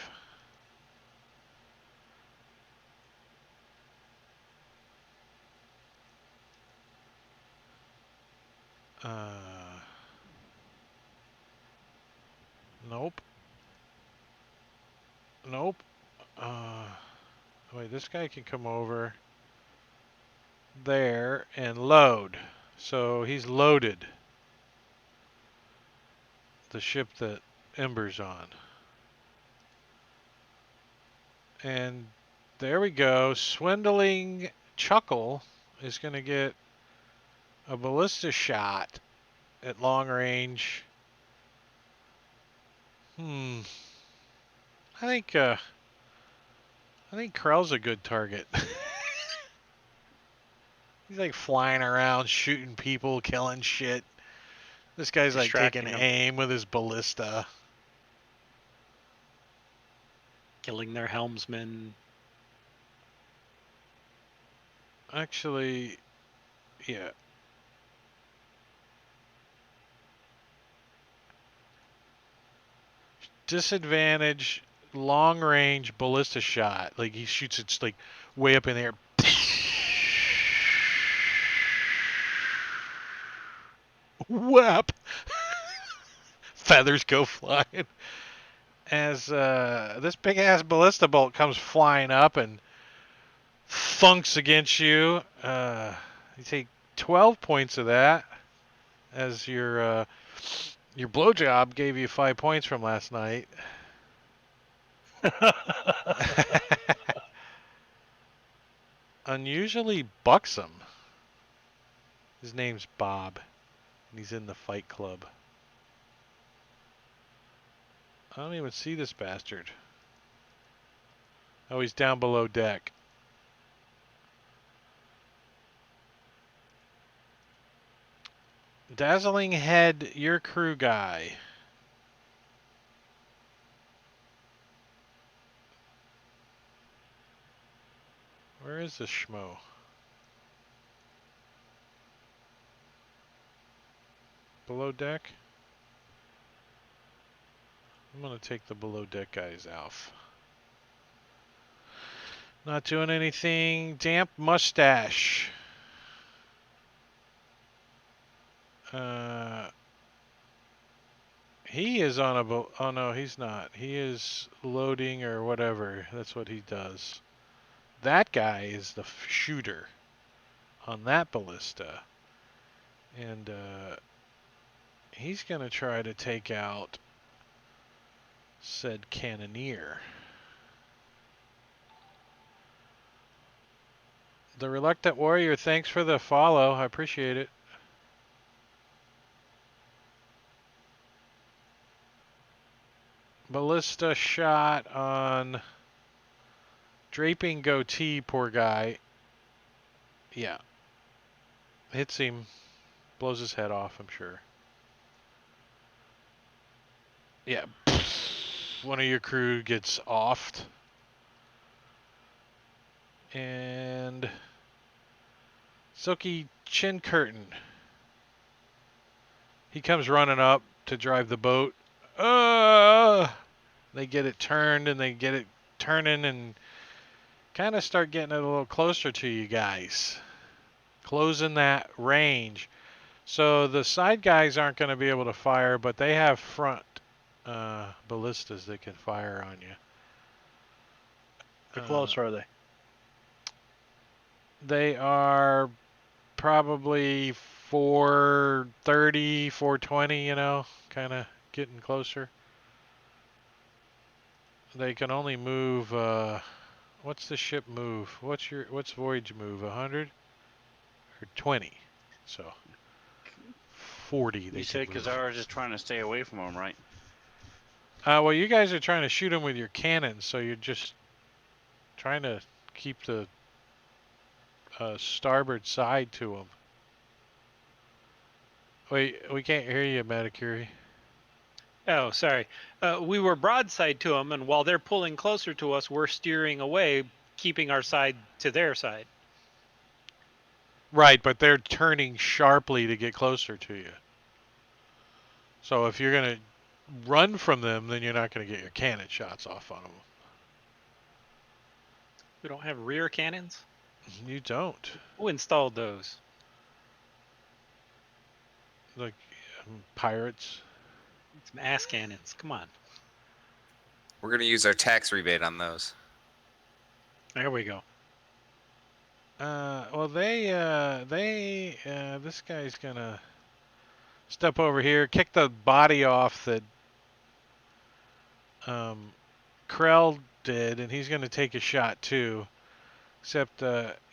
Nope. Nope. Wait, this guy can come over there and load. So he's loaded the ship that Ember's on. And there we go. Swindling Chuckle is going to get a ballista shot at long range. I think Krell's a good target. He's like flying around, shooting people, killing shit. This guy's like taking Distracting 'em. aim with his ballista. Killing their helmsman. Actually, yeah. Disadvantage, long range ballista shot. Like he shoots it like way up in the air. Whap! Feathers go flying. As this big ass ballista bolt comes flying up and thunks against you. You take 12 points of that as your blowjob gave you 5 points from last night. Unusually buxom. His name's Bob, and he's in the Fight Club. I don't even see this bastard. Oh, he's down below deck. Dazzling Head, your crew guy. Where is this schmo? Below deck? I'm gonna take the below deck guys off. Not doing anything. Damp mustache. He is on a boat. Oh no, he's not. He is loading or whatever. That's what he does. That guy is the shooter on that ballista. And he's going to try to take out said cannoneer. The Reluctant Warrior, thanks for the follow. I appreciate it. Ballista shot on draping goatee, poor guy. Yeah. Hits him, blows his head off, I'm sure. Yeah. One of your crew gets offed. And Silky Chin Curtain. He comes running up to drive the boat. They get it turned and they get it turning and kind of start getting it a little closer to you guys. Closing that range. So the side guys aren't going to be able to fire, but they have front ballistas that can fire on you. How close are they? They are probably 430, 420, kind of getting closer. They can only move, what's the ship move? What's Voyage move, 100? Or 20? So, 40 they You said could move. Kazara's just trying to stay away from them, right? Well, you guys are trying to shoot them with your cannons, so you're just trying to keep the starboard side to them. Wait, we can't hear you, Metacuri. Oh, sorry. We were broadside to them, and while they're pulling closer to us, we're steering away, keeping our side to their side. Right, but they're turning sharply to get closer to you. So if you're going to run from them, then you're not going to get your cannon shots off on them. We don't have rear cannons? You don't. Who installed those? Like pirates. Some ass cannons. Come on. We're going to use our tax rebate on those. There we go. Well, this guy's going to step over here, kick the body off that Krell did, and he's going to take a shot too. Except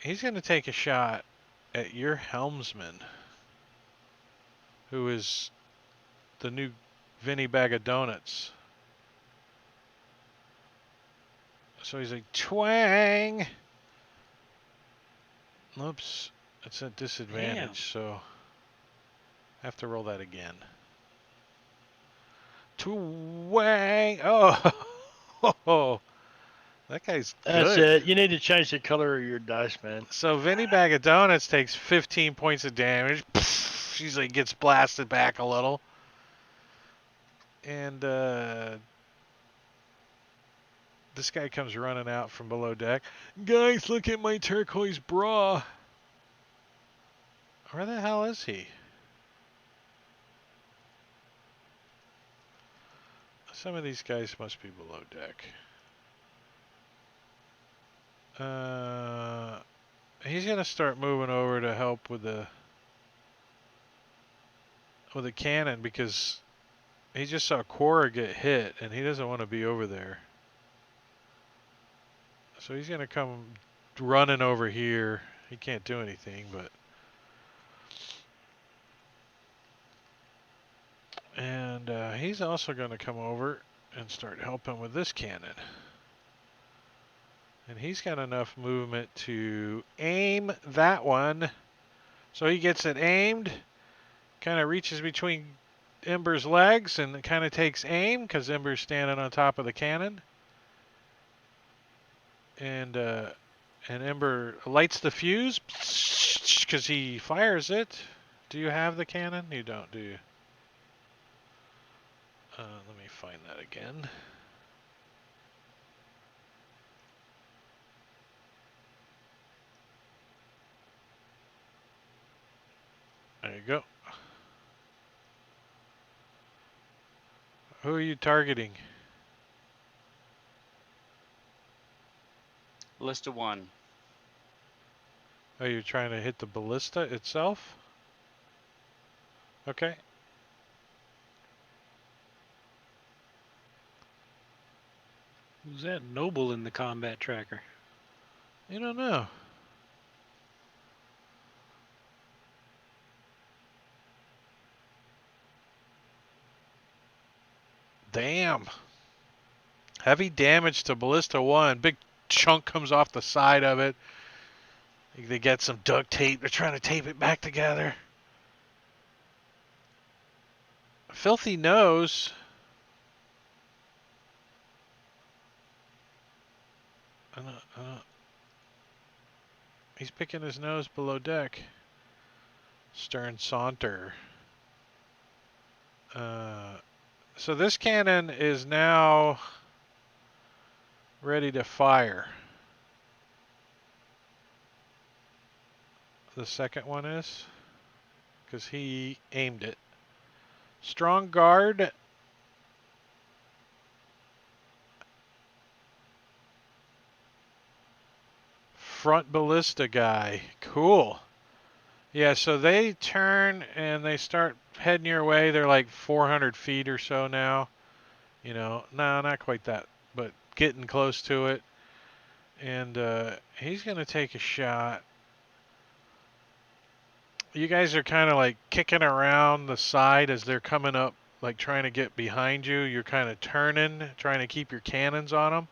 he's going to take a shot at your helmsman, who is the new Vinny Bag of Donuts. So he's like, twang! Oops, it's a disadvantage, Damn. so I have to roll that again. Twang! Oh, that guy's That's good. it. You need to change the color of your dice, man. So Vinny Bag of Donuts takes 15 points of damage. She's like gets blasted back a little. And this guy comes running out from below deck. Guys, look at my turquoise bra. Where the hell is he? Some of these guys must be below deck. He's gonna start moving over to help with the cannon because he just saw Quora get hit and he doesn't want to be over there. So he's gonna come running over here. He can't do anything, but and he's also gonna come over and start helping with this cannon. And he's got enough movement to aim that one. So he gets it aimed, kind of reaches between Ember's legs and kind of takes aim because Ember's standing on top of the cannon. And Ember lights the fuse because he fires it. Do you have the cannon? You don't, do you? Let me find that again. There you go. Who are you targeting? List of one. Oh, you're trying to hit the ballista itself? Okay. Who's that noble in the combat tracker? You don't know. Damn. Heavy damage to Ballista 1. Big chunk comes off the side of it. They get some duct tape. They're trying to tape it back together. Filthy nose. He's picking his nose below deck. Stern saunter. So this cannon is now ready to fire. The second one is, because he aimed it. Strong guard. Front ballista guy. Cool. Yeah, so they turn and they start heading your way. They're like 400 feet or so now. You know, no, not quite that, but getting close to it. And he's going to take a shot. You guys are kind of like kicking around the side as they're coming up, like trying to get behind you. You're kind of turning, trying to keep your cannons on them.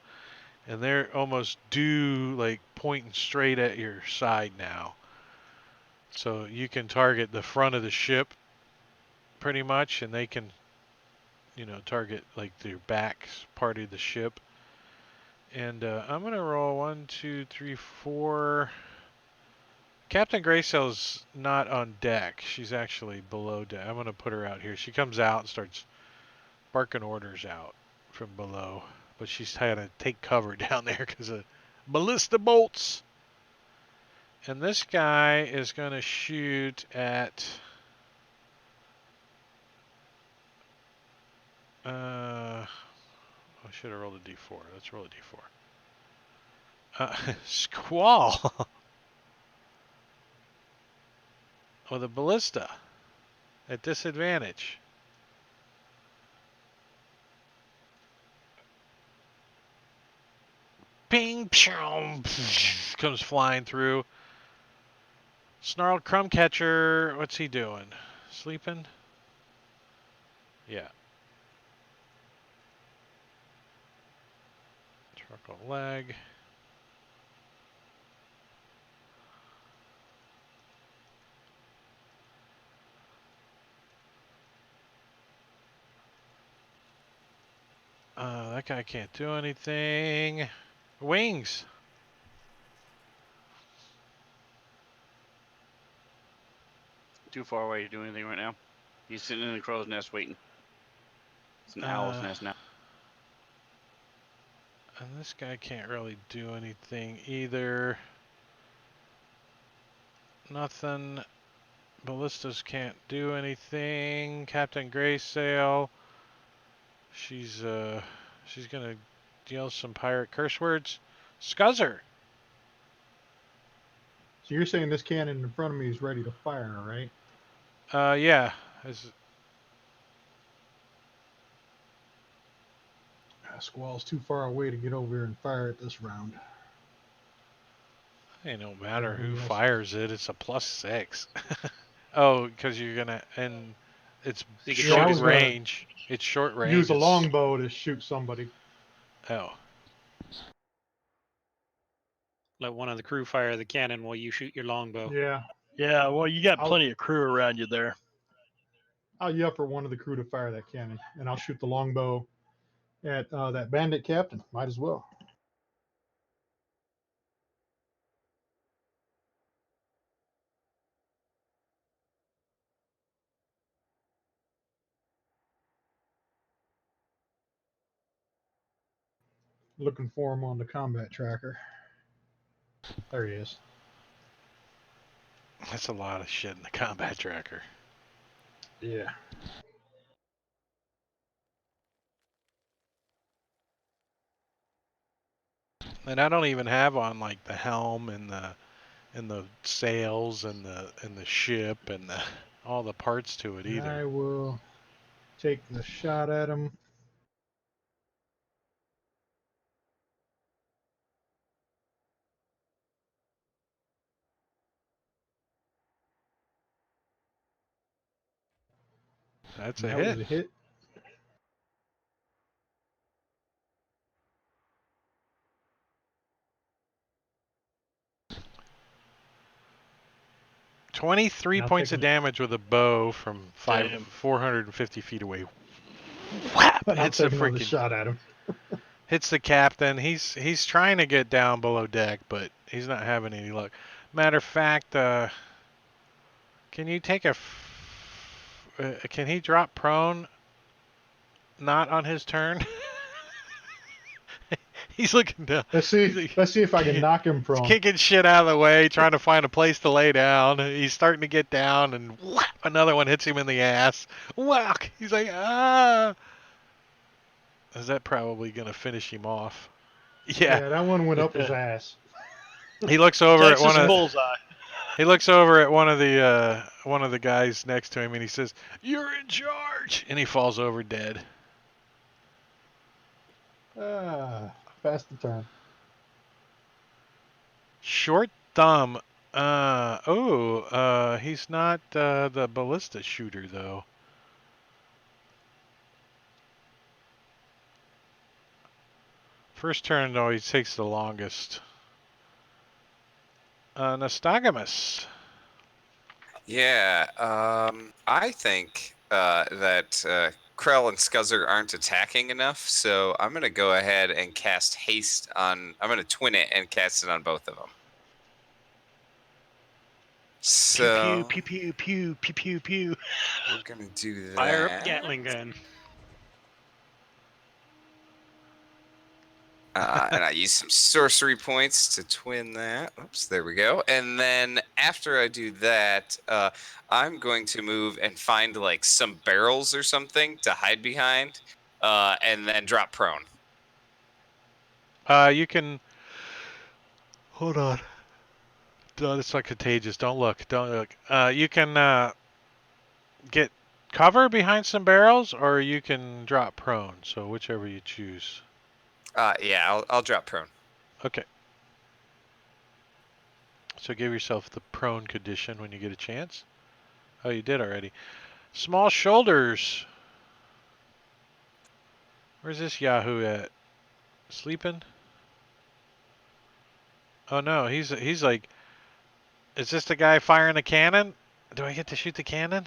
And they're almost due, like pointing straight at your side now. So you can target the front of the ship pretty much, and they can, you know, target like their back part of the ship. And I'm going to roll 1, 2, 3, 4. Captain Graysail's not on deck. She's actually below deck. I'm going to put her out here. She comes out and starts barking orders out from below. But she's trying to take cover down there because of ballista bolts. And this guy is going to shoot at... I should have rolled a d4. Let's roll a d4. Squall! With a ballista. At disadvantage. Ping! Pshong, comes flying through. Snarled Crumbcatcher, what's he doing? Sleeping? Yeah. Truckle leg. That guy can't do anything. Wings. Too far away to do anything right now. He's sitting in the crow's nest waiting. It's an owl's nest now. And this guy can't really do anything either. Nothing. Ballistas can't do anything. Captain Graysail. She's gonna yell some pirate curse words. Scuzzer. So you're saying this cannon in front of me is ready to fire, right? Yeah. Squall's too far away to get over here and fire it this round. It don't matter who Everybody else- fires it. It's a +6. Oh, because you're gonna and it's You can short shoot it. range. It's short range. Use a It's- longbow to shoot somebody. Oh, Let one of the crew fire the cannon while you shoot your longbow. Yeah. Yeah, well, you got I'll- plenty of crew around you there. I'll yell for one of the crew to fire that cannon, and I'll shoot the longbow at that bandit captain. Might as well. Looking for him on the combat tracker. There he is. that's a lot of shit in the combat tracker. Yeah. And I don't even have on like the helm and the sails and the ship and the all the parts to it I either. will take the shot at him. That's a That hit. was a hit. 23 Now points take of him- damage with a bow from Damn. 450 feet away. Whap! But I'm Hits the taking another freaking shot at him. hits the captain. He's trying to get down below deck, but he's not having any luck. Matter of fact, can you take can he drop prone? Not on his turn. He's looking down. Let's see. He's like, Let's see if I can knock him He's prone. kicking shit out of the way, trying to find a place to lay down. He's starting to get down, and whap, another one hits him in the ass. Whack! He's like, ah! Is that probably going to finish him off? Yeah. That one went up his ass. He looks over at Texas one of bullseye. he looks over at one of the guys next to him, and he says, "You're in charge," and he falls over dead. Pass the turn. Short thumb. He's not the ballista shooter though. First turn always takes the longest. Nastagamus. Yeah, I think that Krell and Scuzzer aren't attacking enough, so I'm going to go ahead and cast Haste on... I'm going to twin it and cast it on both of them. So, Pew, pew, pew, pew, pew, pew, pew. we're going to do that. Fire up Gatling gun. And I use some sorcery points to twin that. Oops, there we go. And then after I do that, I'm going to move and find like some barrels or something to hide behind, and then drop prone. You can hold on. It's like contagious. Don't look. Don't look. You can get cover behind some barrels, or you can drop prone. So whichever you choose. Yeah, I'll drop prone. Okay. So give yourself the prone condition when you get a chance. Oh, you did already. Small shoulders. Where's this Yahoo at? Sleeping? Oh no, he's like, is this the guy firing the cannon? Do I get to shoot the cannon?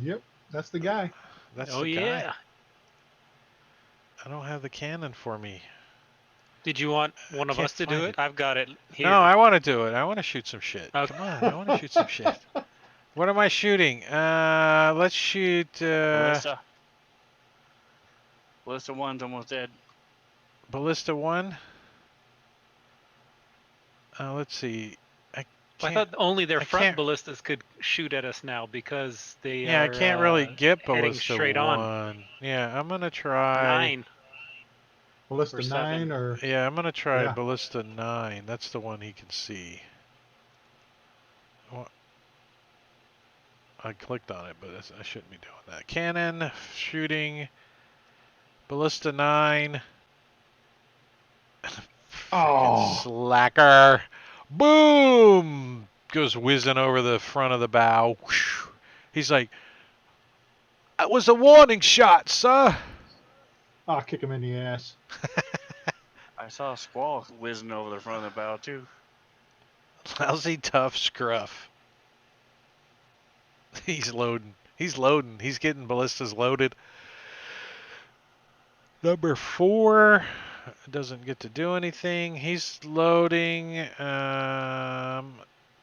Yep, that's the guy. That's Oh the guy. yeah. I don't have the cannon for me. Did you want one of Can't us to do find it? it. I've got it here. No, I want to do it. I want to shoot some shit. Okay. Come on, I want to shoot some shit. What am I shooting? Let's shoot. Ballista. Ballista 1's almost dead. Ballista 1. Let's see. I Can't- thought only their I front can't- ballistas could shoot at us now because they Yeah, are, I can't really get heading Ballista straight 1. on. Yeah, I'm gonna try. 9. Ballista Or 9 7. or Yeah, I'm gonna try Yeah. Ballista 9. That's the one he can see. I clicked on it, but I shouldn't be doing that. Cannon, shooting, Ballista 9. Oh. Slacker. Boom! Goes whizzing over the front of the bow. Whew. He's like, that was a warning shot, sir. I'll kick him in the ass. I saw a squall whizzing over the front of the bow too. Lousy tough scruff. He's loading. He's loading. He's getting ballistas loaded. Number 4 doesn't get to do anything. He's loading.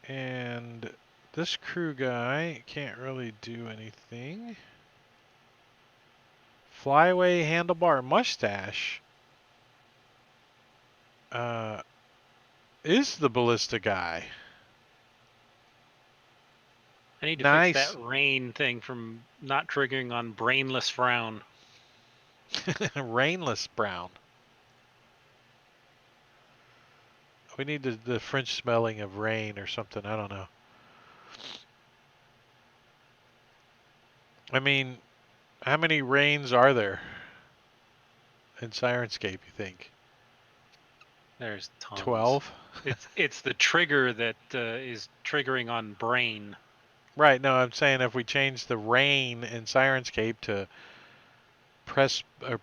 And this crew guy can't really do anything. Flyaway handlebar mustache is the ballista guy. I need to Nice. fix that rain thing from not triggering on brainless frown. Rainless brown. We need the French smelling of rain or something. I don't know. I mean, how many rains are there in Sirenscape, you think? There's tons. 12? It's the trigger that is triggering on brain. Right, no, I'm saying if we change the rain in Sirenscape to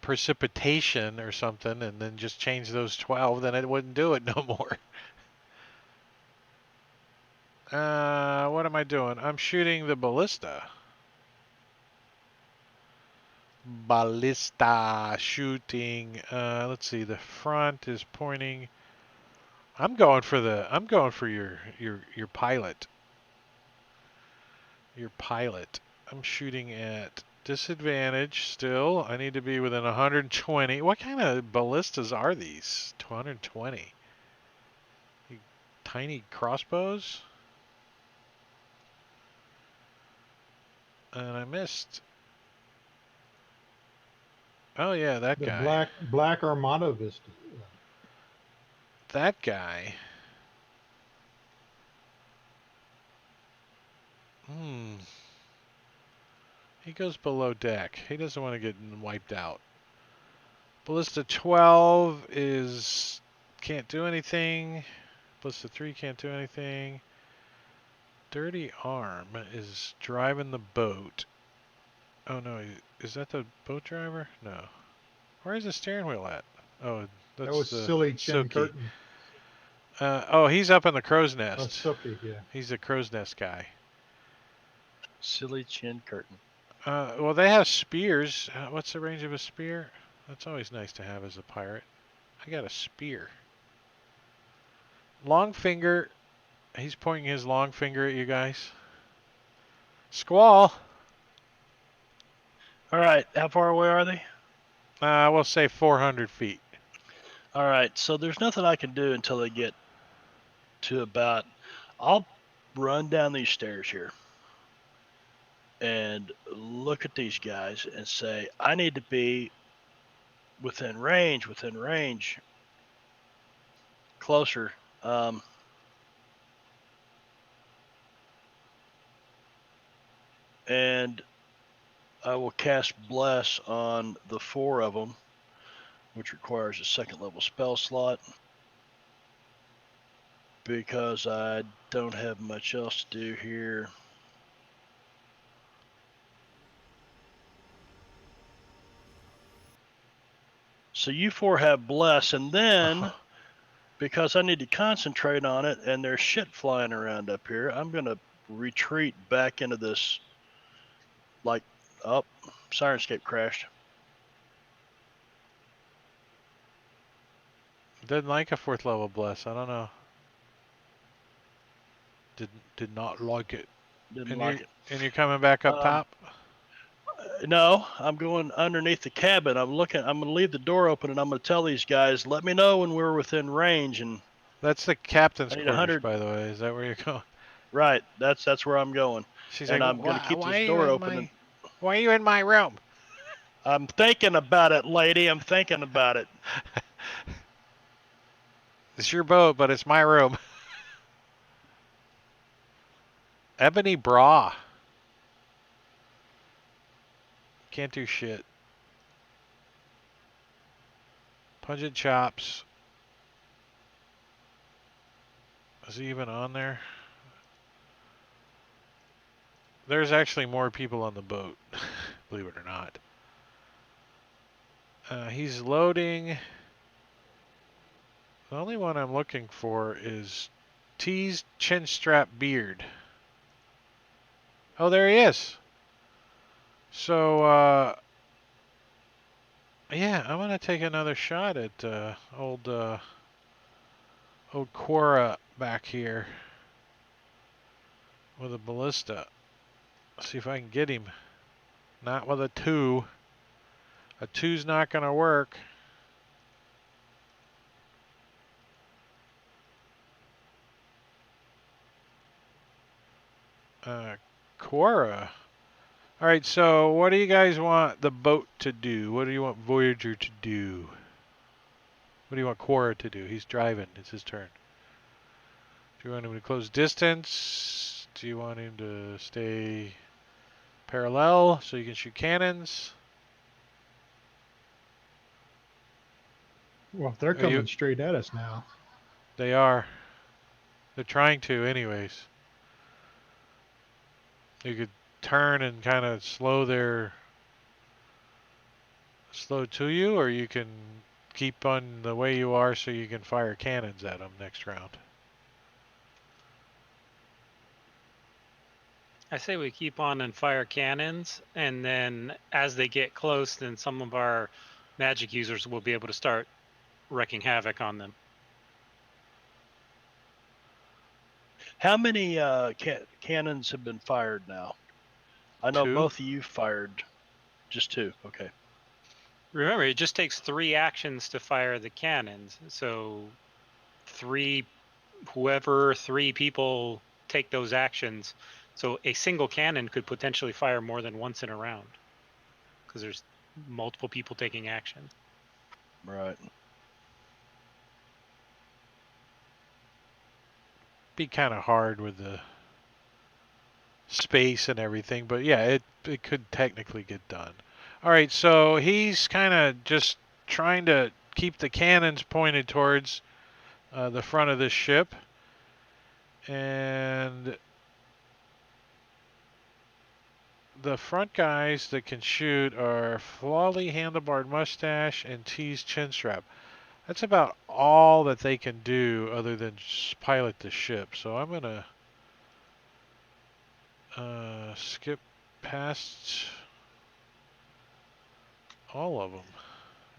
precipitation or something, and then just change those 12, then it wouldn't do it no more. What am I doing? I'm shooting the ballista. Ballista shooting. Let's see. The front is pointing. I'm going for your pilot. Your pilot. I'm shooting at disadvantage still. I need to be within 120. What kind of ballistas are these? 220. Tiny crossbows? And I missed. Oh yeah, that The guy. black Armada Vista. That guy. He goes below deck. He doesn't want to get wiped out. Ballista 12 can't do anything. Ballista 3 can't do anything. Dirty Arm is driving the boat. Oh no, is that the boat driver? No. Where's the steering wheel at? Oh, that's That was the Silly Chin Silky. Curtain. Oh, he's up in the crow's nest. Oh, Silky, yeah. He's the crow's nest guy. Silly Chin Curtain. Well, they have spears. What's the range of a spear? That's always nice to have as a pirate. I got a spear. Long finger. He's pointing his long finger at you guys. Squall. All right, how far away are they? We'll say 400 feet. All right, so there's nothing I can do until they get to about. I'll run down these stairs here and look at these guys and say, I need to be within range, closer. And I will cast Bless on the 4 of them, which requires a 2nd level spell slot, because I don't have much else to do here. So you 4 have Bless, and then because I need to concentrate on it and there's shit flying around up here, I'm going to retreat back into this, Sirenscape crashed. Didn't like a 4th level bless. I don't know. Did not like it. Didn't like it. And you're coming back up top? No, I'm going underneath the cabin. I'm going to leave the door open, and I'm going to tell these guys, let me know when we're within range. And That's the captain's I need quarters, 100. by the way. Is that where you're going? Right, that's where I'm going. She's And like, I'm going to keep why this are you door in open. my- Why are you in my room? I'm thinking about it, lady. I'm thinking about it. It's your boat, but it's my room. Ebony Bra. Can't do shit. Pungent Chops. Is he even on there? There's actually more people on the boat, believe it or not. He's loading. The only one I'm looking for is T's chin strap beard. Oh, there he is. So, yeah, I'm gonna take another shot at old Quora back here with a ballista. See if I can get him. Not with a 2. A 2's not gonna work. Quora. All right, so what do you guys want the boat to do? What do you want Voyager to do? What do you want Quora to do? He's driving. It's his turn. Do you want him to close distance? Do you want him to stay parallel so you can shoot cannons? Well, if they're Are you- coming straight at us now. They are. They're trying to anyways. You could turn and kind of slow their slow to you, or you can keep on the way you are so you can fire cannons at them next round. I say we keep on and fire cannons, and then as they get close, then some of our magic users will be able to start wreaking havoc on them. How many cannons have been fired now? I know 2. both of you fired just 2. Okay. Remember, it just takes 3 actions to fire the cannons. So 3 people take those actions. So a single cannon could potentially fire more than once in a round because there's multiple people taking action. Right. Be kind of hard with the space and everything, but yeah, it could technically get done. All right, so he's kind of just trying to keep the cannons pointed towards the front of this ship, and the front guys that can shoot are Flawley, Handlebarred Mustache, and Tease Chinstrap. That's about all that they can do other than just pilot the ship. So I'm gonna skip past all of them,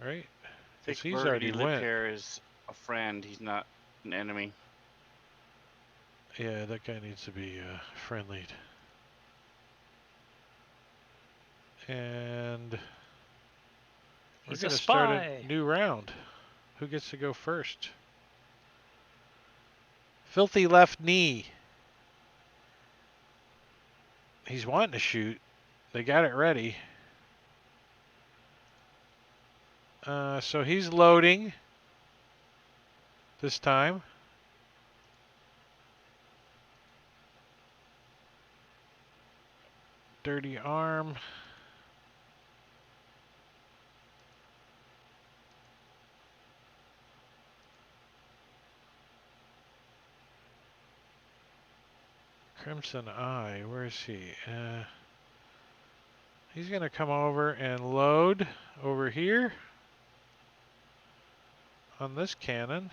right? Thick 'Cause he's burgundy already lip went. hair is a friend. He's not an enemy. Yeah, that guy needs to be friendlied. And we're He's a gonna start spy. a new round. Who gets to go first? Filthy Left Knee. He's wanting to shoot. They got it ready. So he's loading this time. Dirty Arm. Crimson Eye, where is he? He's gonna come over and load over here on this cannon.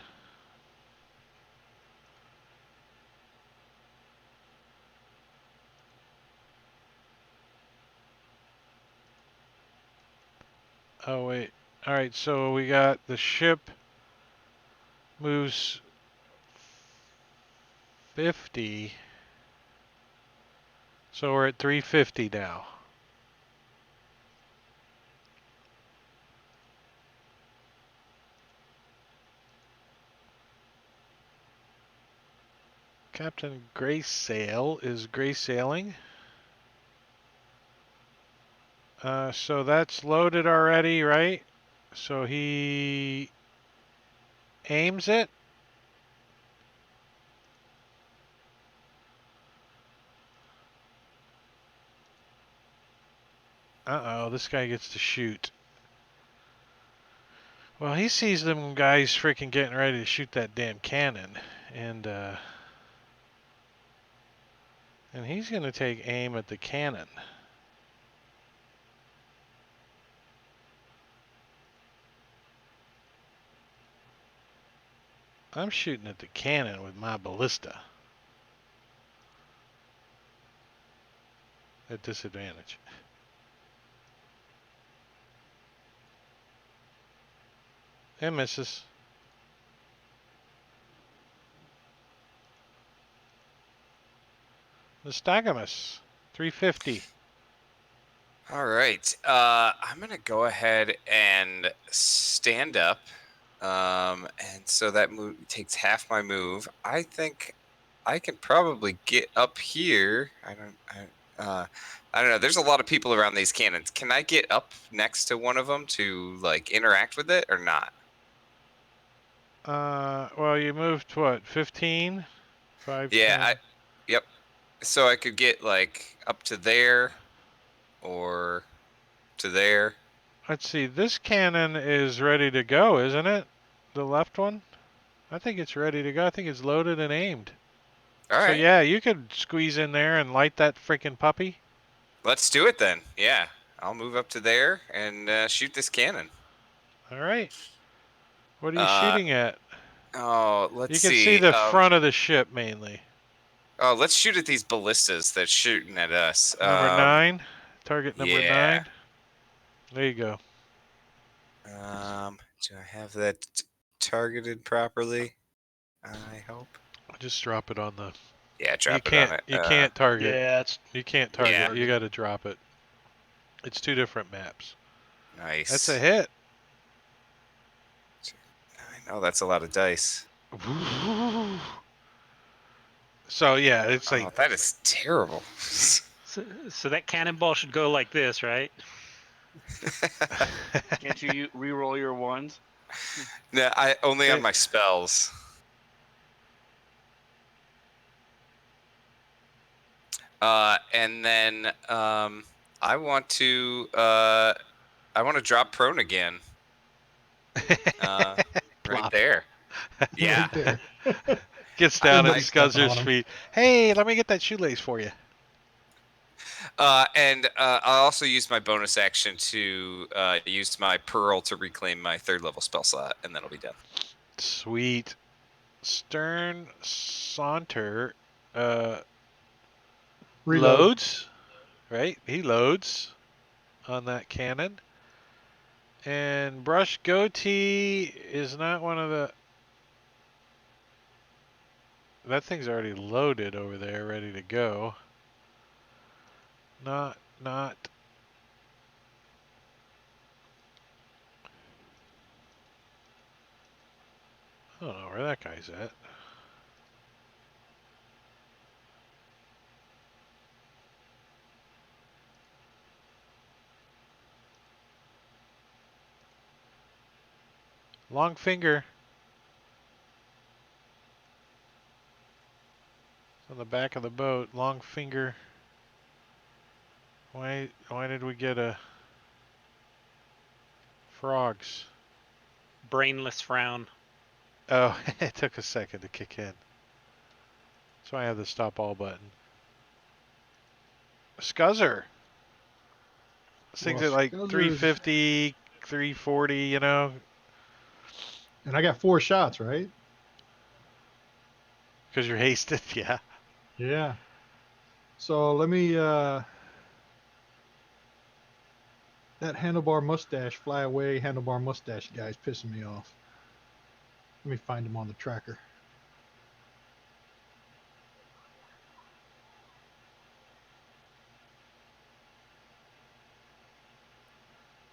Oh wait, all right, so we got the ship moves 50. So we're at 350 now. Captain Graysail is graysailing. So that's loaded already, right? So he aims it. Uh-oh, this guy gets to shoot. Well, he sees them guys freaking getting ready to shoot that damn cannon. And he's going to take aim at the cannon. I'm shooting at the cannon with my ballista. At disadvantage. And misses. Nystagmus, 350. All right. I'm gonna go ahead and stand up, and so that move takes half my move. I think I can probably get up here. I don't know. There's a lot of people around these cannons. Can I get up next to one of them to like interact with it or not? Well, you moved what, 15? 5, Yeah. 10. Yep. So I could get like up to there, or to there. Let's see, this cannon is ready to go, isn't it? The left one? I think it's ready to go. I think it's loaded and aimed. All So right. yeah, you could squeeze in there and light that freaking puppy. Let's do it then. Yeah. I'll move up to there and shoot this cannon. All right. What are you Uh, shooting at? Oh, You let's can see. see the front of the ship mainly. Oh, let's shoot at these ballistas that's shooting at us. Number 9. Target number yeah. 9. There you go. Do I have that targeted properly? I hope. Just drop it on the. Yeah, You drop it on can't. it. You can't target. Yeah, it's You can't target. Yeah. You got to drop it. It's 2 different maps. Nice. That's a hit. I know that's a lot of dice. So yeah, it's Oh, like that is terrible. So that cannonball should go like this, right? Can't you re-roll your ones? No, I only on Okay. my spells. And then I want to drop prone again. Right Plop. there. Yeah. Right there. Gets down at Somebody stepping Scuzzer's on him. feet. Hey, let me get that shoelace for you. And I'll also use my bonus action to use my pearl to reclaim my 3rd level spell slot, and then I'll be done. Sweet. Stern Saunter Reload. loads, right? He loads on that cannon. And Brush Goatee is not one of the. That thing's already loaded over there, ready to go. Not. I don't know where that guy's at. Long finger. It's on the back of the boat. Long finger. Why did we get a frogs? Brainless frown. Oh, it took a second to kick in. That's why I have the stop all button. Scuzzer. This thing's Well, at like Scuzzer's- 350, 340, you know, And I got 4 shots, right? because you're hasted. Yeah. Yeah. So let me that handlebar mustache fly away handlebar mustache guy's pissing me off. Let me find him on the tracker.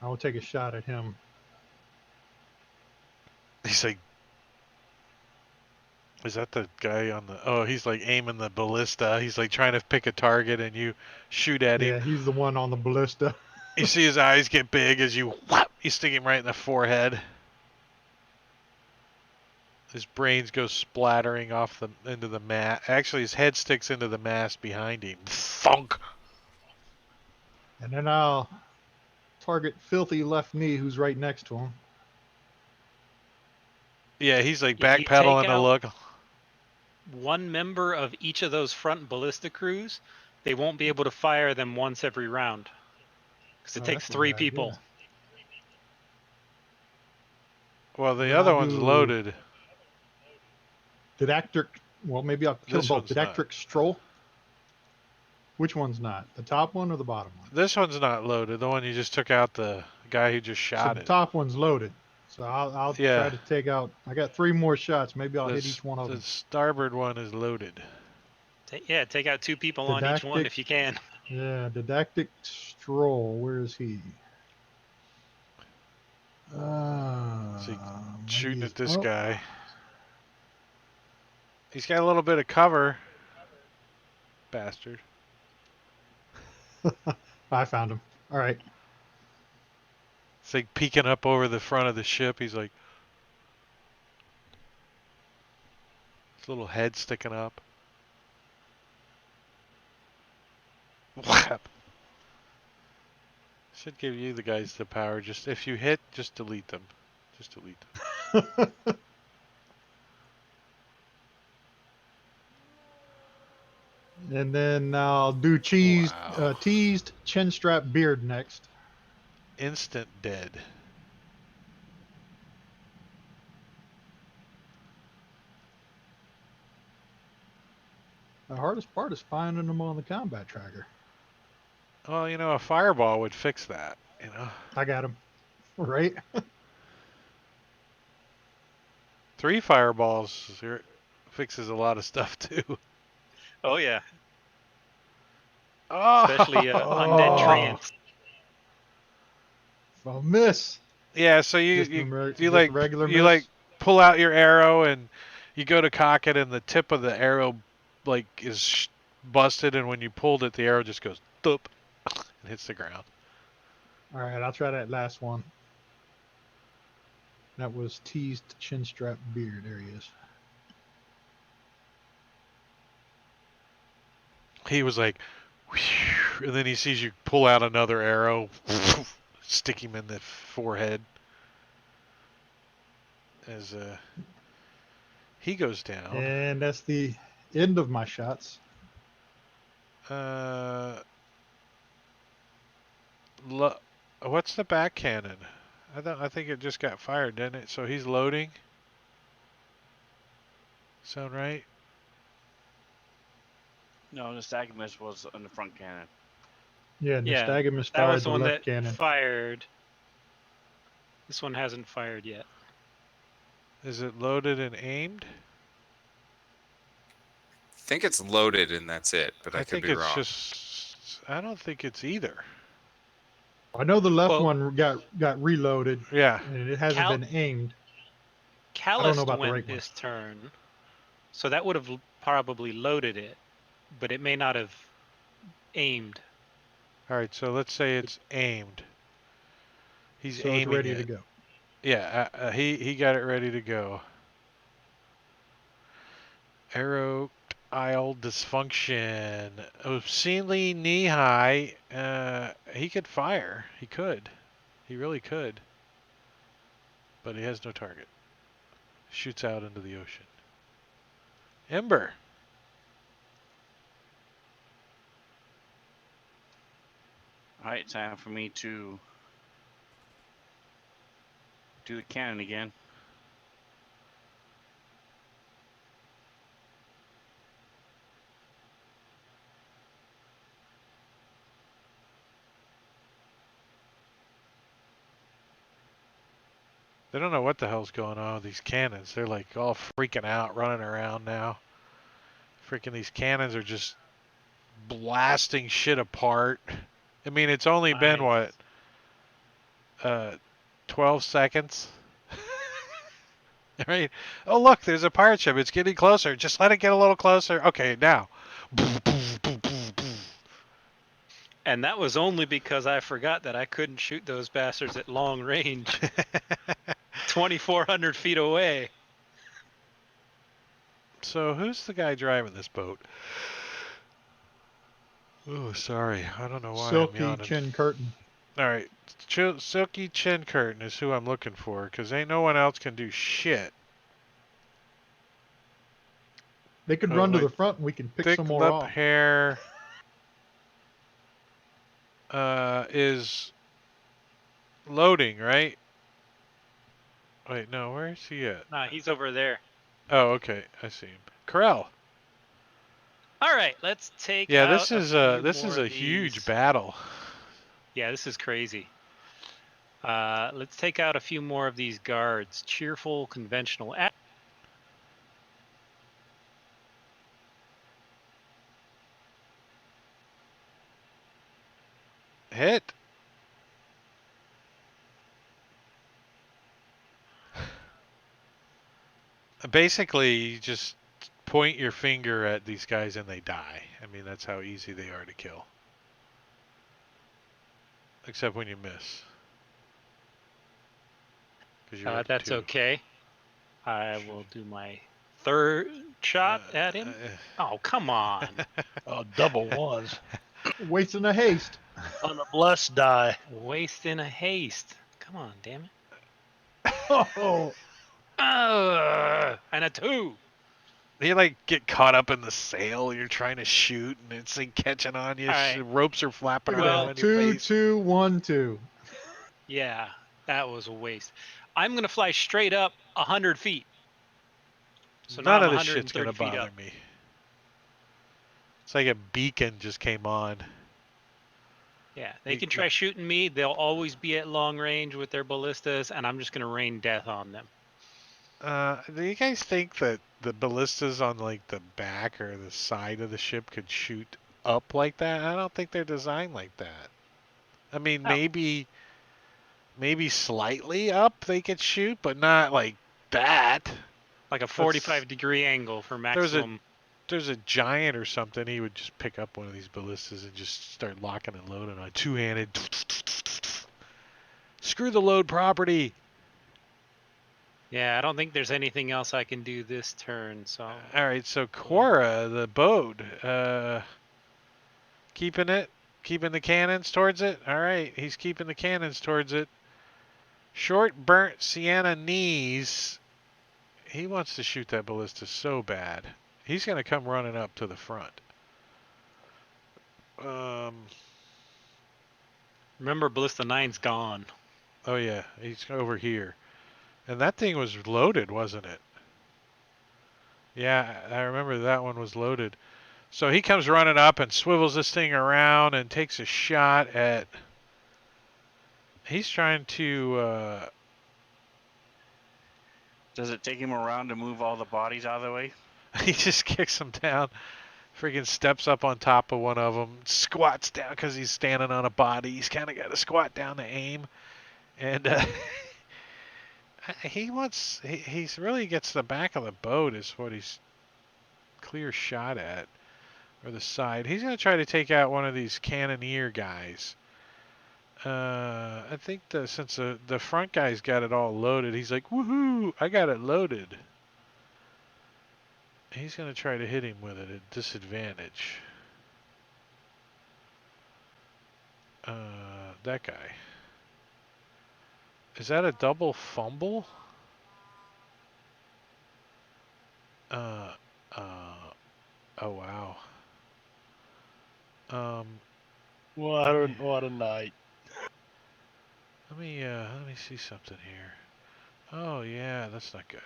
I will take a shot at him. He's like, is that the guy on the? Oh, he's like aiming the ballista. He's like trying to pick a target, and you shoot at him. Yeah, he's the one on the ballista. You see his eyes get big as you whap. You stick him right in the forehead. His brains go splattering off into the mat. Actually, his head sticks into the mast behind him. Thunk. And then I'll target filthy left knee who's right next to him. Yeah, he's like If you backpedaling take to out- look. One member of each of those front ballista crews, they won't be able to fire them once every round. Because it Oh, takes that's a 3 good people. idea. Well, the Then other I'll one's do- loaded. Didactic. Well, maybe I'll kill This both. one's not. Didactic stroll. Which one's not? The top one or the bottom one? This one's not loaded. The one you just took out, the guy who just So shot the it. top one's loaded. So I'll Yeah. try to take out. I got 3 more shots. Maybe I'll hit The each one of the them. starboard one is loaded. Take out 2 people on each one Didactic. if you can. Yeah, didactic stroll. Where is he? Shooting maybe at this oh, guy. He's got a little bit of cover. Bastard. I found him. All right. It's like peeking up over the front of the ship. He's like, his little head sticking up. Whap. Should give you the guys the power. Just if you hit, just delete them. Just delete them. And then I'll do teased Wow. chin strap beard next. instant dead. The hardest part is finding them on the combat tracker. Well, you know, a fireball would fix that, you know. I got him. Right? 3 fireballs fixes a lot of stuff too. Oh yeah, Oh, especially undead Oh. treants. If I miss, yeah. So you just, you remember- you just like regular you miss. like pull out your arrow and you go to cock it, and the tip of the arrow like is busted, and when you pulled it, the arrow just goes doop and hits the ground. All right, I'll try that last one. That was teased chin strap beard. There he is. He was like, whew, and then he sees you pull out another arrow, stick him in the forehead. As he goes down. And that's the end of my shots. What's the back cannon? I think it just got fired, didn't it? So he's loading. Sound right? No, Nystagmus was on the front cannon. Yeah, Yeah, Nystagmus That fired was the one left that cannon. fired. This one hasn't fired yet. Is it loaded and aimed? I think it's loaded and that's it, but I could think be it's wrong. just. I don't think it's either. I know the left Well- one got reloaded, Yeah. and it hasn't Cal- been aimed. Callus about the went right one. this turn, so that would have probably loaded it, but it may not have aimed. All right. So let's say it's aimed. He's So it's aiming ready it. to go. Yeah. He got it ready to go. Arrow aisle dysfunction. Obscenely knee high. He could fire. He could. He really could. But he has no target. Shoots out into the ocean. Ember. All right, time for me to do the cannon again. They don't know what the hell's going on with these cannons. They're like all freaking out, running around now. Freaking these cannons are just blasting shit apart. I mean, it's only been Nice. what, 12 seconds? Right? Oh, look, there's a pirate ship. It's getting closer. Just let it get a little closer. Okay, now. And that was only because I forgot that I couldn't shoot those bastards at long range, 2,400 feet away. So, who's the guy driving this boat? Oh, sorry. I don't know why I'm Silky yawning. chin curtain. All right, Silky Chin Curtain is who I'm looking for, because ain't no one else can do shit. They could Oh, run to wait. the front, and we can pick Thick some more lip off. hair is loading, right? Wait, no, where is he at? Nah, he's over there. Oh, okay, I see him. Corel. All right, let's take. Yeah, out this is few this more is of a huge these. battle. Yeah, this is crazy. Let's take out a few more of these guards. Cheerful, conventional. Hit. Basically, you just point your finger at these guys and they die. I mean, that's how easy they are to kill. Except when you miss. 'Cause you're up That's 2. okay. I will do my third shot at him. Oh, come on. Oh, double ones Wasting a haste. on a blessed die. Wasting a haste. Come on, damn it. Oh, And a 2. You like get caught up in the sail. You're trying to shoot, and it's like catching on you. All right. Ropes are flapping look around at in your that. 2, face. 2, 1, 2. Yeah, that was a waste. I'm gonna fly straight up 100 feet. So now None I'm of this shit's 130 gonna feet bother up. me. It's like a beacon just came on. Yeah, they You- can you- try shooting me. They'll always be at long range with their ballistas, and I'm just gonna rain death on them. Do you guys think that the ballistas on like the back or the side of the ship could shoot up like that? I don't think they're designed like that. I mean, Oh. maybe slightly up they could shoot, but not like that. Like a That's 45-degree angle for there's a maximum. there's a giant or something. He would just pick up one of these ballistas and just start locking and loading on two-handed. Screw the load property. Yeah, I don't think there's anything else I can do this turn. So All right, so Quora, the boat, keeping the cannons towards it. All right, he's keeping the cannons towards it. Short, burnt sienna knees. He wants to shoot that ballista so bad. He's gonna come running up to the front. remember, Ballista 9's gone. Oh yeah, he's over here, and that thing was loaded, wasn't it? Yeah, I remember that one was loaded. So he comes running up and swivels this thing around and takes a shot at. He's trying to. Does it take him around to move all the bodies out of the way? He just kicks them down. Freaking steps up on top of one of them, squats down because he's standing on a body. He's kind of got to squat down to aim, and he's really gets the back of the boat is what he's clear shot at, or the side. He's gonna try to take out one of these cannoneer guys. I think since the front guy's got it all loaded, he's like, woohoo! I got it loaded. He's gonna try to hit him with it at disadvantage. That guy. Is that a double fumble? Uh, uh, oh wow. What a night. Let me see something here. Oh yeah, that's not good.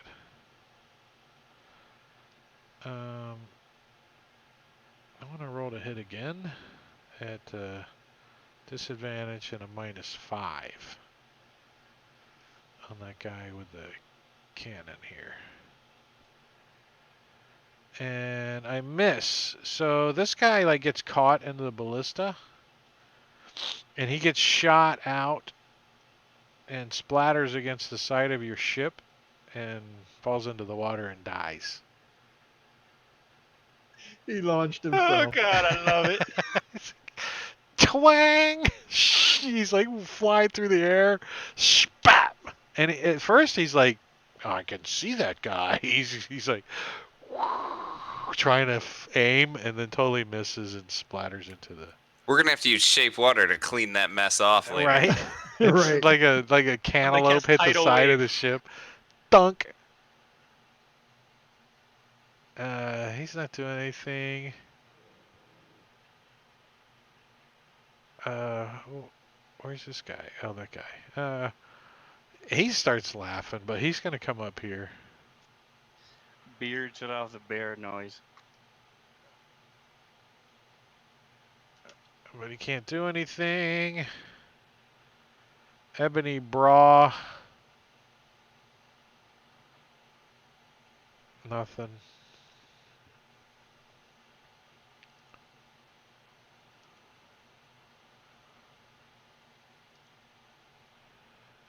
I want to roll to hit again at disadvantage and a -5 on that guy with the cannon here. And I miss. So this guy like gets caught into the ballista and he gets shot out and splatters against the side of your ship and falls into the water and dies. He launched Oh himself. God, I love it. Twang! He's like flying through the air. Spat! And at first he's like, oh, I can see that guy. He's like trying to aim and then totally misses and splatters into the We're gonna have to use shape water to clean that mess off later. right. It's Right. like a cantaloupe hit the tidal side wave. of the ship. Dunk. He's not doing anything. Where's this guy? Oh, that guy. He starts laughing, but he's gonna come up here. Beard shut off the bear noise. But he can't do anything. Ebony Bra. Nothing.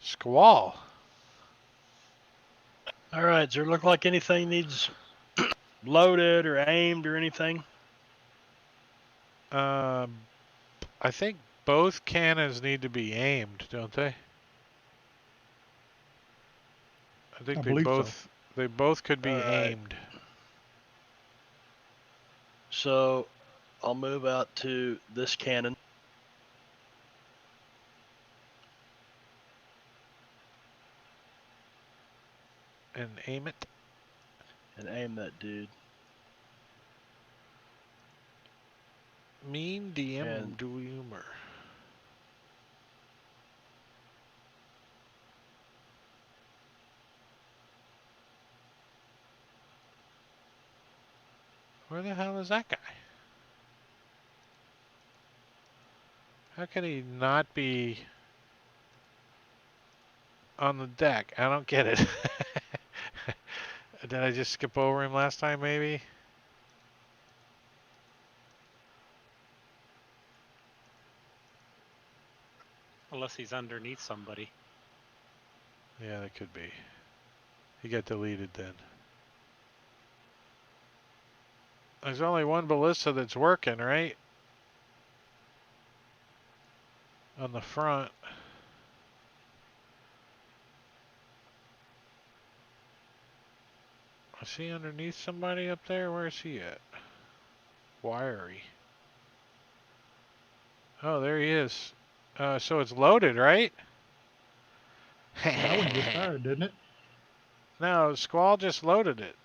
Squall. All right. Does there look like anything needs loaded or aimed or anything? I think both cannons need to be aimed, don't they? I think I they believe so. both could be Alright. aimed. So I'll move out to this cannon. And aim it. And aim that dude. Mean DM And- Doomer. Where the hell is that guy? How can he not be on the deck? I don't get it. Did I just skip over him last time, maybe? Unless he's underneath somebody. Yeah, that could be. He got deleted then. There's only one ballista that's working, right? On the front. Is he underneath somebody up there? Where is he at? Wiry. Oh, there he is. So it's loaded, right? That one just fired, didn't it? No, Squall just loaded it.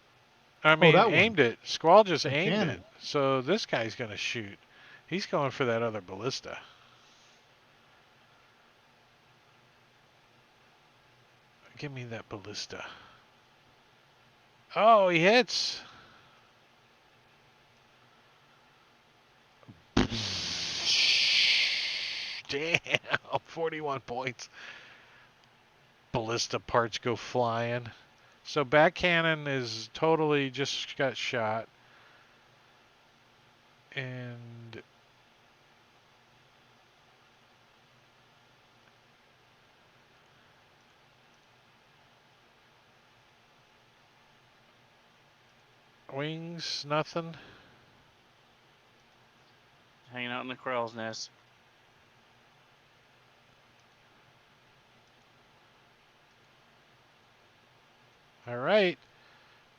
I Oh, mean, that one. aimed it. Squall just The aimed cannon. it. So this guy's going to shoot. He's going for that other ballista. Give me that ballista. Oh, he hits. Damn, 41 points. Ballista parts go flying. So back cannon is totally just got shot. And wings, nothing. Hanging out in the crow's nest. All right.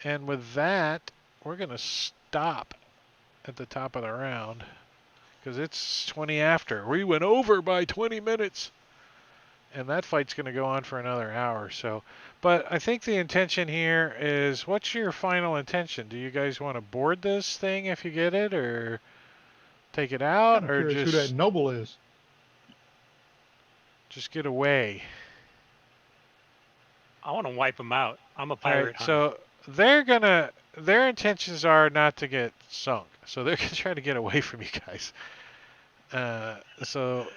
And with that, we're going to stop at the top of the round because it's 20 after. We went over by 20 minutes. And that fight's going to go on for another hour or so. But I think the intention here is, what's your final intention? Do you guys want to board this thing if you get it, or take it out, I'm or curious who that just noble is. get away? I want to wipe him out. I'm a All pirate right, hunter. so their intentions are not to get sunk. So they're going to try to get away from you guys. So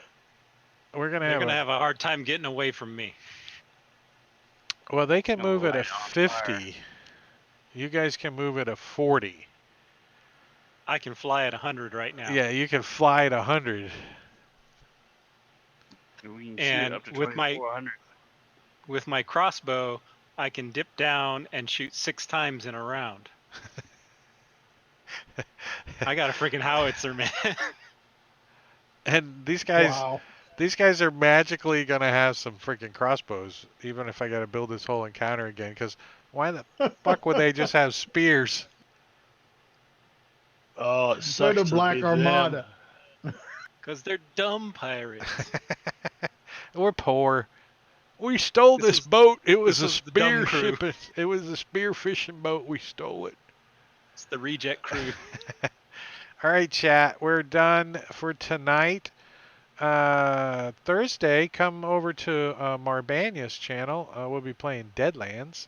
we're going to They're have, going to have a hard time getting away from me. well, they can Oh, move at a light on 50. fire. You guys can move at a 40. I can fly at 100 right now. Yeah, you can fly at 100. We can And shoot up to with my- 2400. With my crossbow, I can dip down and shoot 6 times in a round. I got a freaking howitzer, man. And these guys, Wow. these guys are magically gonna have some freaking crossbows, even if I gotta build this whole encounter again. Because why the fuck would they just have spears? Oh, it They're sucks the to Black be Armada. them. Because they're dumb pirates. We're poor. We stole This this is- boat. It was a this is the dumb spear crew. shipping. It was a spear fishing boat. We stole it. It's the reject crew. All right, chat. We're done for tonight. Thursday, come over to Marbania's channel. We'll be playing Deadlands.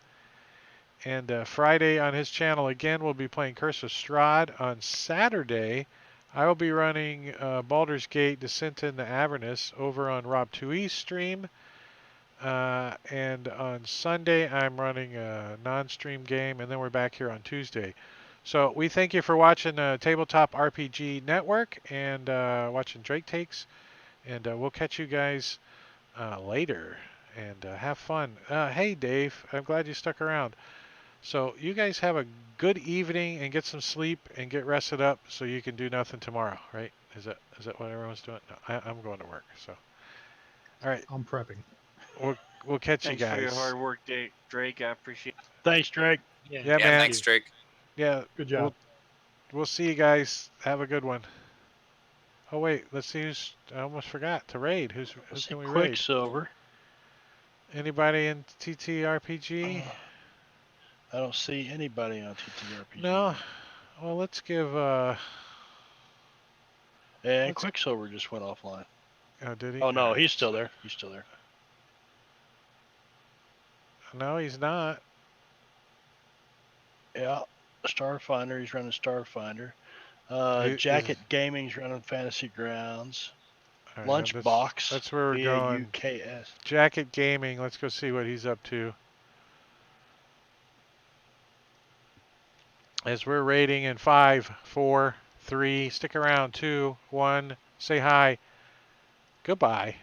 And Friday on his channel again, we'll be playing Curse of Strahd. On Saturday, I will be running Baldur's Gate Descent into Avernus over on Rob 2E's stream. And on Sunday, I'm running a non-stream game, and then we're back here on Tuesday. So we thank you for watching Tabletop RPG Network and watching Drake Takes. And we'll catch you guys later. And have fun. Hey, Dave, I'm glad you stuck around. So you guys have a good evening and get some sleep and get rested up so you can do nothing tomorrow, right? Is that what everyone's doing? No, I'm going to work. So, all right, I'm prepping. we'll catch Thanks you guys. for your hard work, Drake. I appreciate it. Thanks, Drake. Yeah, Yeah, man. thanks, Drake. Yeah, Good job. we'll see you guys. Have a good one. Oh wait, let's see who's. I almost forgot to raid. Who can we raid? Quicksilver. Anybody in TTRPG? I don't see anybody on TTRPG. No. Well, let's give. And let's- Quicksilver just went offline. Oh, did he? Oh no, he's still there. He's still there. No, he's not. Yeah. Starfinder, he's running Starfinder. Who Jacket Gaming's running Fantasy Grounds. all right, Lunchbox. that's where we're going. VAUKS. Jacket Gaming. Let's go see what he's up to. As we're rating in 5, 4, 3. Stick around. 2, 1. Say hi. Goodbye.